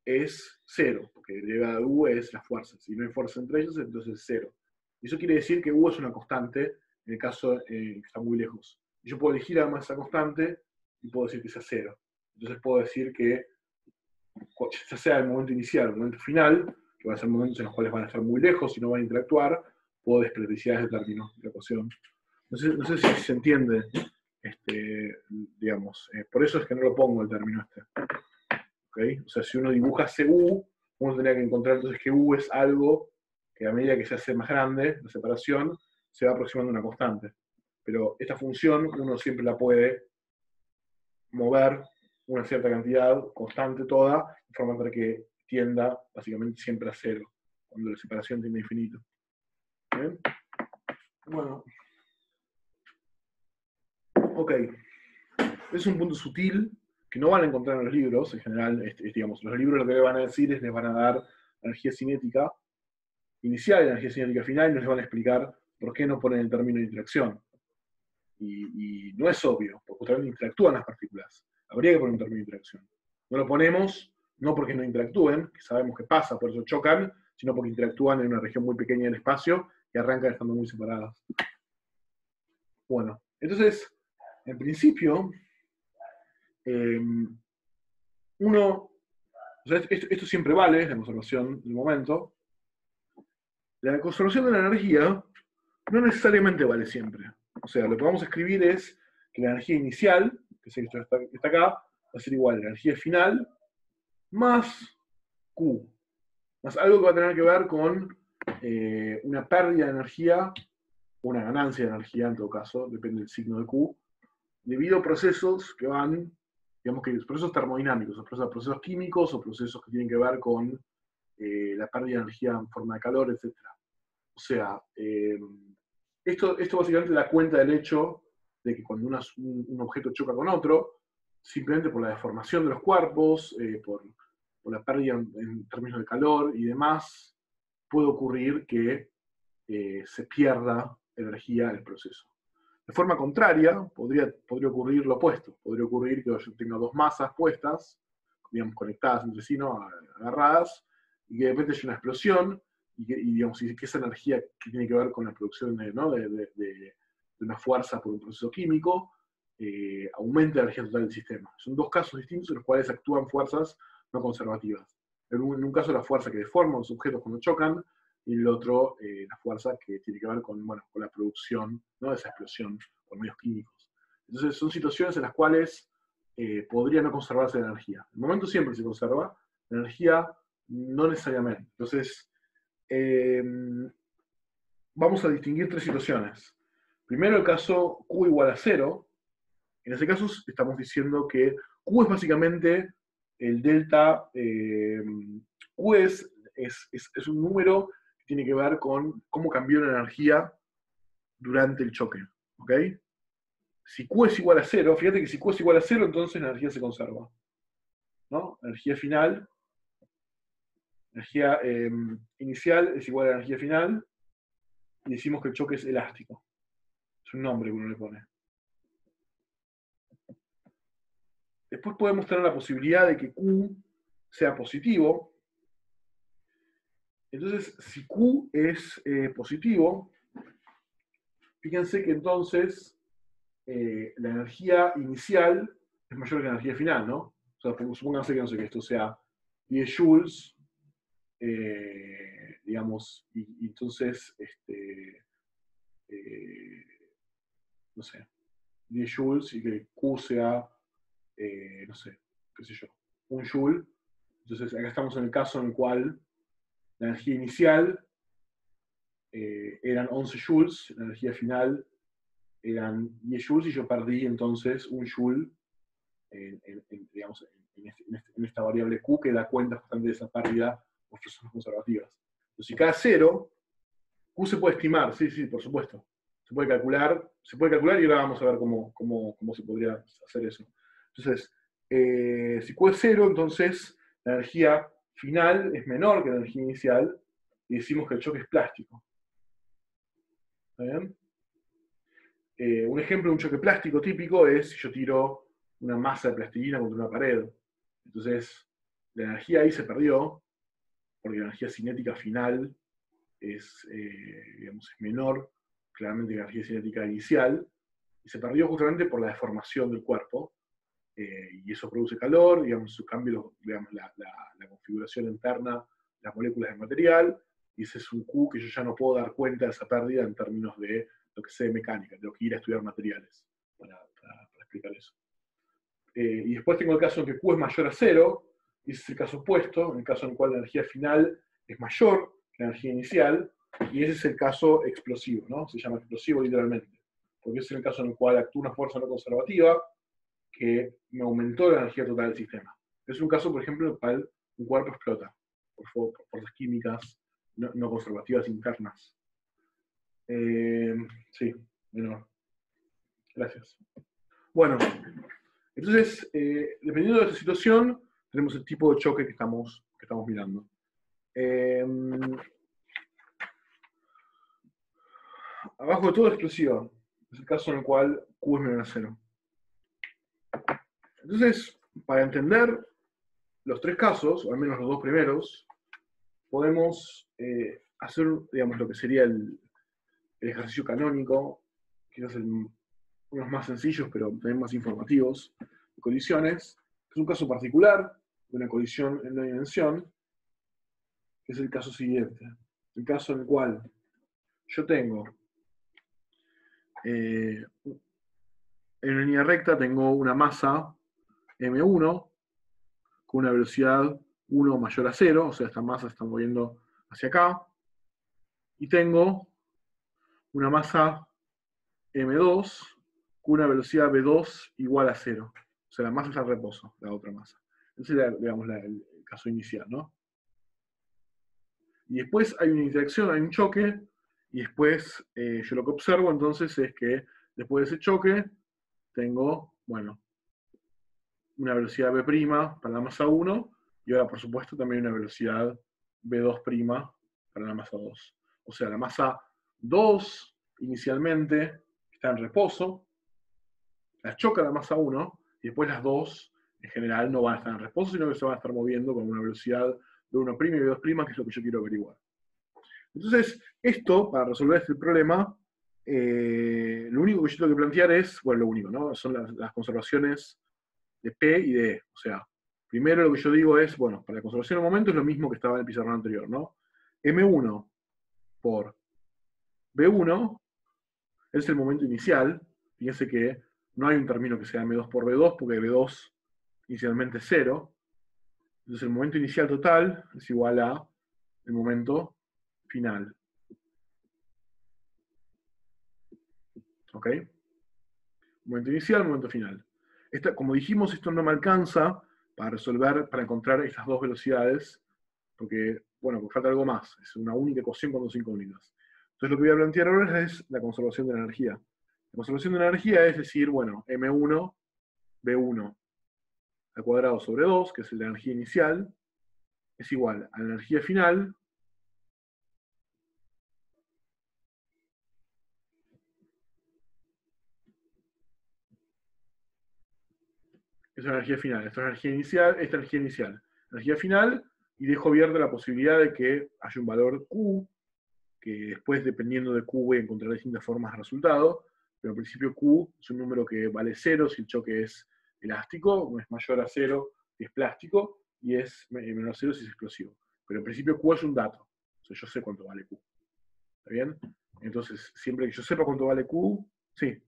Speaker 1: es 0, porque la derivada de U es la fuerza. Si no hay fuerza entre ellos, entonces es 0. Y eso quiere decir que U es una constante en el caso que está muy lejos. Y yo puedo elegir además esa constante y puedo decir que sea 0. Entonces puedo decir que, ya sea el momento inicial o el momento final, que van a ser momentos en los cuales van a estar muy lejos y no van a interactuar, puedo desperdiciar ese término de la ecuación. No sé si se entiende, digamos. Por eso es que no lo pongo el término este. ¿Okay? O sea, si uno dibuja CU, uno tendría que encontrar entonces que U es algo que a medida que se hace más grande, la separación, se va aproximando a una constante. Pero esta función uno siempre la puede mover una cierta cantidad, constante toda, de forma para que tienda básicamente siempre a 0, cuando la separación tiende a infinito. ¿Bien? Bueno. Ok. Es un punto sutil que no van a encontrar en los libros, en general, digamos, los libros lo que les van a decir es les van a dar energía cinética inicial y energía cinética final y no les van a explicar por qué no ponen el término de interacción. Y no es obvio, porque justamente interactúan las partículas. Habría que poner un término de interacción. No lo ponemos, no porque no interactúen, que sabemos que pasa, por eso chocan, sino porque interactúan en una región muy pequeña del espacio y arrancan estando muy separadas. Bueno, entonces, en principio, o sea, esto siempre vale, la conservación del momento. La conservación de la energía no necesariamente vale siempre. O sea, lo que vamos a escribir es que la energía inicial, que es esto que está acá, va a ser igual a la energía final más Q, más algo que va a tener que ver con una pérdida de energía, o una ganancia de energía en todo caso, depende del signo de Q, debido a procesos que van, digamos que procesos termodinámicos, o procesos químicos, o procesos que tienen que ver con la pérdida de energía en forma de calor, etc. O sea, esto básicamente da cuenta del hecho de que cuando un objeto choca con otro, simplemente por la deformación de los cuerpos, por la pérdida en términos de calor y demás, puede ocurrir que se pierda energía en el proceso. De forma contraria, podría ocurrir lo opuesto. Podría ocurrir que yo tenga dos masas puestas, digamos, conectadas entre sí, ¿no? Agarradas, y que de repente haya una explosión, digamos, que esa energía que tiene que ver con la producción de una fuerza por un proceso químico, aumenta la energía total del sistema. Son dos casos distintos en los cuales actúan fuerzas no conservativas. En un caso la fuerza que deforma los objetos cuando chocan, y el otro la fuerza que tiene que ver con la producción, ¿no? De esa explosión por medios químicos. Entonces son situaciones en las cuales podría no conservarse la energía. El momento siempre se conserva, la energía no necesariamente. Entonces, vamos a distinguir tres situaciones. Primero el caso Q igual a 0. En ese caso estamos diciendo que Q es básicamente el delta, Q es un número que tiene que ver con cómo cambió la energía durante el choque. ¿Ok? si Q es igual a 0, fíjate que si Q es igual a 0, entonces la energía se conserva, ¿no? La energía final, energía inicial es igual a la energía final, y decimos que el choque es elástico. Es un nombre que uno le pone. Después podemos tener la posibilidad de que Q sea positivo. Entonces, si Q es positivo, fíjense que entonces la energía inicial es mayor que la energía final, ¿no? O sea, supónganse que, no sé, que esto sea 10 joules, digamos, y entonces, no sé, 10 joules y que Q sea, no sé, qué sé yo, 1 joule. Entonces, acá estamos en el caso en el cual la energía inicial eran 11 joules, la energía final eran 10 joules y yo perdí entonces 1 joule digamos, en esta variable Q que da cuenta justamente de esa pérdida por fuerzas conservativas. Entonces, si cada 0, Q se puede estimar, sí, por supuesto. Se puede calcular y ahora vamos a ver cómo se podría hacer eso. Entonces, si Q es 0, entonces la energía final es menor que la energía inicial y decimos que el choque es plástico. ¿Está bien? Un ejemplo de un choque plástico típico es si yo tiro una masa de plastilina contra una pared. Entonces, la energía ahí se perdió, porque la energía cinética final es, digamos, es menor claramente que la energía cinética inicial, y se perdió justamente por la deformación del cuerpo, y eso produce calor, digamos, su cambio, digamos, la configuración interna de las moléculas del material, y ese es un Q que yo ya no puedo dar cuenta de esa pérdida en términos de lo que sé de mecánica, tengo que ir a estudiar materiales para explicar eso. Y después tengo el caso en que Q es mayor a 0, y ese es el caso opuesto, en el caso en el cual la energía final es mayor que la energía inicial, y ese es el caso explosivo, ¿no? Se llama explosivo literalmente, porque es el caso en el cual actúa una fuerza no conservativa que me aumentó la energía total del sistema. Es un caso, por ejemplo, en el cual un cuerpo explota por fuerzas químicas no conservativas internas. Sí, menor. Gracias. Bueno, entonces, dependiendo de esta situación, tenemos el tipo de choque que estamos mirando. Abajo de todo es explosiva. Es el caso en el cual Q es menor a 0. Entonces, para entender los tres casos, o al menos los dos primeros, podemos hacer, digamos, lo que sería el ejercicio canónico, quizás unos más sencillos, pero también más informativos, de colisiones. Es un caso particular de una colisión en una dimensión, que es el caso siguiente. El caso en el cual yo tengo, en una línea recta, tengo una masa M1 con una velocidad 1 mayor a 0, o sea, esta masa se está moviendo hacia acá, y tengo una masa M2 con una velocidad V2 igual a 0. O sea, la masa está en reposo, la otra masa. Ese es, digamos, el caso inicial, ¿no? Y después hay una interacción, hay un choque, y después yo lo que observo entonces es que después de ese choque tengo, bueno, una velocidad V' para la masa 1, y ahora por supuesto también una velocidad V2' para la masa 2. O sea, la masa 2 inicialmente está en reposo, la choca la masa 1, y después las dos en general no van a estar en reposo, sino que se van a estar moviendo con una velocidad V1' y V2', que es lo que yo quiero averiguar. Entonces, esto, para resolver este problema, lo único que yo tengo que plantear es, bueno, lo único, ¿no? Son las conservaciones de P y de E. O sea, primero lo que yo digo es, bueno, para la conservación del momento es lo mismo que estaba en el pizarrón anterior, ¿no? M1 por B1 es el momento inicial. Fíjense que no hay un término que sea M2 por B2, porque B2 inicialmente es 0. Entonces el momento inicial total es igual a el momento final. ¿Ok? Momento inicial, momento final. Como dijimos, esto no me alcanza para resolver, para encontrar estas dos velocidades, porque, bueno, falta algo más. Es una única ecuación con dos incógnitas. Entonces lo que voy a plantear ahora es la conservación de la energía. La conservación de energía es decir, bueno, M1, B1 al cuadrado sobre 2, que es la energía inicial, es igual a la energía final es una energía final, esta energía inicial, energía final, y dejo abierta la posibilidad de que haya un valor Q, que después, dependiendo de Q, voy a encontrar distintas formas de resultado, pero en principio Q es un número que vale 0 si el choque es elástico, es mayor a 0 si es plástico, y es menor a 0 si es explosivo. Pero en principio Q es un dato, o sea, yo sé cuánto vale Q. ¿Está bien? Entonces, siempre que yo sepa cuánto vale Q, sí.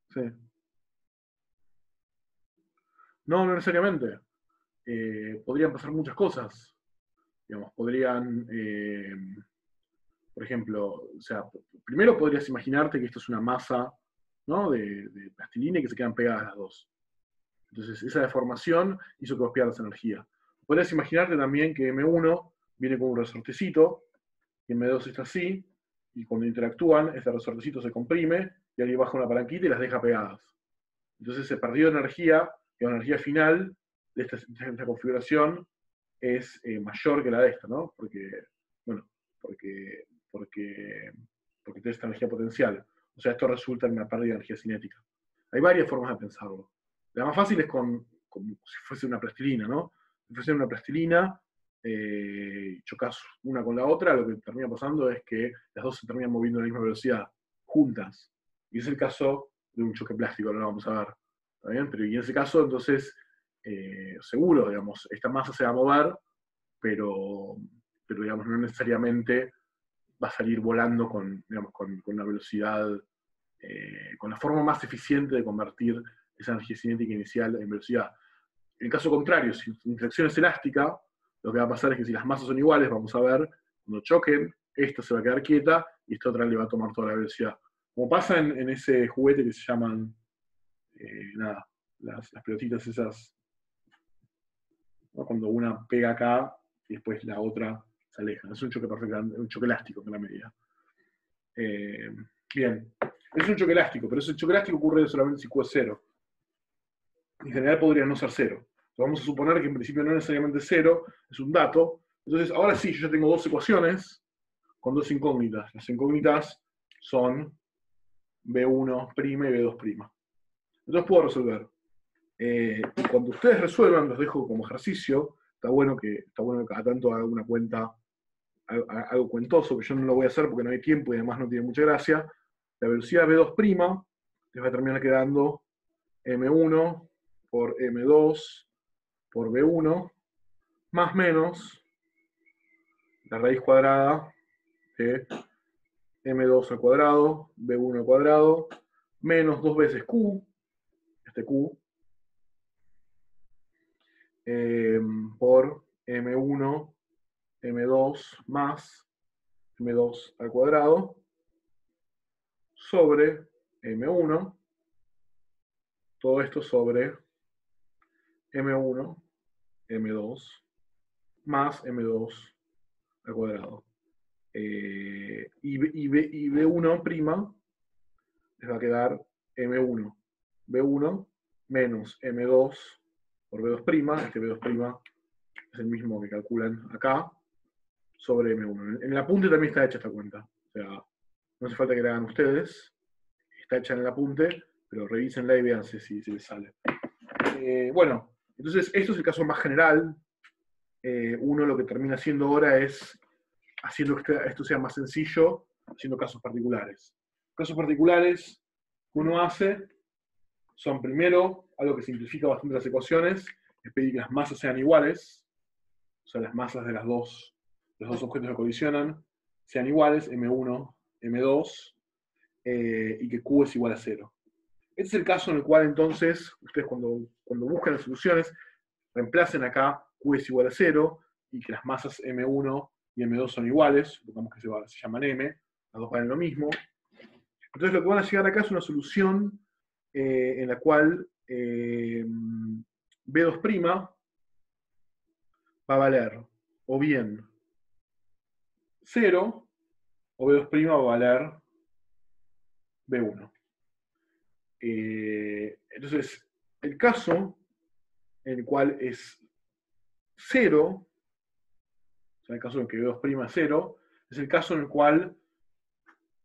Speaker 1: Sí. No, no necesariamente. Podrían pasar muchas cosas. Digamos, podrían, por ejemplo, o sea, primero podrías imaginarte que esto es una masa, ¿no?, de plastilina y que se quedan pegadas las dos. Entonces, esa deformación hizo que vos pierdas energía. Podrías imaginarte también que M1 viene con un resortecito, y M2 está así, y cuando interactúan, este resortecito se comprime, y alguien baja una palanquita y las deja pegadas. Entonces se perdió energía, y la energía final de esta configuración es mayor que la de esta, ¿no? Porque tiene esta energía potencial. O sea, esto resulta en una pérdida de energía cinética. Hay varias formas de pensarlo. La más fácil es como si fuese una plastilina, ¿no? Si fuese una plastilina, chocas una con la otra, lo que termina pasando es que las dos se terminan moviendo a la misma velocidad, juntas. Y es el caso de un choque plástico, ahora lo vamos a ver. ¿Está bien? Pero y en ese caso, entonces, seguro, digamos, esta masa se va a mover, pero digamos, no necesariamente va a salir volando con una velocidad, con la forma más eficiente de convertir esa energía cinética inicial en velocidad. En el caso contrario, si la interacción es elástica, lo que va a pasar es que si las masas son iguales, vamos a ver, cuando choquen, esta se va a quedar quieta y esta otra le va a tomar toda la velocidad. Como pasa en ese juguete que se llaman, las pelotitas esas, ¿no?, cuando una pega acá y después la otra se aleja. Es un choque perfecto, un choque elástico en la medida. Bien, es un choque elástico, pero ese choque elástico ocurre solamente si Q es 0. En general podría no ser 0. Vamos a suponer que en principio no necesariamente 0, es un dato. Entonces, ahora sí, yo ya tengo dos ecuaciones con dos incógnitas. Las incógnitas son B1' y B2'. Entonces puedo resolver. Cuando ustedes resuelvan, los dejo como ejercicio. Está bueno que cada tanto haga una cuenta, algo cuentoso, que yo no lo voy a hacer porque no hay tiempo y además no tiene mucha gracia. La velocidad B2' les va a terminar quedando M1 por M2 por B1 más menos la raíz cuadrada de M2 al cuadrado, B1 al cuadrado, menos 2 veces Q, este Q, por M1, M2 más M2 al cuadrado, sobre M1, todo esto sobre M1, M2, más M2 al cuadrado. Y B1' les va a quedar M1, B1 menos M2 por B2', este B2' es el mismo que calculan acá, sobre M1. En el apunte también está hecha esta cuenta, o sea, no hace falta que la hagan ustedes, está hecha en el apunte, pero revísenla y vean si les sale. Bueno, entonces esto es el caso más general. Uno lo que termina haciendo ahora es haciendo que esto sea más sencillo, haciendo casos particulares. Casos particulares que uno hace son, primero, algo que simplifica bastante las ecuaciones, es pedir que las masas sean iguales, o sea, las masas de los dos objetos que colisionan sean iguales, M1, M2, y que Q es igual a 0. Este es el caso en el cual entonces, ustedes cuando buscan las soluciones, reemplacen acá Q es igual a 0, y que las masas M1 y M2 son iguales, supongamos que se llaman M, las dos valen lo mismo. Entonces lo que van a llegar acá es una solución en la cual B2' va a valer o bien 0, o B2' va a valer B1. Entonces, el caso en el cual es 0, o sea, el caso en que B2' es 0, es el caso en el cual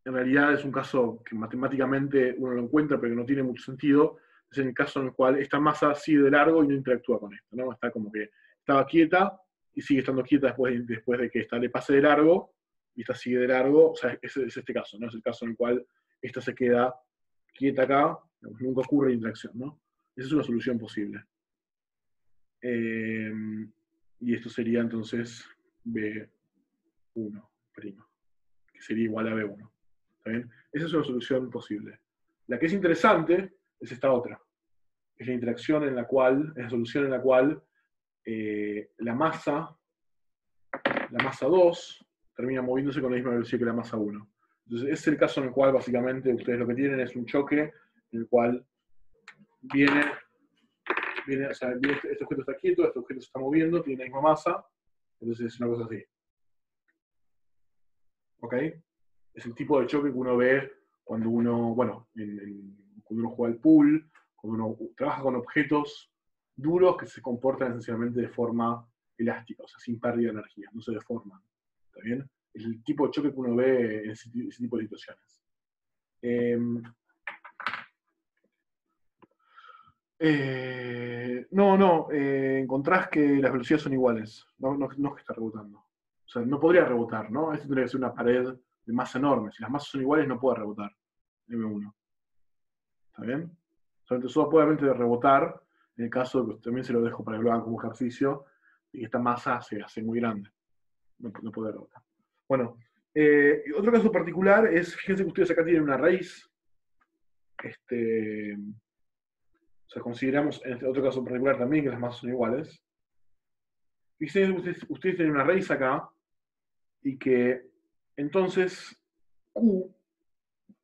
Speaker 1: en realidad es un caso que matemáticamente uno lo encuentra, pero que no tiene mucho sentido. Es en el caso en el cual esta masa sigue de largo y no interactúa con esto, ¿no? Está como que estaba quieta y sigue estando quieta después de que esta le pase de largo, y esta sigue de largo. O sea, es este caso, ¿no? Es el caso en el cual esta se queda quieta acá, digamos, nunca ocurre interacción, ¿no? Esa es una solución posible. Y esto sería entonces B1', que sería igual a B1. ¿Está bien? Esa es una solución posible. La que es interesante es esta otra. Es la interacción en la cual, es la solución en la cual la masa 2 termina moviéndose con la misma velocidad que la masa 1. Entonces, ese es el caso en el cual básicamente ustedes lo que tienen es un choque en el cual viene o sea, este objeto está quieto, este objeto se está moviendo, tiene la misma masa, entonces es una cosa así. ¿Ok? Es el tipo de choque que uno ve cuando uno, bueno, cuando uno juega al pool, cuando uno trabaja con objetos duros que se comportan esencialmente de forma elástica, o sea, sin pérdida de energía, no se deforman. ¿Está bien? Es el tipo de choque que uno ve en ese tipo de situaciones. Encontrás que las velocidades son iguales. No es que está rebotando. O sea, no podría rebotar, ¿no? Esto tendría que ser una pared de masa enorme. Si las masas son iguales, no puede rebotar M1. ¿Está bien? Solamente solo puede rebotar en el caso de que también se lo dejo para que lo hagan como ejercicio, y que esta masa se hace muy grande. No puede rebotar. Bueno, otro caso particular es, fíjense que ustedes acá tienen una raíz. O sea, consideramos en este otro caso particular también que las masas son iguales. Fíjense, ustedes tienen una raíz acá, y que entonces Q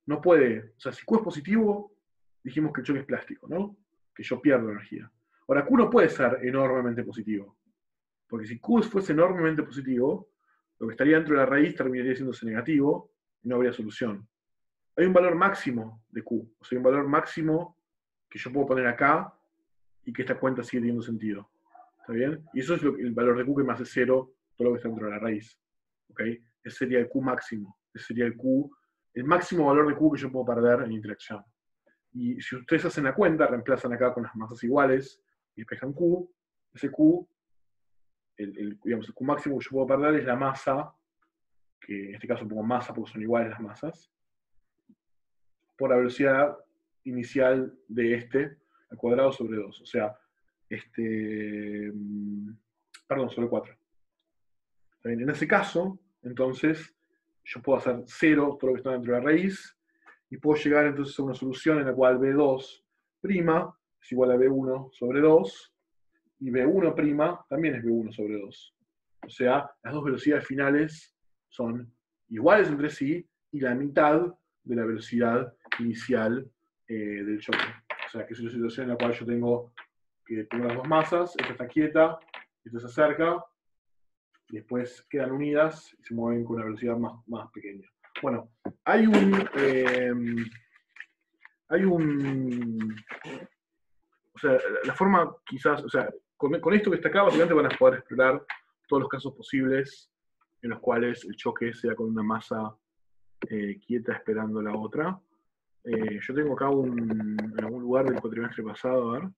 Speaker 1: no puede, o sea, si Q es positivo, dijimos que el choque es plástico, ¿no? Que yo pierdo energía. Ahora, Q no puede ser enormemente positivo, porque si Q fuese enormemente positivo, lo que estaría dentro de la raíz terminaría siéndose negativo y no habría solución. Hay un valor máximo de Q, o sea, hay un valor máximo que yo puedo poner acá y que esta cuenta sigue teniendo sentido. ¿Está bien? Y eso es el valor de Q que me hace 0 todo lo que está dentro de la raíz. ¿Ok? Ese sería el Q máximo. Ese sería el máximo valor de Q que yo puedo perder en interacción. Y si ustedes hacen la cuenta, reemplazan acá con las masas iguales y despejan Q, ese Q, digamos, el Q máximo que yo puedo perder es la masa, que en este caso pongo masa porque son iguales las masas, por la velocidad inicial de este al cuadrado sobre 2. O sea, sobre 4. En ese caso, entonces, yo puedo hacer 0 todo lo que está dentro de la raíz, y puedo llegar entonces a una solución en la cual B2' es igual a B1 sobre 2, y B1' también es B1 sobre 2. O sea, las dos velocidades finales son iguales entre sí, y la mitad de la velocidad inicial del choque. O sea, que es una situación en la cual yo tengo las dos masas, esta está quieta, esta se acerca, y después quedan unidas y se mueven con una velocidad más pequeña. Bueno, hay o sea, la forma quizás, o sea, con esto que está acá, básicamente van a poder explorar todos los casos posibles en los cuales el choque sea con una masa quieta esperando la otra. Yo tengo acá en algún lugar del cuatrimestre pasado, a ver,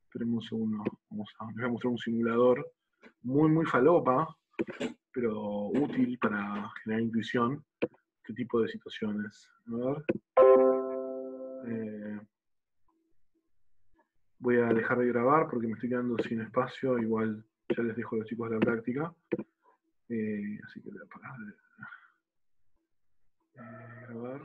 Speaker 1: esperemos un segundo, les voy a mostrar un simulador muy falopa, pero útil para generar intuición, este tipo de situaciones. A ver. Voy a dejar de grabar porque me estoy quedando sin espacio, igual ya les dejo a los chicos la práctica. Así que voy a parar de grabar.